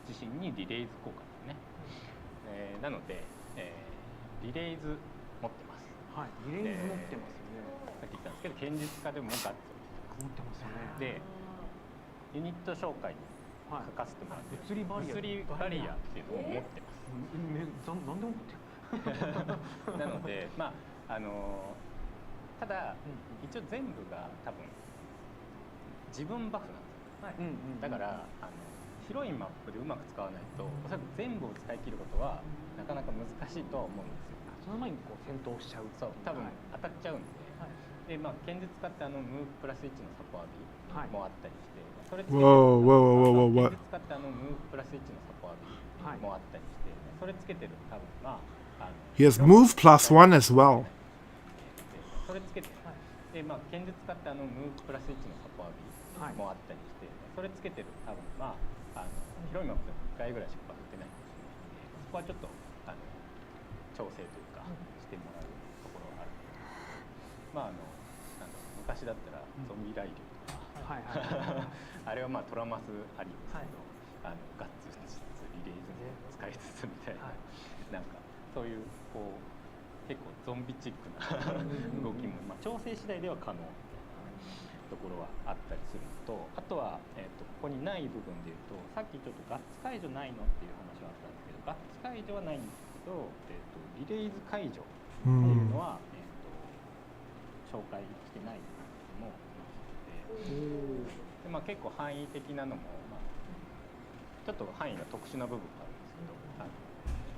自身にリレイズ効果ですね。なので、リレイズ持ってます。はい、リレイズ持ってますよね。さっき言ったんですけど、剣術家でもガッツを持ってますよね。で、ユニット紹介に書かせてもらって、物理バリアっていうのを持ってます。なんでも持ってる。なので、まあただ、一応全部が多分自分バフなんですよ。だから広いマップでうまく使わないと、おそらく全部を使い切ることはなかなか難しいとは思うんですよ。その前にこう戦闘しちゃう。そう、多分当たっちゃうんで。で、まあ剣術家ってムーブプラス1のサポアビもあったりして、それつけて剣術家ってムーブプラス1のサポアビもあったりして、それつけてる多分まあHe has move +1 as well. それつけて、でまあ剣術家ってムーブプラス1のサポアビもあったりして、それつけてる多分まあ広いマップでも1回ぐらいしか打てないかもしれないので、そこはちょっと調整というかしてもらうところがある。まあなんだろう、昔だったらゾンビライリュとか、あれはまあトラマスありですけど、ガッツしつつリレーズも使いつつみたいな、なんかそういうこう結構ゾンビチックな動きも、まあ、調整次第では可能みたいなところはあったりするのと、あとは、ここにない部分でいうと、さっきちょっとガッツ解除ないのっていう話はあったんですけど、ガッツ解除はないんですけど、リレーズ解除っていうのは、紹介してないんですけども、でまあ、結構範囲的なのも、まあ、ちょっと範囲が特殊な部分があるんですけど、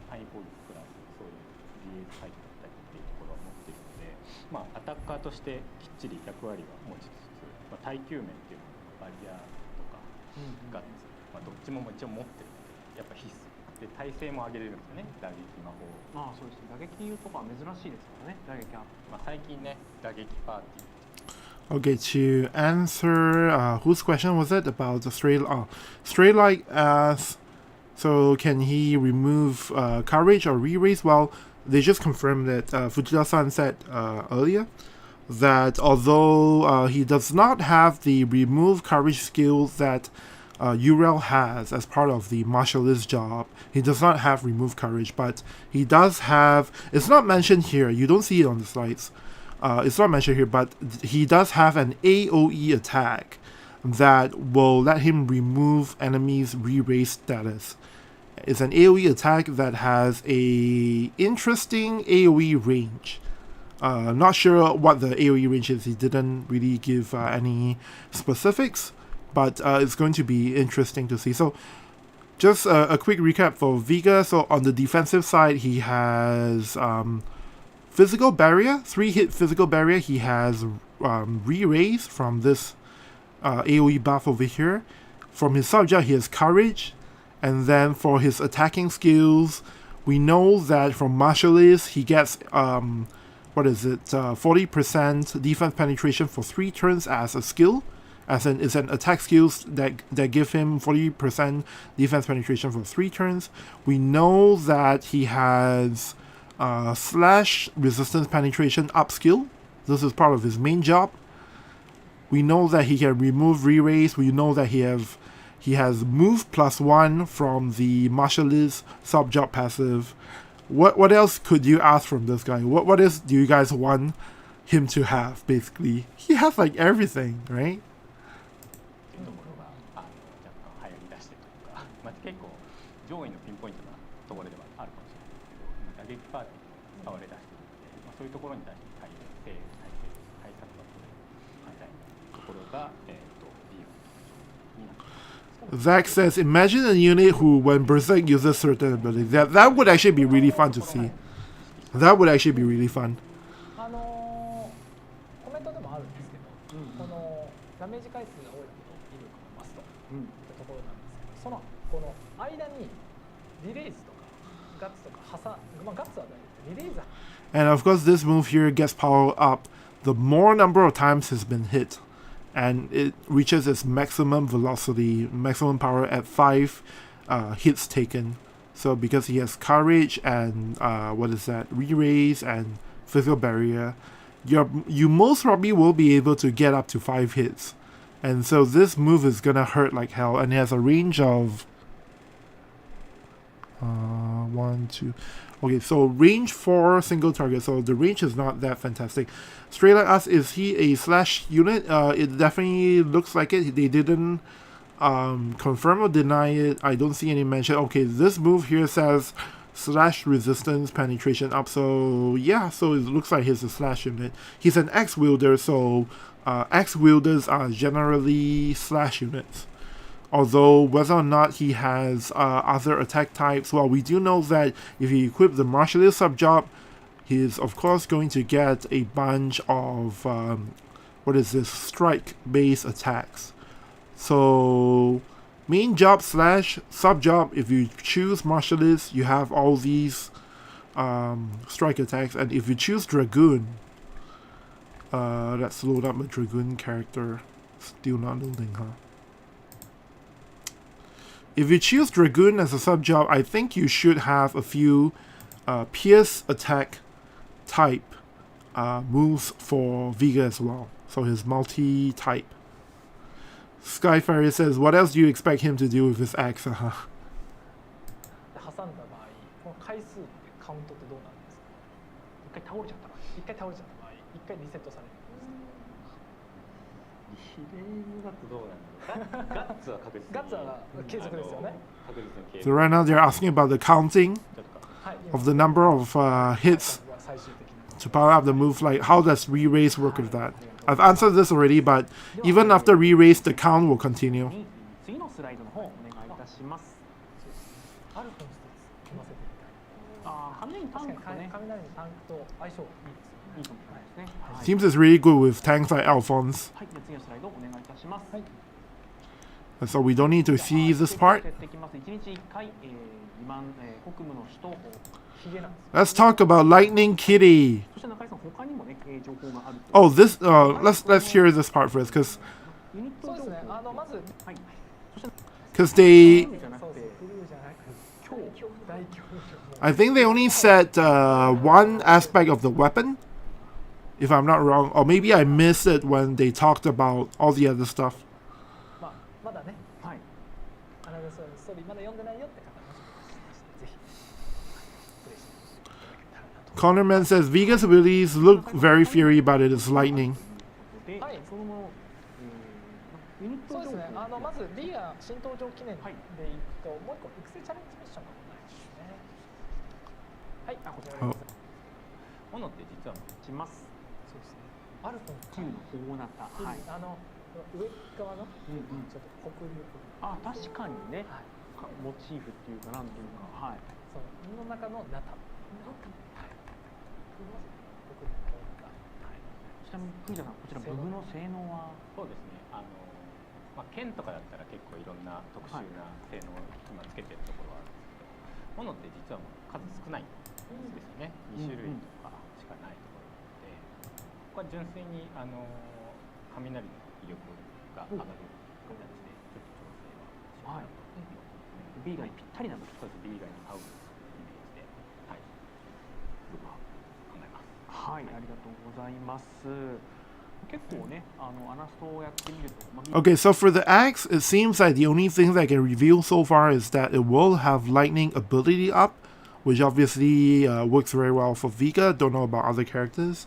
範囲攻撃プラスそういうリレーズ解除だったりっていうところを持っているので、まあ、アタッカーとしてきっちり役割は持ちつつ、まあ、耐久面っていうのはバリアとかガッツ、まあ、どっちも一応持ってるのでやっぱ必須で、耐性も上げれるんですよね、打撃魔法。ああ、そうですね。打撃とか珍しいですからね、打撃アップ。まあ、最近ね、打撃パーティー。Okay, to answer whose question was it about the stray light as so can he remove courage or re-raise? Well, they just confirmed that Fujita-san said earlier that although he does not have the remove courage skills that Uriel has as part of the martialist job. He does not have remove courage, but he does have. It's not mentioned here. You don't see it on the slides. It's not mentioned here, but he does have an AOE attack that will let him remove enemies' re-raise status. It's an AOE attack that has a interesting AOE range. Not sure what the AOE range is. He didn't really give any specifics, but it's going to be interesting to see. So just a quick recap for Viga. So on the defensive side, he has physical barrier, 3-hit physical barrier. He has re-raise from this AOE buff over here. From his subject, he has courage. And then for his attacking skills, we know that from Martialist, he gets, 40% defense penetration for 3 turns as a skill. As in, it's an attack skills that give him 40% defense penetration for 3 turns. We know that he has slash resistance penetration up skill. This is part of his main job. We know that he can remove re-raise. We know that he has move +1 from the martialist sub-job passive. What else could you ask from this guy? What else do you guys want him to have, basically? He has like everything, right? というところが若干流行り出してるというか、結構上位のピンポイントなところではあるかもしれないけど、打撃パーティーに使われ出しているので、そういうところに対して対策が取れるみたいなところが理由になっています。 Zach says, imagine a unit who, when Berserk uses certain abilities, that would actually be really fun to see. That would actually be really fun. コメントでもあるんですけど、このダメージ回数が多いこと威力が増すといったところなんですけど、そのこの間にリレーズとかガッツとかガッツはリレーズ。 And of course, this move here gets power up the more number of times has been hit. And it reaches its maximum velocity, maximum power at 5 hits taken. So because he has courage and re-raise and physical barrier, you most probably will be able to get up to 5 hits. And so this move is gonna hurt like hell, and it has a range of 1, 2. Okay, so range for single target, so the range is not that fantastic. Straight like us, is he a slash unit? It definitely looks like it. They didn't confirm or deny it. I don't see any mention. Okay, this move here says slash resistance penetration up, so yeah, so it looks like he's a slash unit. He's an Axe wielder, so Axe wielders are generally slash units. Although whether or not he has other attack types, well, we do know that if he equips the martialist sub-job, he's of course going to get a bunch of strike-based attacks. So main job slash sub-job, if you choose martialist, you have all these strike attacks, and if you choose dragoon, let's load up a dragoon character. Still not loading, huh? If you choose Dragoon as a sub-job, I think you should have a few Pierce attack type moves for Viga as well. So his multi-type. Skyfire says, what else do you expect him to do with his axe? 挟んだ場合、この回数ってカウントってどうなるんですか？一回倒れちゃった場合、一回リセットされる。リレーズだとどうなんだろう。ガッツは確実に。ガッツは継続ですよね。確実に継続。 So right now they're asking about the counting of the number of hits to power up the move. Like, how does re-raise work with that? I've answered this already, but even after re-raise, the count will continue. 次のスライドの方お願いいたします。アルフの一つ組ませてみたい。雷のタンクとね、雷のタンクと相性いいですよね。いいと思いますね。 Seems it's really good with tanks like Alphonse. はい、次のスライドお願いいたします。はい。 So we don't need to see this part. 1日1回、2万、北部の首都ヒゲなんです。 Let's talk about Lightning Kitty. そして中井さん他にもね、情報がある。Oh, this. Let's hear this part first, because そうですね。まず、はい。 because they. I think they only said one aspect of the weapon, if I'm not wrong, or maybe I missed it when they talked about all the other stuff. Connorman says Viga's abilities look very fiery, but it is lightning. はいそのもの、ユニット情報そうですね。まず B が新登場記念でいくと、もう一個育成チャレンジミッションがないですね。はい、こちらです。斧って実はします。そうですね。アルトの銃の大型。はい。上側のちょっと北流。あ、確かにね。モチーフっていうかなんていうか、はい。そうの中のナタ。ちなみに藤田さん、こちら武具の性能は？そうですね。剣とかだったら結構いろんな特殊な性能を今つけてるところはあるんですけど、斧って実はもう数少ないんですよね。2種類とかしかないところなので、ここは純粋に雷の威力が上がる形でちょっと調整はしようかなと思ってますね。B がにぴったりなの。そうです。B 以外に合うイメージで、はい、僕は考えます。はい、ありがとうございます。結構ね、アナストをやってみると。Okay, so for the axe, it seems like the only thing that I can reveal so far is that it will have lightning ability up, which obviously works very well for Viga. Don't know about other characters.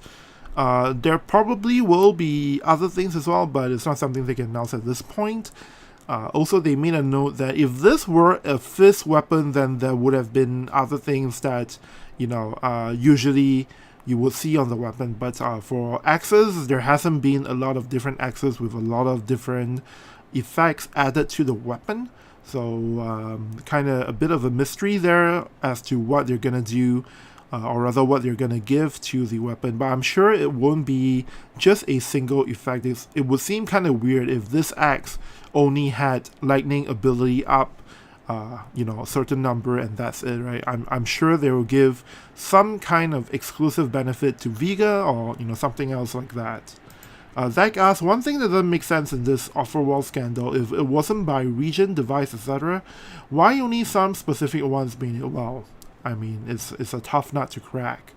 There probably will be other things as well, but it's not something they can announce at this point. Also, they made a note that if this were a fist weapon, then there would have been other things that, usually you would see on the weapon. But for axes, there hasn't been a lot of different axes with a lot of different effects added to the weapon. So kind of a bit of a mystery there as to what they're going to do, or rather what they're going to give to the weapon. But I'm sure it won't be just a single effect. It would seem kind of weird if this axe only had lightning ability up, a certain number, and that's it, right? I'm sure they will give some kind of exclusive benefit to Viga or something else like that. Zach asks, one thing that doesn't make sense in this Offerwall scandal, if it wasn't by region, device, etc., why only some specific ones being it? Well, I mean, it's a tough nut to crack.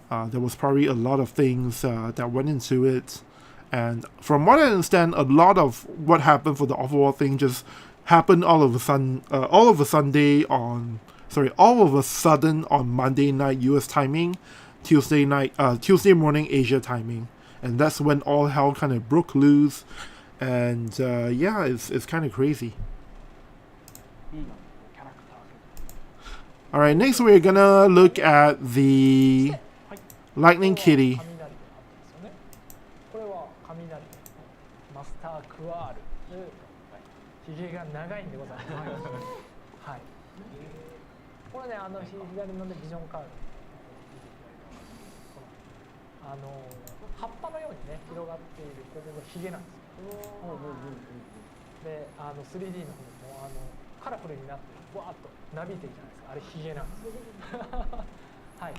There was probably a lot of things that went into it, and from what I understand, a lot of what happened for the Offerwall thing just happened all of a sudden on Monday night US timing, Tuesday morning Asia timing, and that's when all hell kind of broke loose, and it's kind of crazy. All right, next we're gonna look at the Lightning Kitty. これは雷マスタークワール。ひげが長いんでございます。はい。これね、左のねビジョンカード。葉っぱのようにね広がっているここがひげなんですよ。で、3D の方もカラフルになってわーっとなびいてるじゃないですか。あれひげなんですよ。はい。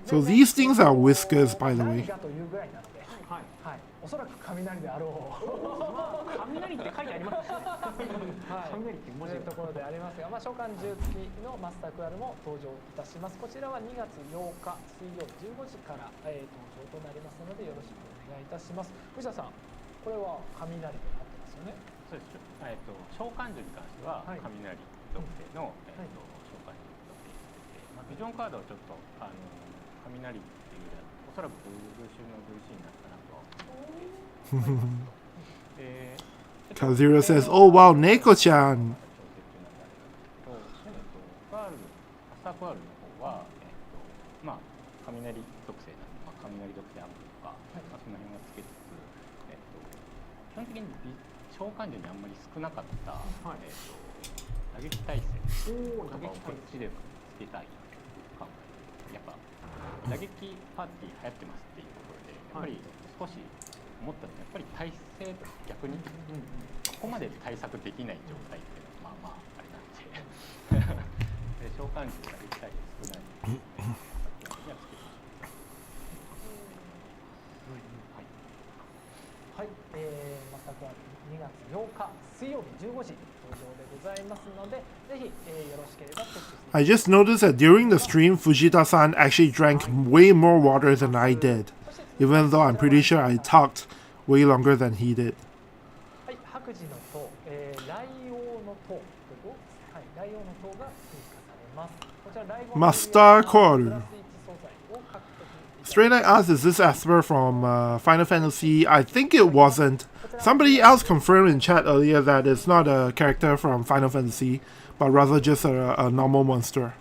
So these things are whiskers, by the way. 何がというぐらいなので、はい。おそらく雷であろう。雷って書いてありますね。雷って文字というところでありますが、召喚獣付きのマスタークワールも登場いたします。こちらは2月8日水曜日15時から、登場となりますのでよろしくお願いいたします。藤田さん、これは雷で合ってますよね。そうです。召喚獣に関しては雷属性の、召喚獣属性で、ビジョンカードはちょっと雷っていうよりはおそらくブルーシュのブルーシーになったなとは思って。Kazira says, "Oh wow, Neko-chan." アスタークワールの方は、雷属性なので、雷属性アップとか、その辺をつけつつ、基本的に召喚獣にあんまり少なかった、打撃耐性とかをこっちでつけたい考え。やっぱ打撃パーティー流行ってますっていうところで、やっぱり少し思ったのはやっぱり耐性逆にここまで対策できない状態っていうのはまああれなんでで召喚獣ができたり少ないはい、また2月8日水曜日15時登場でございますので、ぜひ、よろしければチェックして。I just noticed that during the stream, Fujita-san actually drank way more water than I did, even though I'm pretty sure I talked way longer than he did. はい、白磁の塔、雷王の塔、はい、雷王の塔が追加されます。こちら雷王のマスターコール。プラス1素材を獲得 Straight Night asks, is this Asper from Final Fantasy? I think it wasn't. Somebody else confirmed in chat earlier that it's not a character from Final Fantasy, but rather just a normal monster.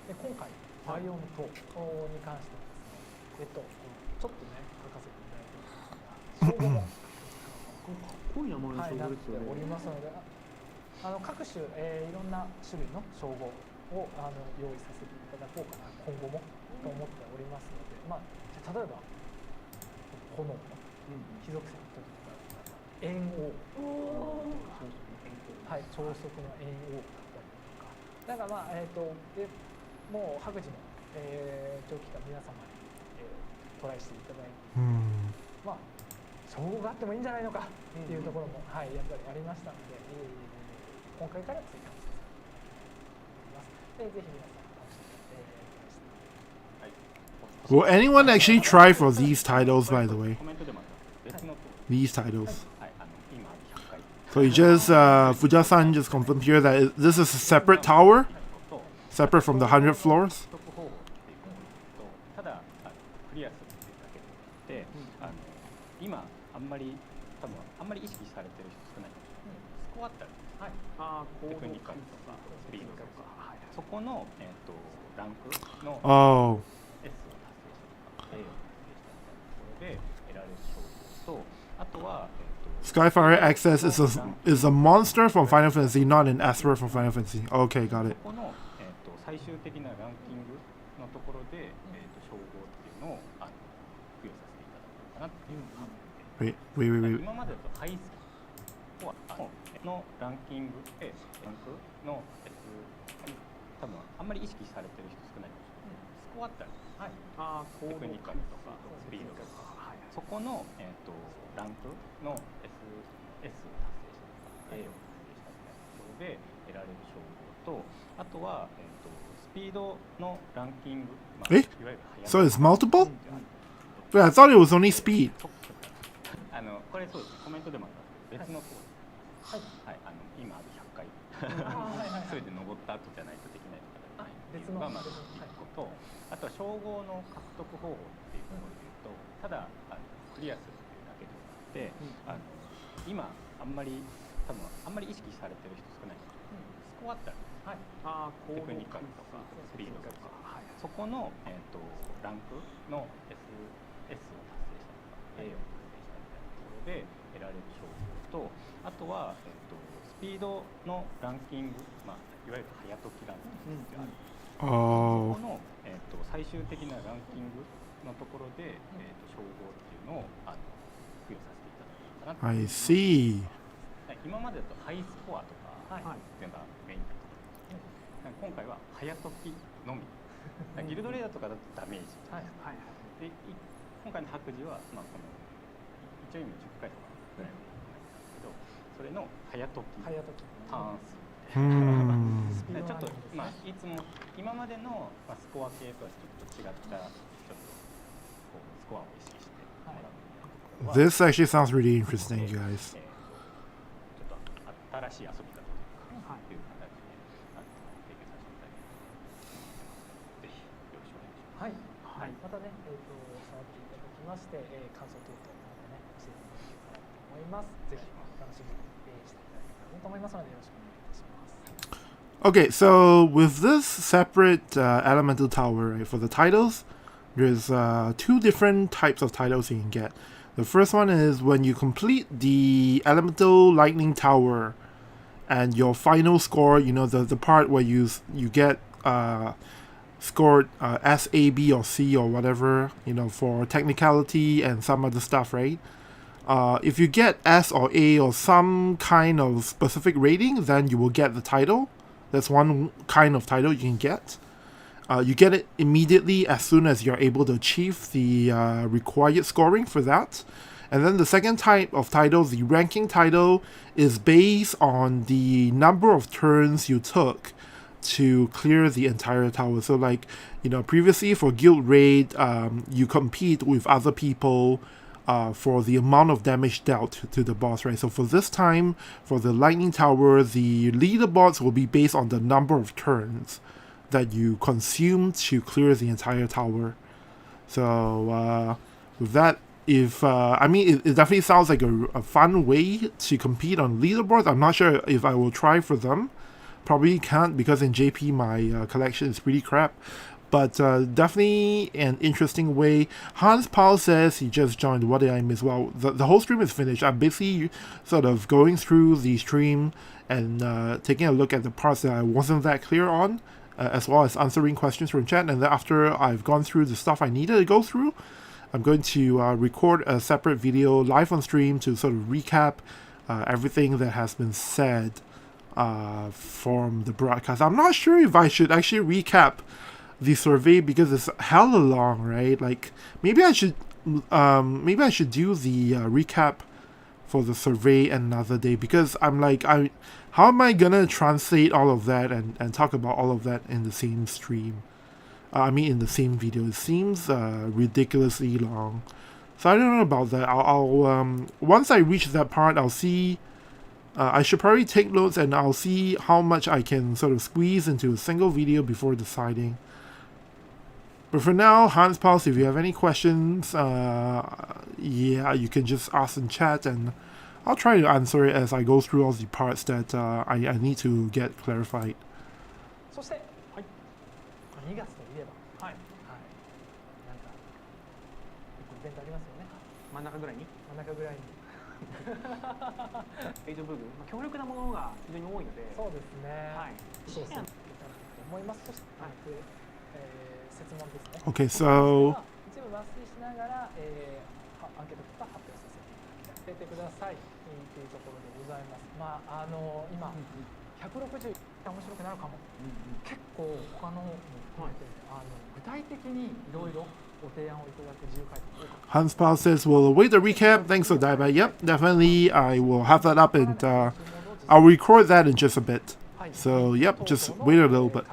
で今回バイオントに関してはですね、ちょっとね書かせていただいてますが、濃い名前のはい、なっ称号ですよね。ておりますので、各種、いろんな種類の称号を用意させていただこうかな、今後もと思っておりますので、まあ、じゃあ例えば炎の貴族戦の時とか炎王、はい、超速の炎王だったりとか、だからまあでもう白磁の、長期間皆様に、トライしていただいて、まあ称号があってもいいんじゃないのかっていうところも、はい、やっぱりありましたので、今回から追加させていただきます。でぜひ皆さん楽しんで、Will anyone actually try for these titles, by the way? コメントでもあった別の These titles. はい、今100回 So you just, Fuja-san just confirmed here that this is a separate tower, と separate from the 100 floors. 獲得方法っていうのとただクリアするっていうだけで、今あんまり多分あんまり意識されてる人少ない、スコアってある、テクニカルとかスピードとか、そこの、ランクの Oh. S を達成したとか A を達成したみたいなところで得られる称号と、あとは、Skyfire Access is a monster from Final Fantasy, not an Asper from Final Fantasy. Okay, got it. この、最終的なランキングのところで、称号っていうのを付与させていただこうかなっていうのが Wait. 今までだとハイスコアのランキングでランクの、多分あんまり意識されてる人少ないかもしれない。スコアってある、テクニカルとかスピードとか、そこの、ランクの S を達成したとか A を達成したみたいなところで得られる称号と、あとは、スピードのランキング、いわゆる So it's multiple? Wait, I thought it was only speed. これそうですね、コメントでもあったんですけど、別のコース、はい、今ある100回、それで登った後じゃないとできないとかじゃないっていうのがまず1個と、あとは称号の獲得方法っていうところでいうと、ただクリアするっていうだけではなくて、今あんまり意識されてる人少ない、スコアってある、テクニカルとかスピードとか、そこの、ランクの S を達成したとか A をで得られる称号と、あとは、スピードのランキング、いわゆる早解きランキングである、そこの、最終的なランキングのところで、称号っていうのを付与させていただこうかなと。I see. 今までだとハイスコアとかっていうのがメインだった。今回は早解きのみ。ギルドレーダーとかだとダメージ。で今回の白磁は、この一応今10回とかぐらいなんですけど、それの早解きターン数ちょっといつも今までのスコア系とはちょっと違ったちょっとスコアを意識してもらう。 This actually sounds really interesting, you guys. ちょっと新しい遊び方というかっていう形で提供させていただきます。ぜひよろしくお願いします。はい、またね、触っていただきまして、感想等々またね、教えていただけたらと思います。ぜひ楽しみにしていただけたらと思いますので、よろしくお願いいたします。Okay, so with this separate elemental tower, right, for the titles, there's two different types of titles you can get. The first one is when you complete the elemental lightning tower and your final score, you know, the part where you get scored S, A, B, or C, or whatever, you know, for technicality and some other stuff, right? If you get S or A or some kind of specific rating, then you will get the title. That's one kind of title you can get. You get it immediately as soon as you're able to achieve the required scoring for that. And then the second type of title, the ranking title, is based on the number of turns you took to clear the entire tower. So like, you know, previously for Guild Raid, you compete with other people for the amount of damage dealt to the boss, right? So for this time, for the Lightning Tower, the leaderboards will be based on the number of turns that you consume to clear the entire tower. So with that, if I mean, it definitely sounds like a fun way to compete on leaderboards. I'm not sure if I will try for them. Probably can't because in JP my collection is pretty crap. But definitely an interesting way. Hans Paul says he just joined. What did I miss? Well, the whole stream is finished. I'm basically sort of going through the stream and taking a look at the parts that I wasn't that clear on, as well as answering questions from chat. And then after I've gone through the stuff I needed to go through, I'm going to record a separate video live on stream to sort of recap everything that has been said from the broadcast. I'm not sure if I should actually recap the survey because it's hella long, right? Like maybe I should do the recap for the survey another day, because I'm like, how am I gonna translate all of that and talk about all of that in the same stream? I mean, in the same video. It seems ridiculously long. So I don't know about that. I'll once I reach that part, I'll see. I should probably take notes and I'll see how much I can sort of squeeze into a single video before deciding. But for now, Hans Pals, if you have any questions, yeah, you can just ask in chat and I'll try to answer it as I go through all the parts that I need to get clarified. そして、はい、2月といえば、はい、はい、なんかイベントありますよね。真ん中ぐらいに真ん中ぐらいに。エイジオブブーグ、強力なものが非常に多いので、そうですね。はい。そうですね。思います。そして、はい、説問ですね。Okay, so 一部抜粋しながら、アンケートとか発表させてくださいというところでございます。まあ今160面白くなるかも。結構他のも含めて具体的にいろいろご提案をいただく自由回答。Hans Pal says, we'll await the recap. Thanks for that. But yep, definitely I will have that up and I'll record that in just a bit. So yep, just wait a little bit.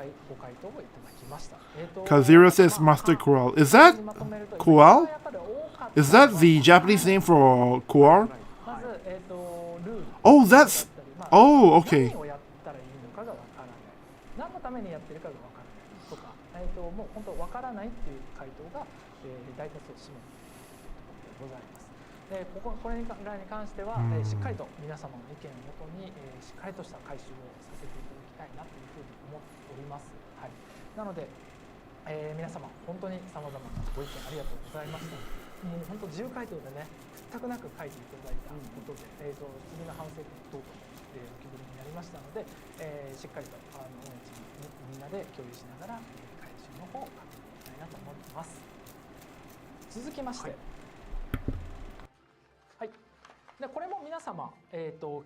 Kazira says Master Koal. Is that Koal? Is that the Japanese name for Koal? Oh, that's... Oh, okay. 何のためにやってるかがわからないとか、もう本当わからないっていう回答が、大多数を占めているところでございます。これに関しては、しっかりと皆様の意見をもとに、しっかりとした回収をさせていただきたいなというふうに思っております。はい。なので、皆様本当にさまざまなご意見ありがとうございました。もう本当自由回答でね、屈託なく書いていただいたことで、次の反省点等々も浮き彫りになりましたので、しっかりとみんなで共有しながら、回収の方を確認したいなと思っています。続きまして、はい、でこれも皆様、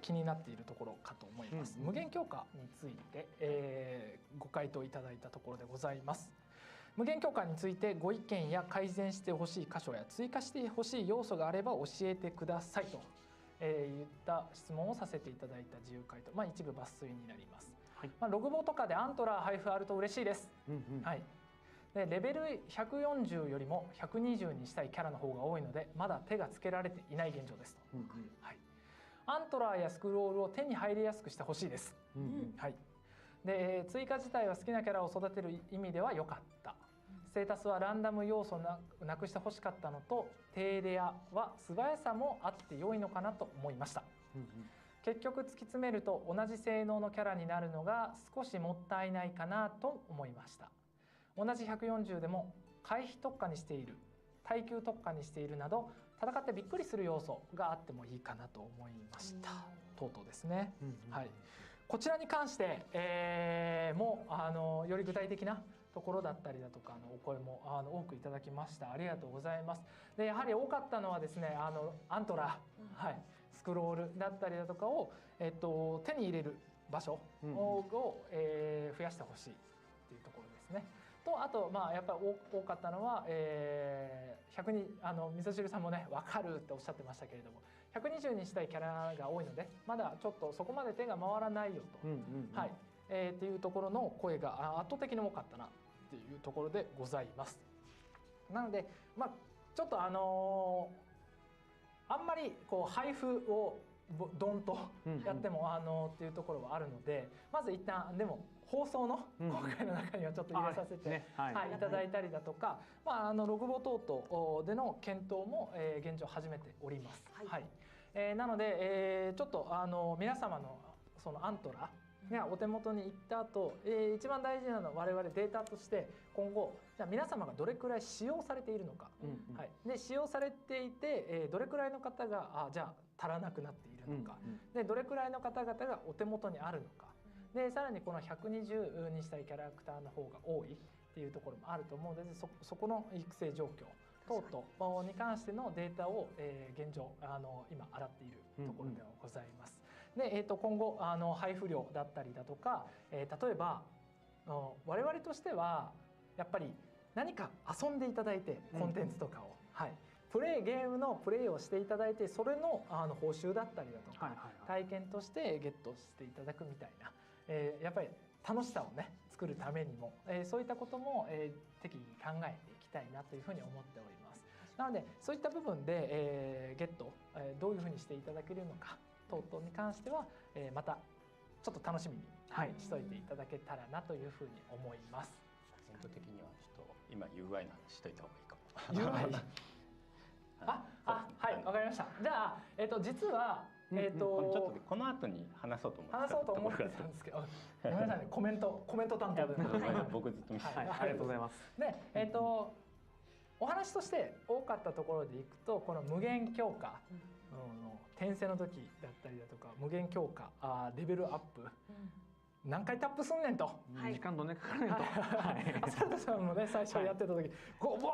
気になっているところかと思います。無限強化について、ご回答いただいたところでございます。無限強化についてご意見や改善してほしい箇所や追加してほしい要素があれば教えてくださいと、言った質問をさせていただいた自由回答、一部抜粋になります。はい、ログボとかでアントラー配布あると嬉しいです。はい。でレベル140よりも120にしたいキャラの方が多いのでまだ手がつけられていない現状ですと。はい。アントラーやスクロールを手に入れやすくしてほしいです。はい。で追加自体は好きなキャラを育てる意味では良かった。ステータスはランダム要素なくしてほしかったのと低レアは素早さもあって良いのかなと思いました。結局突き詰めると同じ性能のキャラになるのが少しもったいないかなと思いました。同じ140でも回避特化にしている、耐久特化にしているなど戦ってびっくりする要素があってもいいかなと思いました。とうとうですね。はい。こちらに関して、もうより具体的なところだったりだとかお声も多くいただきました。ありがとうございます。でやはり多かったのはですね、アントラ、はい、スクロールだったりだとかを、手に入れる場所を、増やしてほしいっていうところですね。とあとやっぱり多かったのは、100にみそ汁さんもね分かるっておっしゃってましたけれども、120にしたいキャラが多いのでまだちょっとそこまで手が回らないよと、はい、っていうところの声が圧倒的に多かったなっていうところでございます。なのでちょっとあんまりこう配布をドンとやっても、っていうところはあるので、まず一旦でも放送の今回の中にはちょっと入れさせて、はい、いただいたりだとか、まあ、ログボ等々での検討も、現状始めております。はい、なので、ちょっと皆様のそのアントラがお手元に行った後、一番大事なのは我々データとして今後じゃあ皆様がどれくらい使用されているのか、はい、で使用されていて、どれくらいの方がじゃあ足らなくなっているのか、でどれくらいの方々がお手元にあるのか、でさらにこの120にしたいキャラクターの方が多いっていうところもあると思うので、そこの育成状況等々に関してのデータを、現状今洗っているところではございます。で、今後配布量だったりだとか、例えば我々としてはやっぱり何か遊んでいただいてコンテンツとかを、はい、ゲームのプレイをしていただいて、それの報酬だったりだとか、体験としてゲットしていただくみたいな、やっぱり楽しさをね作るためにも、そういったことも、適宜考えていきたいなというふうに思っております。なのでそういった部分で、ゲット、どういうふうにしていただけるのか等々に関しては、またちょっと楽しみに、はい、しといていただけたらなというふうに思います。本当的にはちょっと今 UI の話しといた方がいいかも。UI はい、わかりました。じゃあ、実はちょっとこの後に話そうと思ってたんですけど、ごめんなさいね、コメント担当で僕ずっと見てありがとうございます。で、お話として多かったところでいくと、この無限強化の転生の時だったりだとか、無限強化レベルアップ、何回タップすんねんと、時間どんだけかかるねんと、アサルトさんもね最初やってた時ゴボ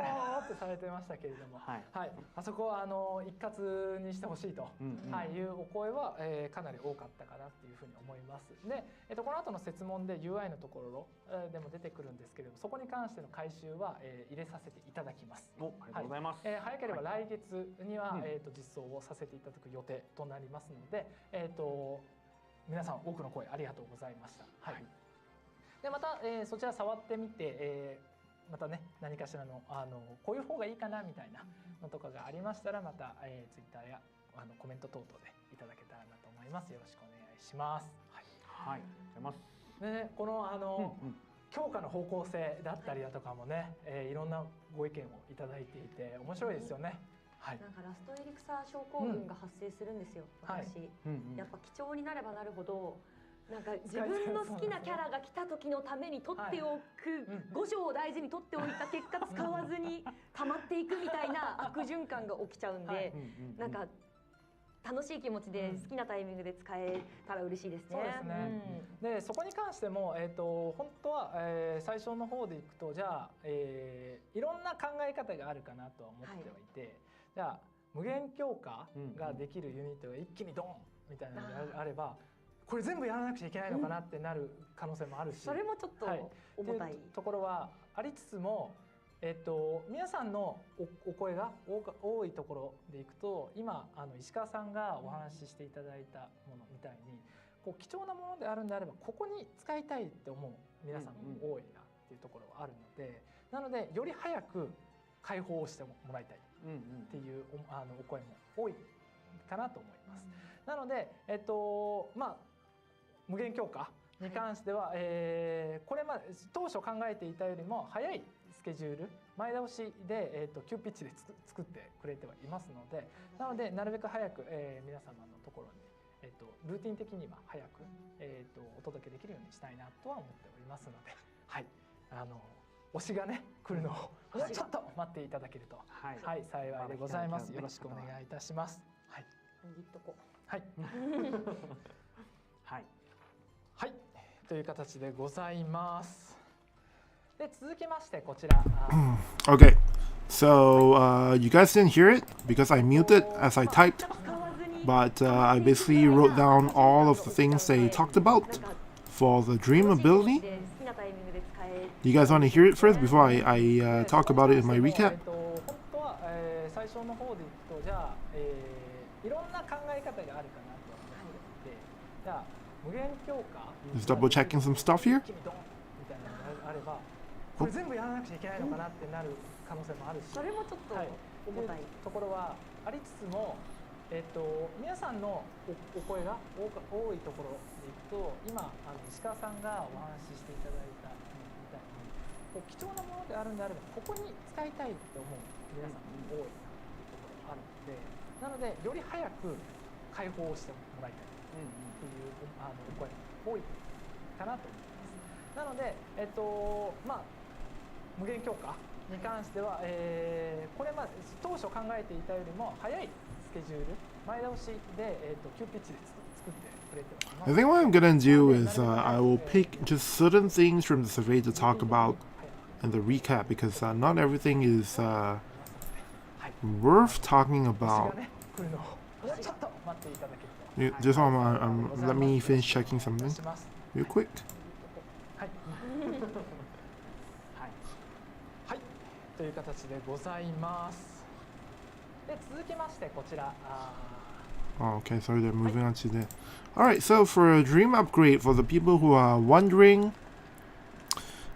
ーってされてましたけれども、はい、あそこは一括にしてほしいというお声は、かなり多かったかなっていうふうに思います。で、この後の設問で UI のところでも出てくるんですけれども、そこに関しての回収は、入れさせていただきます。ありがとうございます。早ければ来月には、実装をさせていただく予定となりますので、皆さん多くの声ありがとうございました。はい。でまた、そちら触ってみて、またね何かしらのこういう方がいいかなみたいなのとかがありましたら、また、ツイッターやコメント等々でいただけたらなと思います。よろしくお願いします。はい。はい。ありがとうございます。でね、この強化の方向性だったりだとかもね、いろんなご意見をいただいていて面白いですよね。はい、なんかラストエリクサー症候群が発生するんですよ、私、やっぱ貴重になればなるほどなんか自分の好きなキャラが来た時のために取っておく5条を大事に取っておいた結果使わずに溜まっていくみたいな悪循環が起きちゃうんで、なんか楽しい気持ちで好きなタイミングで使えたら嬉しいですね。そうですね。でそこに関しても、本当は、最初の方でいくと、じゃあ、いろんな考え方があるかなとは思ってはいて、じゃあ無限強化ができるユニットが一気にドンみたいなのがあれば、これ全部やらなくちゃいけないのかなってなる可能性もあるし、それもちょっと重たい、っていうところはありつつも、皆さんのお声が多いところでいくと、今石川さんがお話ししていただいたものみたいに、こう貴重なものであるんであればここに使いたいって思う皆さんも多いなっていうところはあるので、なのでより早く解放をしてもらいたいっていうお声も多いかなと思います。なので、無限強化に関しては、これ当初考えていたよりも早いスケジュール、前倒しで、急ピッチで作ってくれてはいますので、なのでなるべく早く、皆様のところに、ルーティン的には早く、お届けできるようにしたいなとは思っておりますので、はい、推しがね来るのをもうちょっと待っていただけると、はい、幸いでございます。よろしくお願いいたします。はい。握っとこう。はい。はい。はい。という形でございます。で続きましてこちら。Okay. So you guys didn't hear it because I muted as I typed, but I basically wrote down all of the things they talked about for the dream ability. Do you guys want to hear it first before I talk about it in my recap? 本当は最初の方でいくと、じゃあいろんな考え方があるかなと思って、じゃあ無限強化 Just double checking some stuff here. みたいなのがあれば、これ全部やらなくちゃいけないのかなってなる可能性もあるし、それもちょっと重たい、ところはありつつも、皆さんのお声が多いところでいくと、今石川さんがお話ししていただいたみたいに貴重なものであるんであればここに使いたいと思う皆さん多いなというところがあるので、なのでより早く開放してもらいたいというお声が多いかなと思います。なので、無限強化に関しては、これ当初考えていたよりも早いスケジュール前倒しで、急ピッチで作ってくれてます。 I think what I'm gonna do is I will pick just certain things from the survey to talk about in the recap, because not everything is worth talking about. Just let me finish checking something real quick. はい、という形でございます。で、続きましてこちら。Oh, okay, sorry, they're moving on to the... Alright, so for a dream upgrade, for the people who are wondering,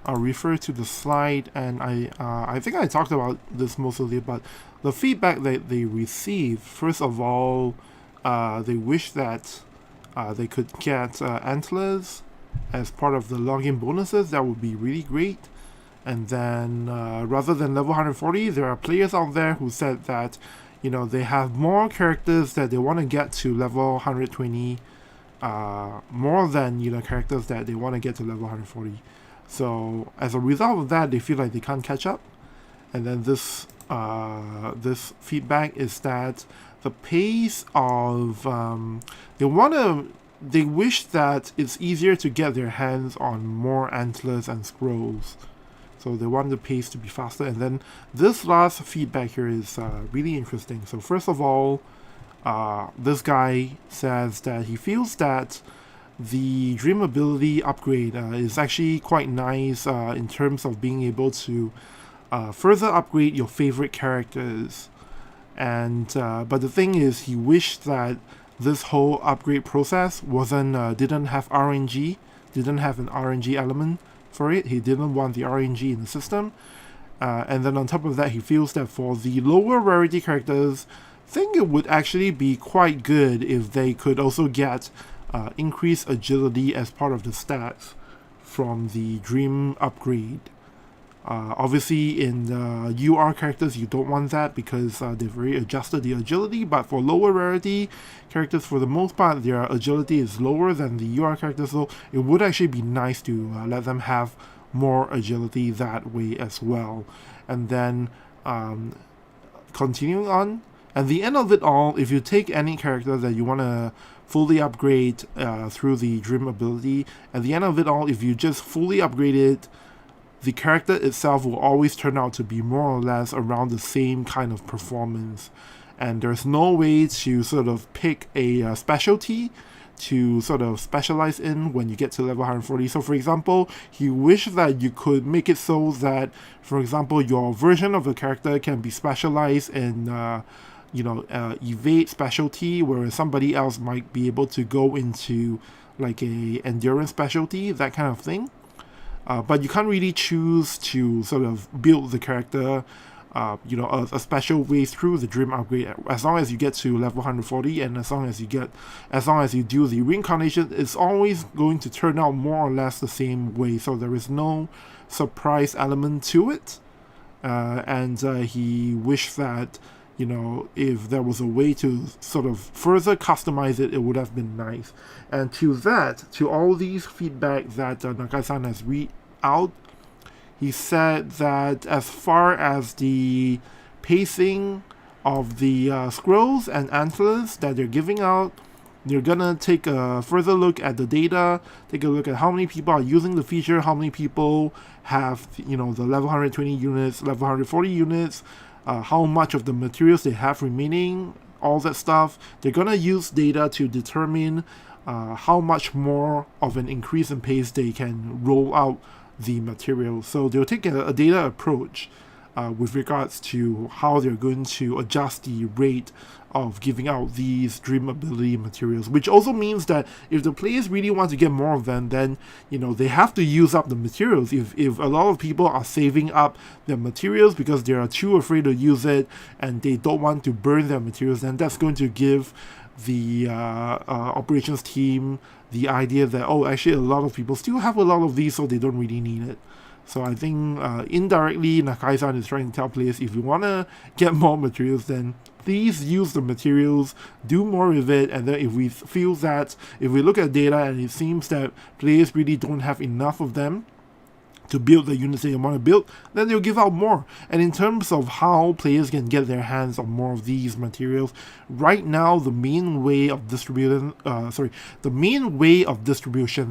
I'll refer to the slide, and I think I talked about this mostly, but the feedback that they received, first of all, they wish that they could get antlers as part of the login bonuses. That would be really great. And then rather than level 140, there are players out there who said that, you know, they have more characters that they want to get to level 120, more than, you know, characters that they want to get to level 140. So as a result of that, they feel like they can't catch up. And then this feedback is that the pace of they wish that it's easier to get their hands on more antlers and scrolls. So they want the pace to be faster. And then this last feedback here is really interesting. So first of all, this guy says that he feels that the Dream Ability upgrade is actually quite nice in terms of being able to further upgrade your favorite characters. And but the thing is, he wished that this whole upgrade process didn't have RNG, didn't have an RNG element for it. He didn't want the RNG in the system. And then on top of that, he feels that for the lower rarity characters, I think it would actually be quite good if they could also get increased agility as part of the stats from the Dream upgrade. Obviously in UR characters you don't want that because they've already adjusted the agility, but for lower rarity characters, for the most part, their agility is lower than the UR characters, so it would actually be nice to let them have more agility that way as well. And then continuing on, at the end of it all, if you take any character that you want to fully upgrade through the Dream ability, at the end of it all, if you just fully upgrade it, the character itself will always turn out to be more or less around the same kind of performance. And there's no way to sort of pick a specialty to sort of specialize in when you get to level 140. So for example, he wished that you could make it so that, for example, your version of a character can be specialized in evade specialty, whereas somebody else might be able to go into like a endurance specialty, that kind of thing. But you can't really choose to sort of build the character, a special way through the Dream upgrade. As long as you get to level 140, and as long as you do the reincarnation, it's always going to turn out more or less the same way. So there is no surprise element to it. And he wished that, you know, if there was a way to sort of further customize it, it would have been nice. And to all these feedback that Nakai-san has read out, he said that as far as the pacing of the scrolls and antlers that they're giving out, they're gonna take a further look at the data, take a look at how many people are using the feature, how many people have, you know, the level 120 units, level 140 units, how much of the materials they have remaining, all that stuff. They're gonna use data to determine how much more of an increase in pace they can roll out the material. So they'll take a data approach with regards to how they're going to adjust the rate of giving out these dream ability materials, which also means that if the players really want to get more of them, then they have to use up the materials. If a lot of people are saving up their materials because they are too afraid to use it and they don't want to burn their materials, then that's going to give the operations team the idea that, oh, actually a lot of people still have a lot of these, so they don't really need it. So I think indirectly Nakai-san is trying to tell players, if you want to get more materials, then please use the materials, do more with it, and then if we look at data and it seems that players really don't have enough of them to build the units they want to build, then they'll give out more. And in terms of how players can get their hands on more of these materials, right now the main way of distribution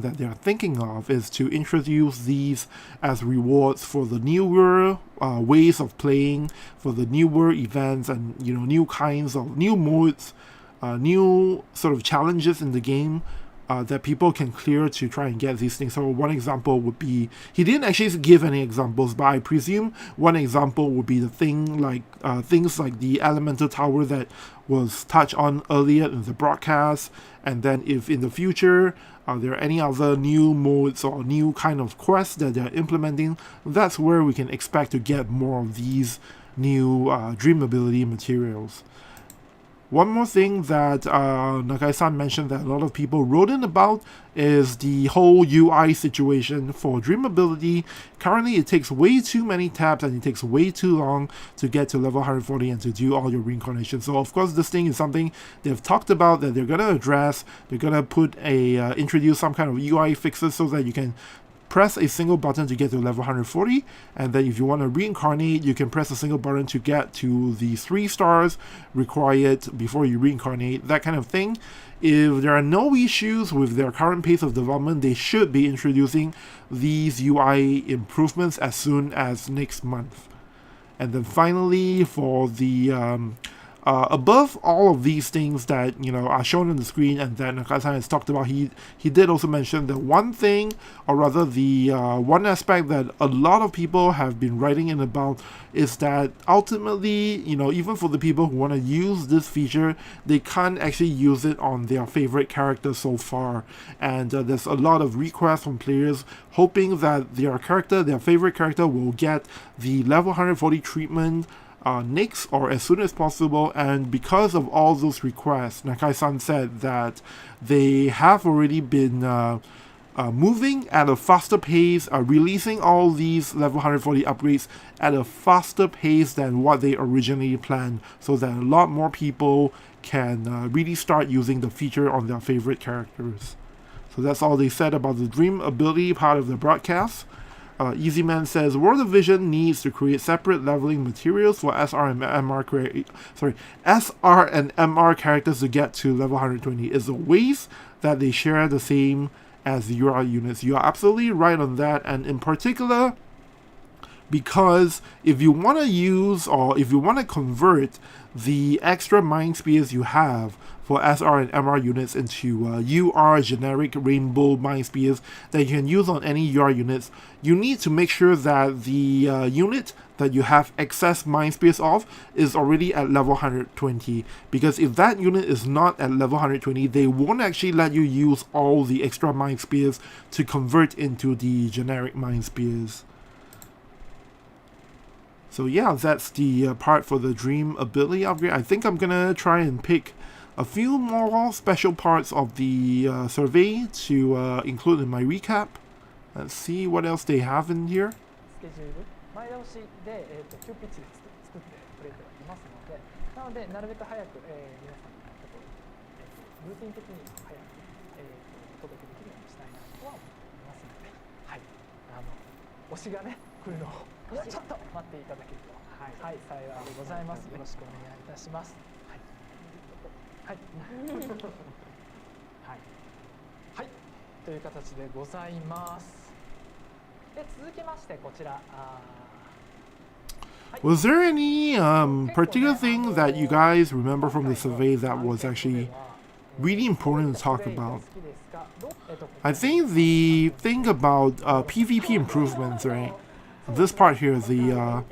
that they're thinking of is to introduce these as rewards for the newer ways of playing, for the newer events, and new kinds of new modes, new sort of challenges in the game that people can clear to try and get these things. So one example would be, he didn't actually give any examples, but I presume one example would be the things like the elemental tower that was touched on earlier in the broadcast. And then if in the future there are any other new modes or new kind of quests that they're implementing, that's where we can expect to get more of these new dream ability materials. One more thing that Nakai-san mentioned that a lot of people wrote in about is the whole UI situation for Dream Ability. Currently, it takes way too many taps and it takes way too long to get to level 140 and to do all your reincarnations. So of course, this thing is something they've talked about that they're going to address. They're going to introduce some kind of UI fixes so that you can press a single button to get to level 140, and then if you want to reincarnate, you can press a single button to get to the 3 stars required before you reincarnate, that kind of thing. If there are no issues with their current pace of development, they should be introducing these UI improvements as soon as next month. And then finally, for the above all of these things that are shown on the screen and that Nakai-san has talked about, he did also mention that one thing, or rather the one aspect that a lot of people have been writing in about, is that ultimately, even for the people who want to use this feature, they can't actually use it on their favorite character so far. And there's a lot of requests from players hoping that their favorite character will get the level 140 treatment next or as soon as possible. And because of all those requests, Nakai-san said that they have already been moving at a faster pace, releasing all these level 140 upgrades at a faster pace than what they originally planned, so that a lot more people can really start using the feature on their favorite characters. So that's all they said about the Dream Ability part of the broadcast. Easyman says, World of Vision needs to create separate leveling materials for SR and MR characters to get to level 120. It's a waste that they share the same as the UR units. You are absolutely right on that, and in particular, because if you want to use, or if you want to convert the extra mind spears you have for SR and MR units into UR generic rainbow mind spears that you can use on any UR units, you need to make sure that the unit that you have excess mind spears of is already at level 120, because if that unit is not at level 120, they won't actually let you use all the extra mind spears to convert into the generic mind spears. So yeah, that's the part for the Dream Ability upgrade. I think I'm gonna try and pick a few more special parts of the survey to include in my recap. Let's see what else they have in here. スケジュール前倒しで、急ピッチで作ってくれていますので、なのでなるべく早く、皆さんのところに、ルーティン的に早く、お届けできるようにしたいなとは思いますので、はい、推しがね来るのをちょっと待っていただけると、はい、幸いでございます。よろしくお願いいたします。はい、はい、はい、という形でございます。で続きましてこちら。Was there any particular thing that you guys remember from the survey that was actually really important to talk about? I think the thing about PvP improvements, right? This part here, the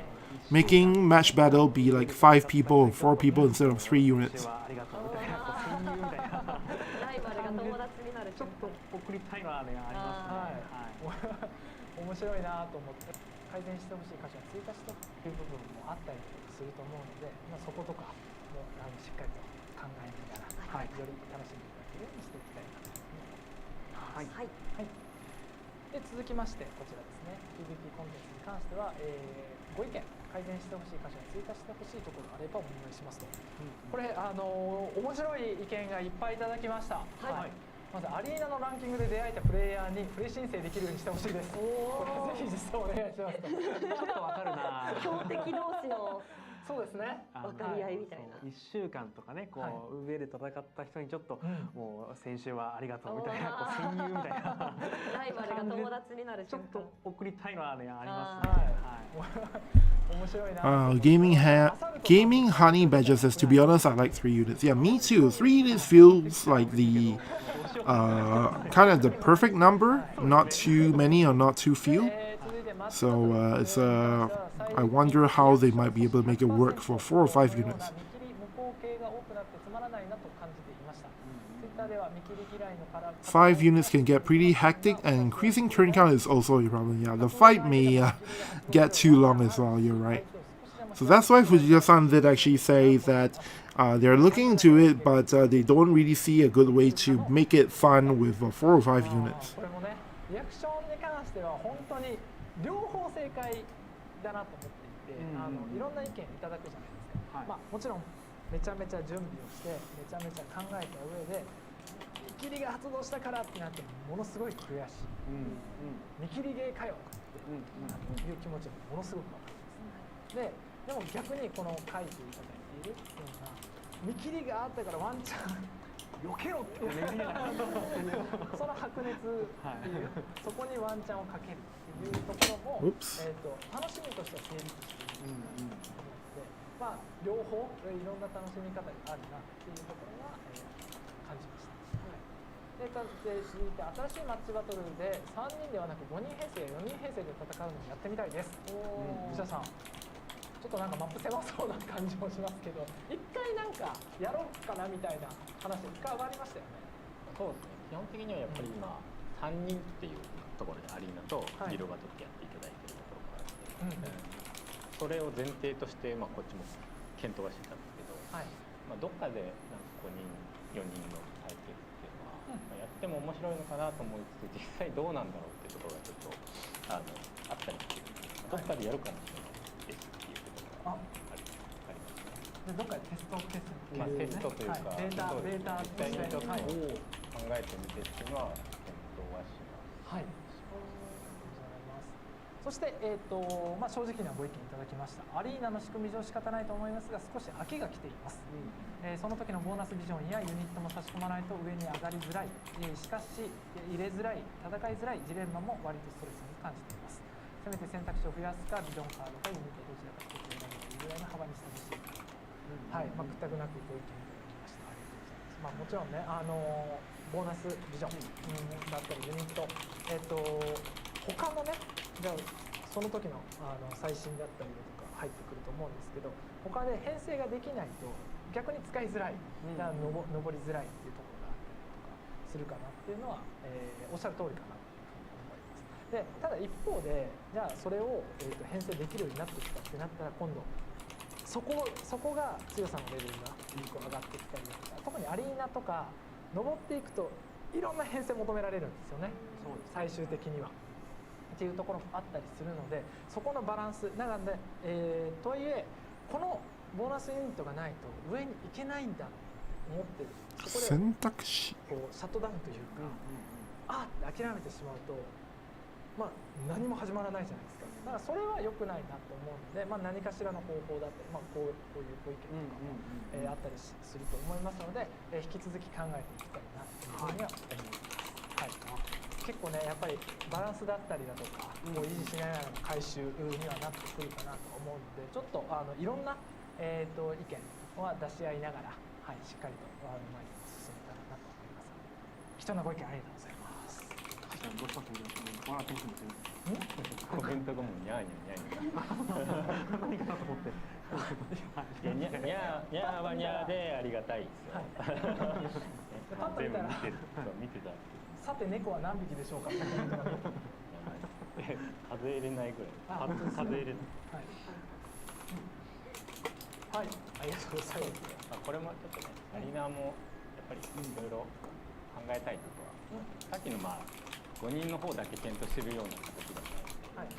making match battle be like 5 people or 4 people instead of 3 units. ありがとうみたいな、こう戦友みたいなライバルが友達になるちょっと送りたいなねありますね。はい。面白いなと思って改善してほしい箇所が追加してという部分もあったりすると思うので、まあ、そことかもしっかりと考えながら、はい、より楽しんでいただけるようにしていきたいなと思います。はい、はい、で続きましてこちらですね PVP コンテンツに関しては、ご意見改善してほしい箇所や追加してほしいところがあればお願いしますと、これ面白い意見がいっぱいいただきました。はい、まずアリーナのランキングで出会えたプレイヤーにプレイ申請できるようにしてほしいです。これぜひ実装お願いしますと。ちょっとわかるな。強敵同士のそうですね。分かり合いみたいな。1週間とかね、こう上で戦った人にちょっともう先週はありがとうみたいな、こう戦友みたいな。ライバルが友達になるちょっ瞬間。と送りたいのはねありますね。面白いな。Gaming honey badger says, to be honest, I like 3 units. Yeah, me too. 3 units feels like the kind of the perfect number, not too many or not too few. So it's I wonder how they might be able to make it work for 4 or 5 units. 5 units can get pretty hectic, and increasing turn count is also a problem. Yeah, the fight may get too long as well, you're right. So that's why Fujita-san did actually say that they're looking into it, but they don't really see a good way to make it fun with 4 or 5 units. リアクションに関しては本当に両方正解だなと思っていて、いろんな意見いただくじゃないですか。まあもちろんめちゃめちゃ準備をしてめちゃめちゃ考えた上で見切りが発動したからってなってものすごい悔しい、見切りゲーかよっていう気持ちがものすごくわかります。でも逆にこの書いていただいているような見切りがあったからワンチャン避けろってその白熱っていう、そこにワンチャンをかけるっていうところも、楽しみとしては成立していると思うので、まあ両方いろんな楽しみ方があるなっていうところは、感じました。で続いて新しいマッチバトルで3人ではなく5人編成や4人編成で戦うのをやってみたいです。藤田さん、ちょっとなんかマップ狭そうな感じもしますけど、一回なんかやろうかなみたいな話一回上がりましたよね。そうですね。基本的にはやっぱり今3人っていうところでアリーナとギルバトルやっていただいているところがあって、それを前提として、まあ、こっちも検討はしてたんですけど、まあ、どっかでなんか5人4人の対決っていうのは、まあ、やっても面白いのかなと思いつつ実際どうなんだろうっていうところがちょっとあったりして、どっかでやるかもしれないですっていうところがありますね。でどっかでテストまあ、テストというか、データ実際にちょっと考えてみてっていうのは検討はします。はい。そして、まあ、正直なご意見いただきました。アリーナの仕組み上仕方ないと思いますが少し飽きが来ています。その時のボーナスビジョンやユニットも差し込まないと上に上がりづらい、しかし入れづらい、戦いづらいジレンマも割とストレスに感じています。せめて選択肢を増やすかビジョンカードかユニットどちらか一つ選べるぐらいの幅にしてほしいかなと、はい、まあ、屈託なくご意見いただきました。ありがとうございます。まあ、もちろんね、ボーナスビジョンだったりユニット、他のね、じゃあその時の最新だったりだとか入ってくると思うんですけど、他で編成ができないと逆に使いづらい、登りづらいっていうところがあったりとかするかなっていうのは、おっしゃる通りかなというふうに思います。でただ一方でじゃあそれを、編成できるようになってきたってなったら今度そこが強さのレベルが上がってきたりだとか、特にアリーナとか登っていくといろんな編成求められるんですよね。そうです、最終的には。っていうところもあったりするので、そこのバランスなので、とはいえこのボーナスユニットがないと上に行けないんだと思ってる。そこで選択肢こうシャットダウンというか、あって諦めてしまうと、まあ、何も始まらないじゃないですか。だからそれは良くないなと思うので、まあ、何かしらの方法だったり、まあ、こういうご意見とかも、あったりすると思いますので、引き続き考えていきたいなというふうには思います。はい、結構ねやっぱりバランスだったりだとかを維持しながらの回収にはなってくるかなと思うので、ちょっといろんな、意見は出し合いながら、はい、しっかりと前に進めたらなと思います。貴重なご意見ありがとうございます。はい、さんどうします？テンションですね。コメントがもうニャーニャーニャー何かなと思って。いやニャーニャーはニャーでありがたいですよ。全部見てた。さて猫は何匹でしょうか。数えれないぐらい。数えれない。はい、ありがとうございます。これもちょっとね、アリーナもやっぱりいろいろ考えたいなとは。さっきのまあ5人の方だけ検討してるような形だったので、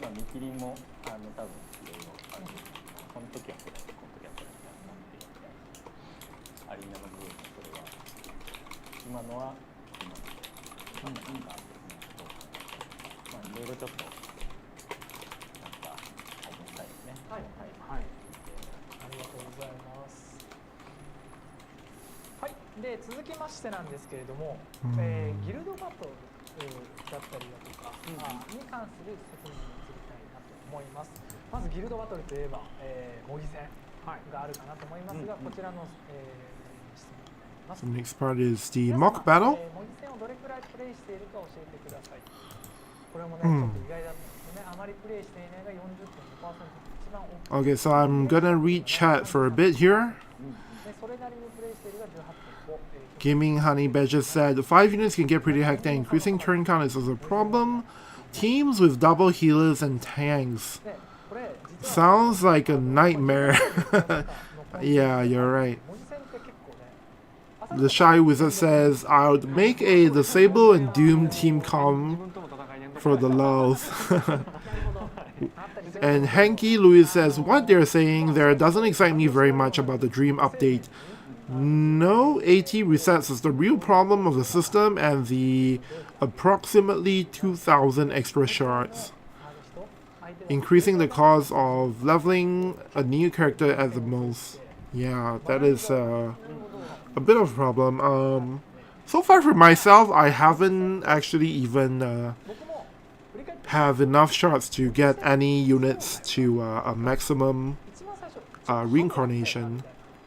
まあ見切りも多分いろいろある。この時はこれ、この時はこれみたいな感じで、アリーナの部分もそれは今のは今ので、なんかまあいろいろちょっとなんか改善したいですね。はい。ありがとうございます。はい。で続きましてなんですけれども、ギルドバトルだったりだとか、に関する説明に移りたいなと思います。まずギルドバトルといえば、模擬戦があるかなと思いますが、こちらの、質問になります。The next part is the mock battle. 模擬戦をどれくらいプレイしているか教えてください。これもね、ちょっと意外だったんですよね。あまりプレイしていないが 40.5%、一番大きい。Okay, so I'm gonna read chat for a bit here. それなりにプレイしているが 18.5。Gaming Honey Badger said 5 units can get pretty hectic. Increasing turn count is also a problem. Teams with double healers and tanks. Sounds like a nightmare. Yeah, you're right. The Shy Wizard says, I would make a Disable and Doom team com for the lulz. And Hanky Louis says, what they're saying there doesn't excite me very much about the Dream update. No AT resets is the real problem of the system and the approximately 2,000 extra shards, increasing the cost of leveling a new character at the most. Yeah, that is a bit of a problem. So far for myself, I haven't actually even have enough shards to get any units to a maximum reincarnation.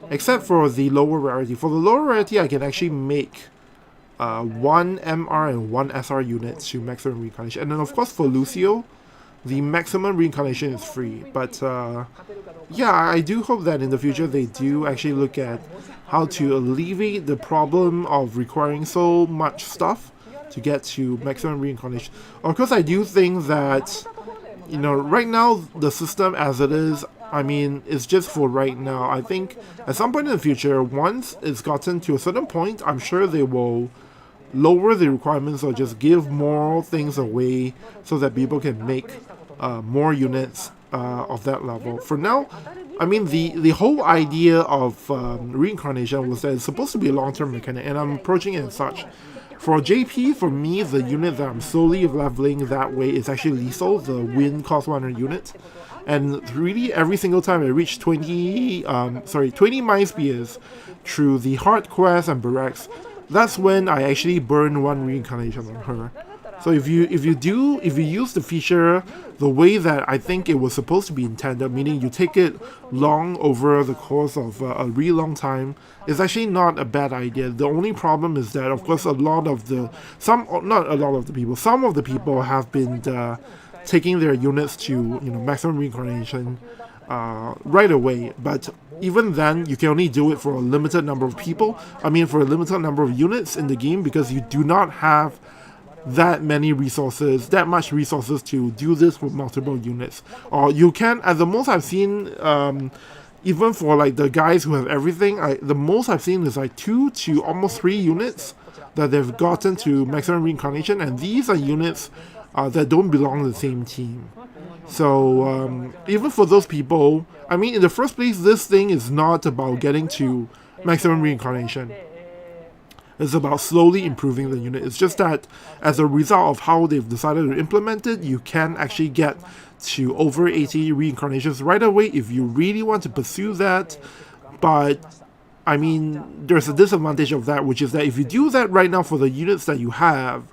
Except for the lower rarity. For the lower rarity, I can actually make 1 MR and 1 SR units to maximum reincarnation. And then of course for Lucio, the maximum reincarnation is free. But yeah, I do hope that in the future they do actually look at how to alleviate the problem of requiring so much stuff to get to maximum reincarnation. Of course, I do think that, you know, right now the system as it is, I mean, it's just for right now. I think at some point in the future, once it's gotten to a certain point, I'm sure they will lower the requirements or just give more things away so that people can make more units of that level. For now, I mean, the whole idea of reincarnation was that it's supposed to be a long-term mechanic, and I'm approaching it as such. For JP, for me, the unit that I'm slowly leveling that way is actually lethal, the win cost 100 unit. And really, every single time I reach 20 mind spears through the hard quest and barracks, that's when I actually burn 1 reincarnation on her. So if you use the feature the way that I think it was supposed to be intended, meaning you take it long over the course of a really long time, it's actually not a bad idea. The only problem is that, of course, some of the people have been taking their units to, you know, maximum reincarnation right away. But even then, you can only do it for a limited number of people. I mean, for a limited number of units in the game, because you do not have that much resources to do this with multiple units. Or you can, at the most I've seen, even for like the guys who have everything, the most I've seen is like 2 to almost 3 units that they've gotten to maximum reincarnation, and these are units that don't belong to the same team. So even for those people, I mean, in the first place, this thing is not about getting to maximum reincarnation. It's about slowly improving the unit. It's just that as a result of how they've decided to implement it, you can actually get to over 80 reincarnations right away if you really want to pursue that. But I mean, there's a disadvantage of that, which is that if you do that right now for the units that you have,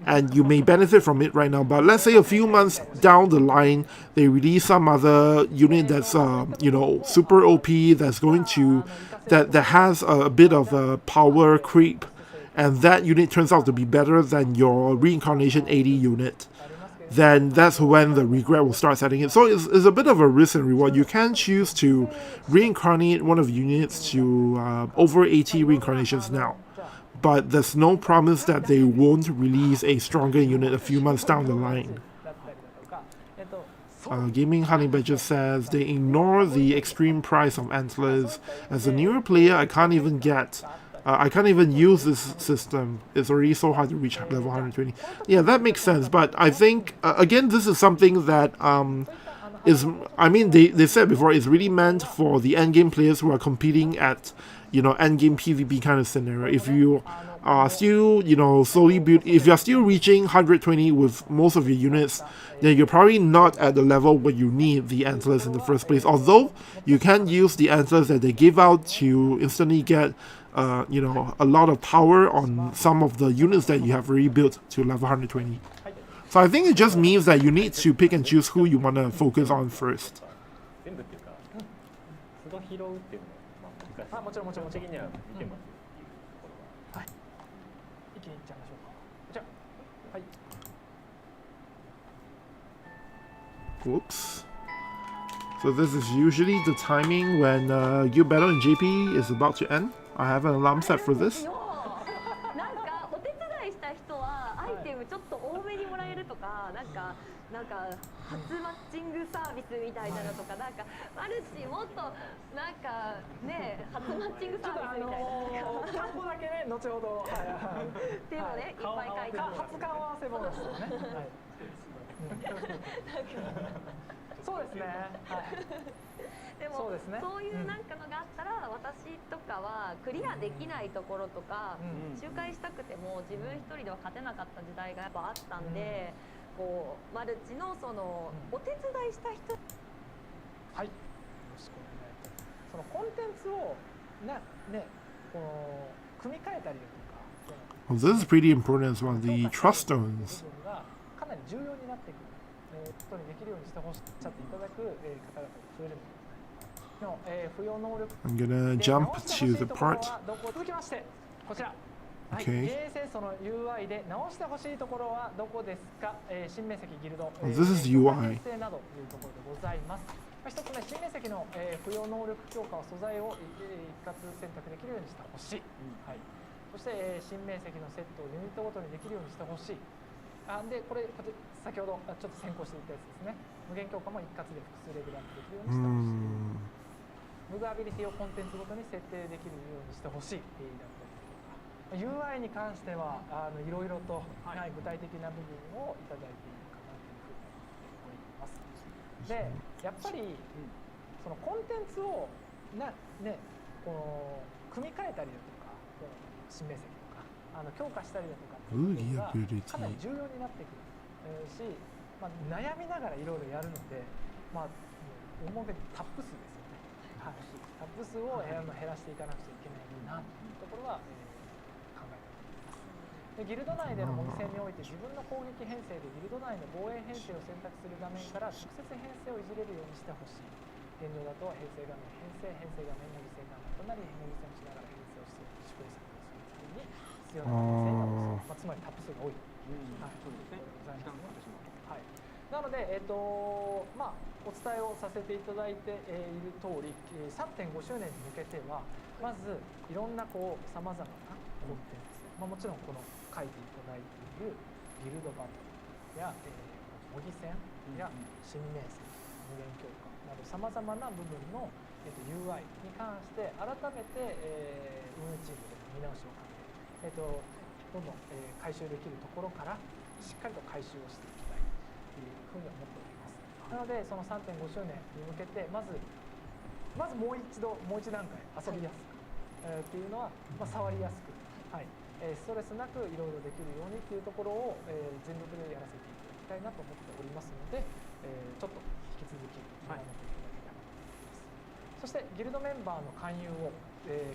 and you may benefit from it right now, but let's say a few months down the line, they release some other unit that's you know, super OP, that's going to that has a bit of a power creep, and that unit turns out to be better than your reincarnation 80 unit, then that's when the regret will start setting in. So it's a bit of a risk and reward. You can choose to reincarnate one of your units to over 80 reincarnations now, but there's no promise that they won't release a stronger unit a few months down the line. Gaming Honey Badger says they ignore the extreme price of antlers. As a newer player, I can't even use this system. It's already so hard to reach level 120. Yeah, that makes sense. But I think again, this is something that they said before, it's really meant for the endgame players who are competing at endgame PvP kind of scenario. If you are still if you're still reaching 120 with most of your units, then you're probably not at the level where you need the antlers in the first place. Although you can use the antlers that they give out to instantly get a lot of power on some of the units that you have already built to level 120. So I think it just means that you need to pick and choose who you want to focus on first. 全部っていうか、都度拾うっていうのも難しい。もちろんもちろん基本的には見てます。はい。一気にいっちゃいましょうか。じゃあ、はい。 Whoops. So this is usually the timing when your battle in JP is about to end. I have an alarm set for this. なんかお手伝いした人はアイテムちょっと多めにもらえるとか、なんか初マッチングサービスみたいなのとか、なんかマルチもっとなんかね初マッチングサービスみたいな。単語だけね後ほど。でもねいっぱい書いて。初顔合わせボーナスですね。はい。そうですね。はい。でもそういうなんかのがあったら、私とかはクリアできないところとか、周回したくても自分一人では勝てなかった時代がやっぱあったんで、こうマルチのそのお手伝いした人。はい。よろしくお願いします。そのコンテンツをこの組み替えたりだとか。Well, this is pretty important as well. The trust stones. かなり重要になってくる。ことにできるようにしてほしいっていただく方々が増えるので、不要能力。I'm gonna jump to the part. 続きましてこちら。Okay. ゲーセンスの UI で直してほしいところはどこですか？新面積ギルド。This is UI. 編成などというところでございます。一つ目、新面積の不要能力強化は素材を一括選択できるようにしてほしい。はい。そして新面積のセットをユニットごとにできるようにしてほしい。でこれ先ほどちょっと先行していたやつですね。無限強化も一括で複数レベルアップできるようにしてほしい。ムグアビリティをコンテンツごとに設定できるようにしてほしいだったりとか、UI に関してはいろいろと、具体的な部分をいただいているかなというふうに思います。でやっぱり、そのコンテンツをこの組み替えたりだとか、新面積とか強化したりだとかっていうのがかなり重要になってくるし、悩みながらいろいろやるので、本当にタップ数ですよね。はい、タップ数を減らしていかなくちゃいけないなというところは、考えております。でギルド内での模擬戦において自分の攻撃編成でギルド内の防衛編成を選択する画面から直接編成をいじれるようにしてほしい。現状だと編成画面、編成画面、模擬戦画面となり模擬戦をしながら編成をして試行錯誤するために必要な編成がつまりタップ数が多い。そうですね。はい。なので、お伝えをさせていただいている通り、3.5 周年に向けては、まずいろんなさまざまなコンテンツ、もちろんこの書いていただいているギルドバトルや、模擬戦や新面積、無限強化などさまざまな部分の、UI に関して改めて、運営チームで見直しをかけ、どんどん、回収できるところからしっかりと回収をしていきたいというふうに思っております。なのでその 3.5 周年に向けてまずもう一段階遊びやすく、っていうのは、触りやすく、ストレスなくいろいろできるようにっていうところを、全力でやらせていただきたいなと思っておりますので、ちょっと引き続き見守っていただけたらと思います。そしてギルドメンバーの勧誘を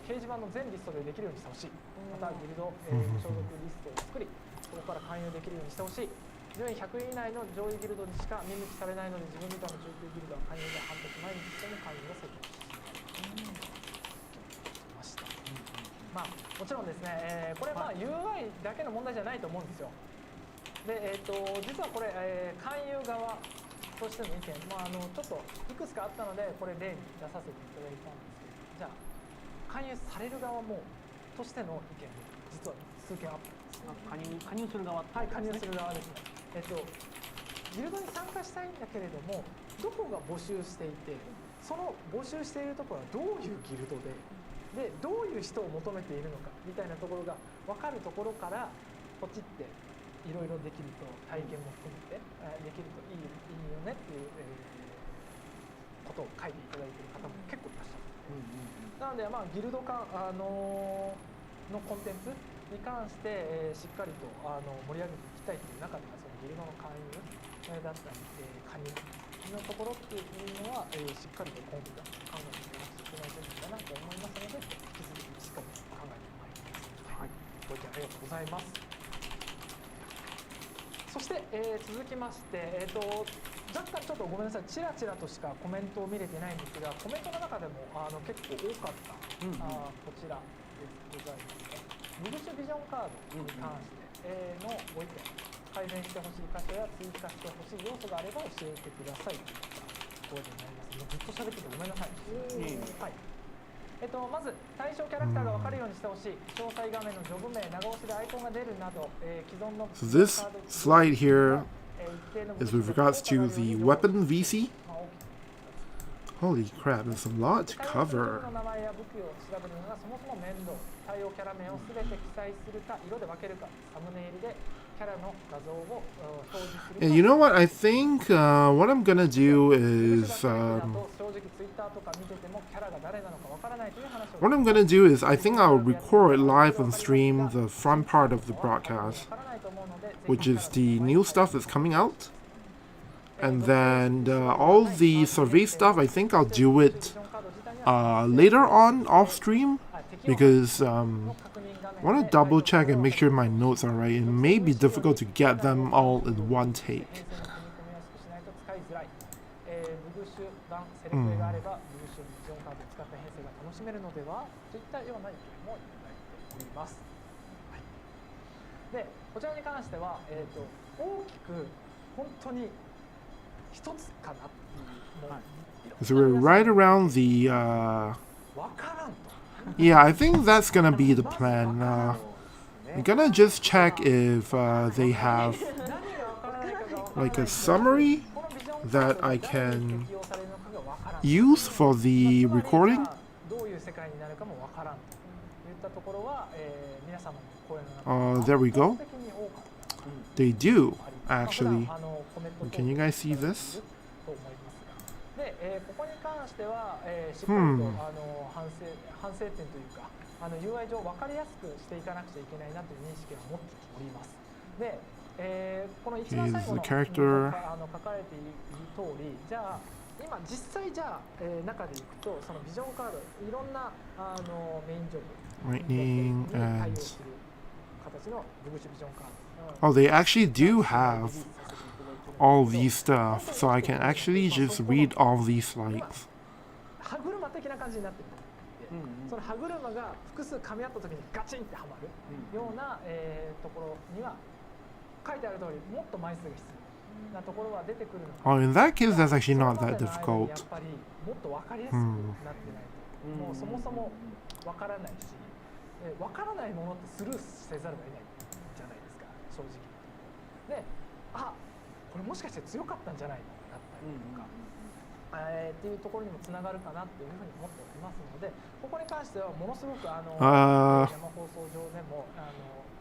掲示板の全リストでできるようにしてほしい。またギルド所属リストを作り、そこから勧誘できるようにしてほしい。順位100位以内の上位ギルドにしか見抜きされないので、自分みたいな中級ギルドは勧誘で半年前にしても勧誘が設定しました。もちろんですね、これまあ UI だけの問題じゃないと思うんですよ。で、実はこれ、勧誘側としての意見、まあ、ちょっといくつかあったのでこれ例に出させていただいたんですけど、じゃあ勧誘される側もとしての意見も実は数件あったんです。加入する側、はい、加入する側ですね。ギルドに参加したいんだけれども、どこが募集していて、その募集しているところはどういうギルドで、どういう人を求めているのかみたいなところが分かるところからポチっていろいろできると、体験も含めてできるといいよねっていう、ことを書いていただいている方も結構いらっしゃる。なので、まあ、ギルド化、のコンテンツに関して、しっかりと盛り上げていきたいという中では、そのギルドの勧誘だったり、加入のところっていうのは、しっかりと今後考えていかなくちゃいけない部分だなと思いますので、引き続きしっかり考えてまいります。はい、ご意見ありがとうございます。そして、続きまして、若干ちょっとごめんなさい、ちらちらとしかコメントを見れてないんですが、コメントの中でも結構多かった、こちらでございます。無具種ビジョンカードに関して、のご意見、改善してほしい箇所や追加してほしい要素があれば教えてくださいといったところになります。もうずっと喋っててごめんなさい。はい。まず対象キャラクターが分かるようにしてほしい。詳細画面のジョブ名、長押しでアイコンが出るなど、既存の So this slide here is with regards to the weapon VC. Holy crap, there's a lot to cover. の名前や武器を調べるのがそもそも面倒。対応キャラ名をすべて記載するか、色で分けるか、サムネイルでキャラの画像を表示するか。And you know what? I think what I'm gonna do is what I'm gonna do is I think I'll record live on stream the front part of the broadcast, which is the new stuff that's coming out, and then all the survey stuff. I think I'll do it later on off stream because I want to double check and make sure my notes are right. It may be difficult to get them all in one take. So we're right around the yeah, I think that's gonna be the plan. I'm gonna just check if they have like a summary that I can use for the recording. There we go. They do, actually. Can you guys see this? UI 上分かりやすくしていかなくちゃいけないなという認識を持っております。で、この一番最後の書かれている通り、じゃあ今実際じゃあ、中でいくとそのビジョンカードいろんなメインジョブに対応する形のブルーシュビジョンカード。Oh, they actually do have all these stuff, so I can actually just read all these slides. 歯車的な感じになってる。その歯車が複数噛み合った時にガチンってはまるような、ところには書いてある通りもっと枚数が必要なところは出てくるので。Oh, in that case, that's actually not that difficult. やっぱりもっと分かりやすくなってないと、もうそもそも分からないし、分からないものってスルーせざるを得ないじゃないですか、正直。で、あ、これもしかして強かったんじゃないのだったりとか。っていうところにもつながるかなっていうふうに思っておりますので、ここに関してはものすごく生放送上でも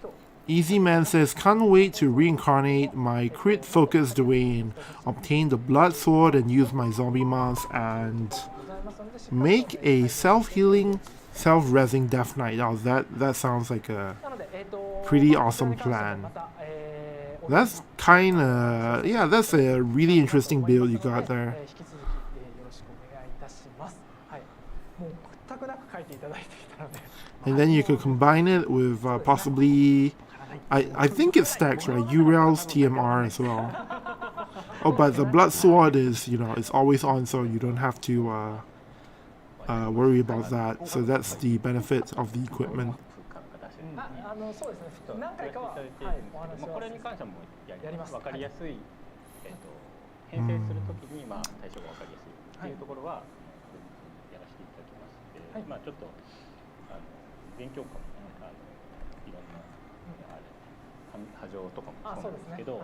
今日 Easy Man says, can't wait to reincarnate my crit focused Dwayne, obtain the blood sword and use my zombie mask and make a self-healing, self-resing Death Knight. Oh, that sounds like a pretty awesome plan. That's kinda, yeah, that's a really interesting build you got there. And then you could combine it with possibly, I think it stacks, right? URLs, TMR as well. Oh, but the blood sword is, it's always on, so you don't have to worry about that. So that's the benefit of the equipment. そうですね。そう何回かは、言わせていただいてるんですけど、お話はこれに関してはもうやります。やりますわかりやすい、編成するときに対象がわかりやすいっていうところは、やらせていただきます。で、はいちょっと勉強会もいろんな波状とかもそうなんですけど、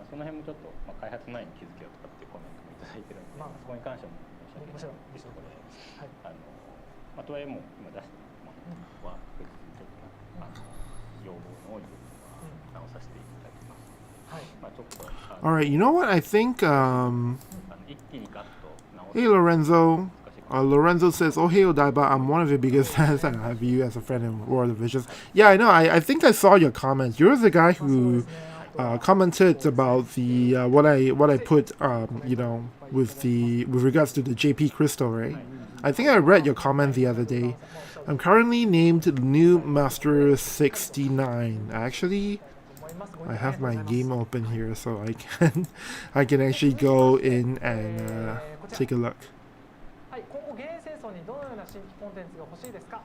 その辺もちょっと開発前に気づけよとかっていうコメントもいただいてるんで、そこに関しても申し訳ないっていうところで、とはいえもう今出してるものは別にちょっと要望の多い部分は直させていただきます。ちょっとAlright, you know what? I think, 一気にガッと直す。 hey Lorenzo. Lorenzo says, "Oh hey Odaiba, I'm one of your biggest fans and I have you as a friend in World of Visions." Yeah, I know. I think I saw your comments. You're the guy who commented about the what I put with regards to the JP crystal, right? I think I read your comment the other day. I'm currently named New Master 69. Actually, I have my game open here, so I can actually go in and take a look.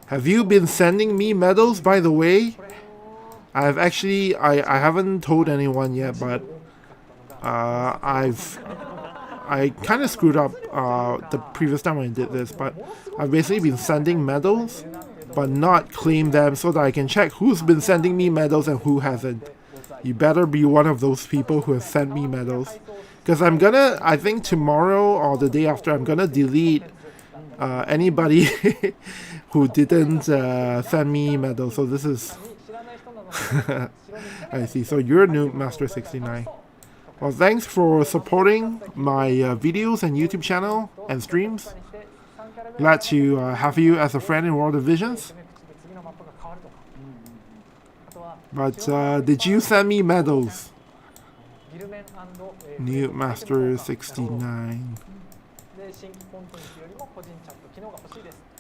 Have you been sending me medals, by the way? I've actually I haven't told anyone yet, but I kind of screwed up the previous time I did this, but I've basically been sending medals but not claim them so that I can check who's been sending me medals and who hasn't. You better be one of those people who have sent me medals, because I think tomorrow or the day after, I'm gonna delete anybody who didn't send me medals. So this is I see. So you're new Master 69. Well, thanks for supporting my videos and YouTube channel and streams. Glad to have you as a friend in World of Visions. But did you send me medals? New Master 69.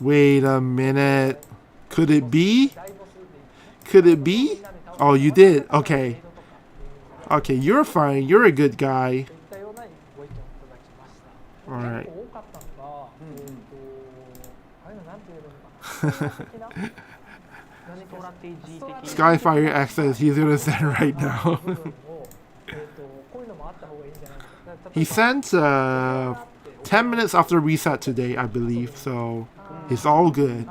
Wait a minute. Could it be? Could it be? Oh, you did. Okay. Okay, you're fine. You're a good guy. Alright. Skyfire X says he's gonna send right now. He sent 10 minutes after reset today, I believe, so it's all good.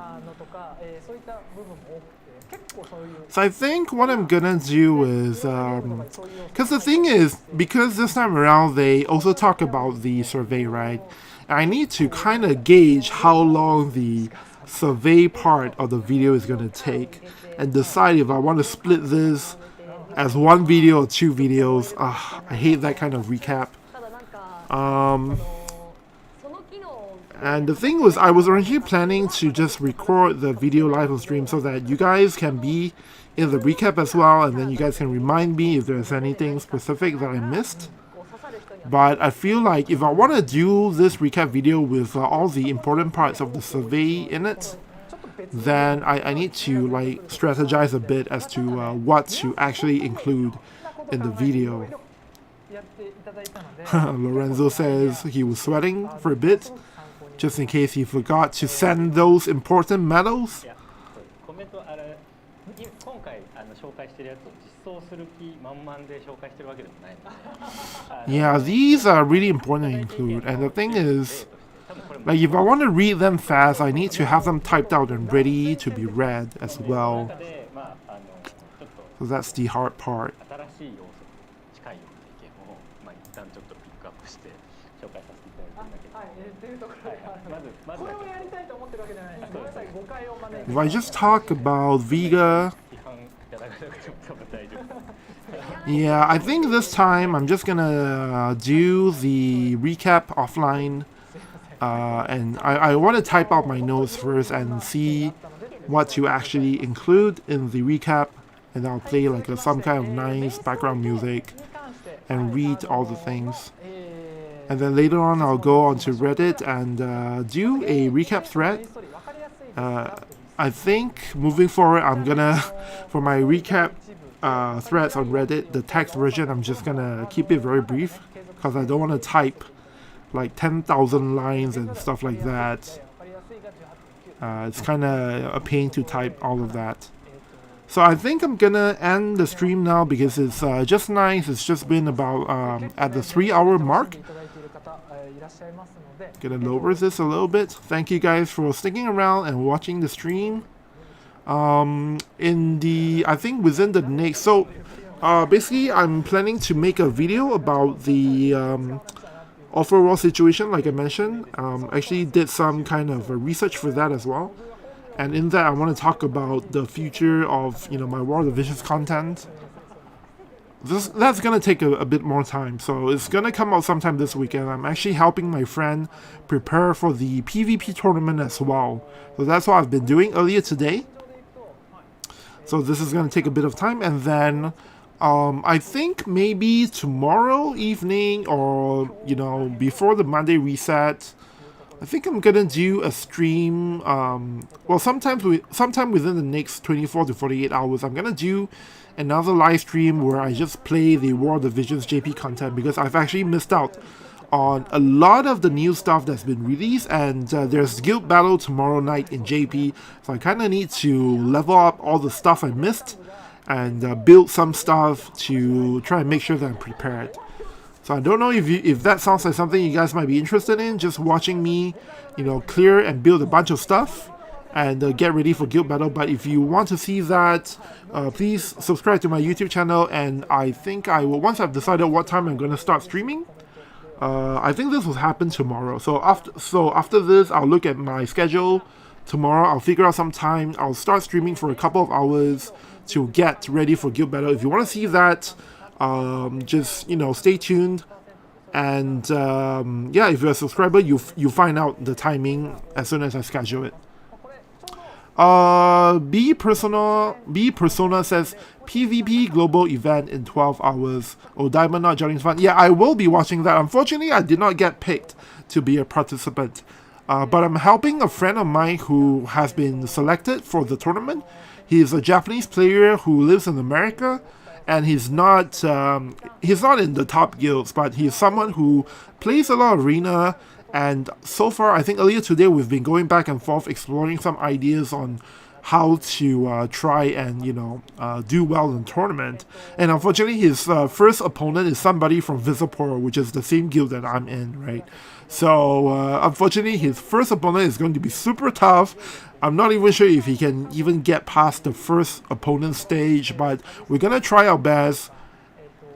So I think what I'm gonna do is, because the thing is, because this time around they also talk about the survey, right? I need to kind of gauge how long the survey part of the video is gonna take and decide if I want to split this as one video or two videos. I hate that kind of recap. And the thing was, I was originally planning to just record the video live on stream so that you guys can be in the recap as well, and then you guys can remind me if there's anything specific that I missed. But I feel like if I want to do this recap video with all the important parts of the survey in it, then I need to like strategize a bit as to what to actually include in the video. Lorenzo says he was sweating for a bit, just in case he forgot to send those important medals. Yeah, these are really important to include, and the thing is, like, if I want to read them fast, I need to have them typed out and ready to be read as well. So that's the hard part. If I just talk about Viga, yeah, I think this time I'm just gonna do the recap offline, and I want to type out my notes first and see what to actually include in the recap, and I'll play like some kind of nice background music and read all the things. And then later on I'll go onto Reddit and do a recap thread. I think moving forward I'm gonna, for my recap threads on Reddit, the text version, I'm just gonna keep it very brief because I don't want to type like 10,000 lines and stuff like that. It's kind of a pain to type all of that. So I think I'm gonna end the stream now because it's just nice. It's just been about at the 3-hour mark. Gonna lower this a little bit. Thank you guys for sticking around and watching the stream. I think within the next, so basically I'm planning to make a video about the overall situation, like I mentioned. Actually did some kind of research for that as well. And in that, I want to talk about the future of, my World of Visions content. That's going to take a bit more time, so it's going to come out sometime this weekend. I'm actually helping my friend prepare for the PvP tournament as well. So that's what I've been doing earlier today. So this is going to take a bit of time, and then I think maybe tomorrow evening or, before the Monday reset, I think I'm gonna do a stream. Sometime within the next 24 to 48 hours, I'm gonna do another live stream where I just play the World of Visions JP content, because I've actually missed out on a lot of the new stuff that's been released, and there's guild battle tomorrow night in JP, so I kind of need to level up all the stuff I missed and build some stuff to try and make sure that I'm prepared. So I don't know if that sounds like something you guys might be interested in, just watching me, clear and build a bunch of stuff and get ready for guild battle. But if you want to see that, please subscribe to my YouTube channel, and I think I will, once I've decided what time I'm going to start streaming, I think this will happen tomorrow. So after this, I'll look at my schedule. Tomorrow I'll figure out some time. I'll start streaming for a couple of hours to get ready for guild battle. If you want to see that, just stay tuned, and if you're a subscriber, you find out the timing as soon as I schedule it. B Persona says PvP global event in 12 hours. Oh, Diamond not joining fun. Yeah, I will be watching that. Unfortunately, I did not get picked to be a participant, but I'm helping a friend of mine who has been selected for the tournament. He's a Japanese player who lives in America. And he's not in the top guilds, but he's someone who plays a lot of arena. And so far, I think earlier today, we've been going back and forth exploring some ideas on how to try and do well in the tournament. And unfortunately, his first opponent is somebody from Visapur, which is the same guild that I'm in, right? So unfortunately, his first opponent is going to be super tough. I'm not even sure if he can even get past the first opponent stage, but we're gonna try our best.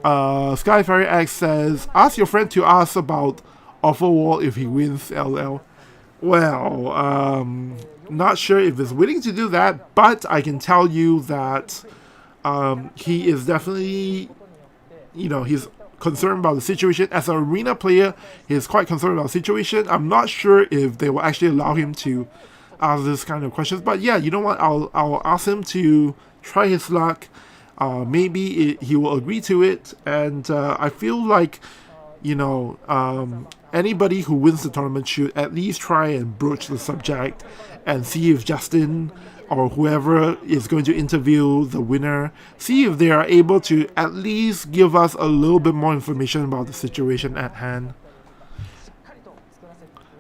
Skyfairy X says, ask your friend to ask about Offerwall if he wins LL. Well, not sure if he's willing to do that, but I can tell you that he is definitely, he's concerned about the situation. As an arena player, he's quite concerned about the situation. I'm not sure if they will actually allow him to ask this kind of questions, but yeah, you know what, I'll ask him to try his luck. Maybe he will agree to it, and I feel like anybody who wins the tournament should at least try and broach the subject and see if Justin or whoever is going to interview the winner, see if they are able to at least give us a little bit more information about the situation at hand.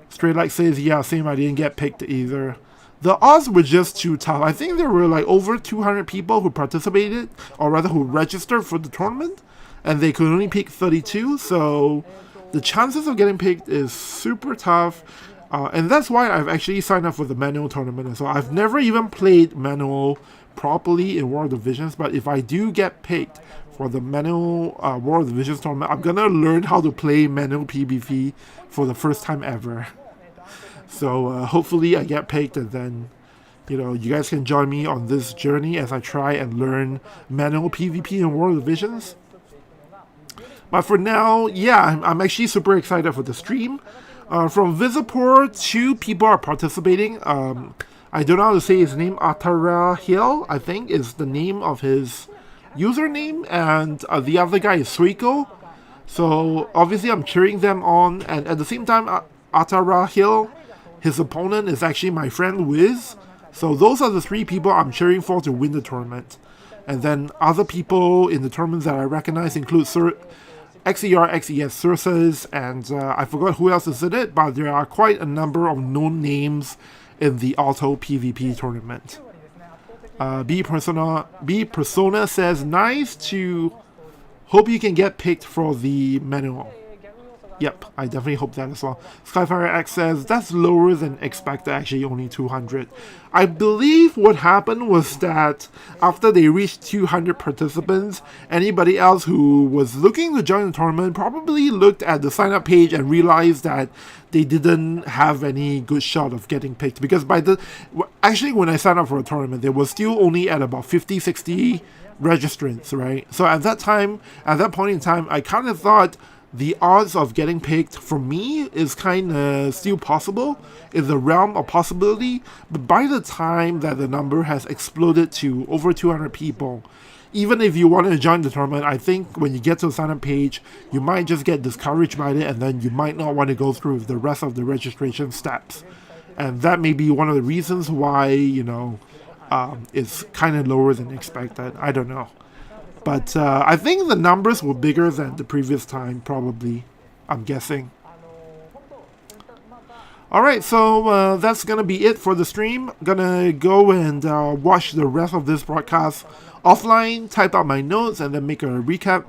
Straight Like says, yeah, same, I didn't get picked either. The odds were just too tough. I think there were like over 200 people who participated, or rather who registered for the tournament, and they could only pick 32, so the chances of getting picked is super tough. And that's why I've actually signed up for the manual tournament as well. I've never even played manual properly in World of Visions, but if I do get picked for the manual World of Visions tournament, I'm gonna learn how to play manual PvP for the first time ever. So hopefully I get picked, and then you guys can join me on this journey as I try and learn manual PvP in World of Visions. But for now, yeah, I'm actually super excited for the stream. From Visapur, 2 people are participating. I don't know how to say his name. Atarahil, I think, is the name of his username, and the other guy is Suiko. So obviously I'm cheering them on, and at the same time, Atarahil, his opponent is actually my friend Wiz. So those are the 3 people I'm cheering for to win the tournament. And then other people in the tournament that I recognize include XER, XES, Surses, and I forgot who else is in it, but there are quite a number of known names in the auto PvP tournament. B Persona says, nice to hope you can get picked for the manual. Yep, I definitely hope that as well. Skyfire X says, that's lower than expected, actually only 200. I believe what happened was that after they reached 200 participants, anybody else who was looking to join the tournament probably looked at the sign up page and realized that they didn't have any good shot of getting picked. Because actually when I signed up for a tournament, they were still only at about 50, 60 registrants, right? So at that point in time, I kind of thought the odds of getting picked for me is kind of still possible, in the realm of possibility, but by the time that the number has exploded to over 200 people, even if you want to join the tournament, I think when you get to the sign-up page, you might just get discouraged by it, and then you might not want to go through the rest of the registration steps. And that may be one of the reasons why, it's kind of lower than expected. I don't know. But I think the numbers were bigger than the previous time, probably. I'm guessing. Alright, so that's going to be it for the stream. Gonna go and watch the rest of this broadcast offline, type out my notes, and then make a recap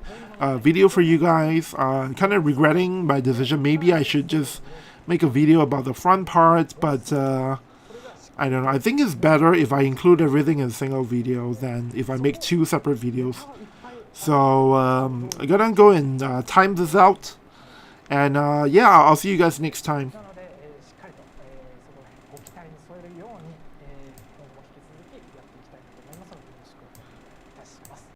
video for you guys. Kind of regretting my decision. Maybe I should just make a video about the front part, but I don't know. I think it's better if I include everything in a single video than if I make two separate videos. So I'm gonna go and time this out, and yeah, I'll see you guys next time.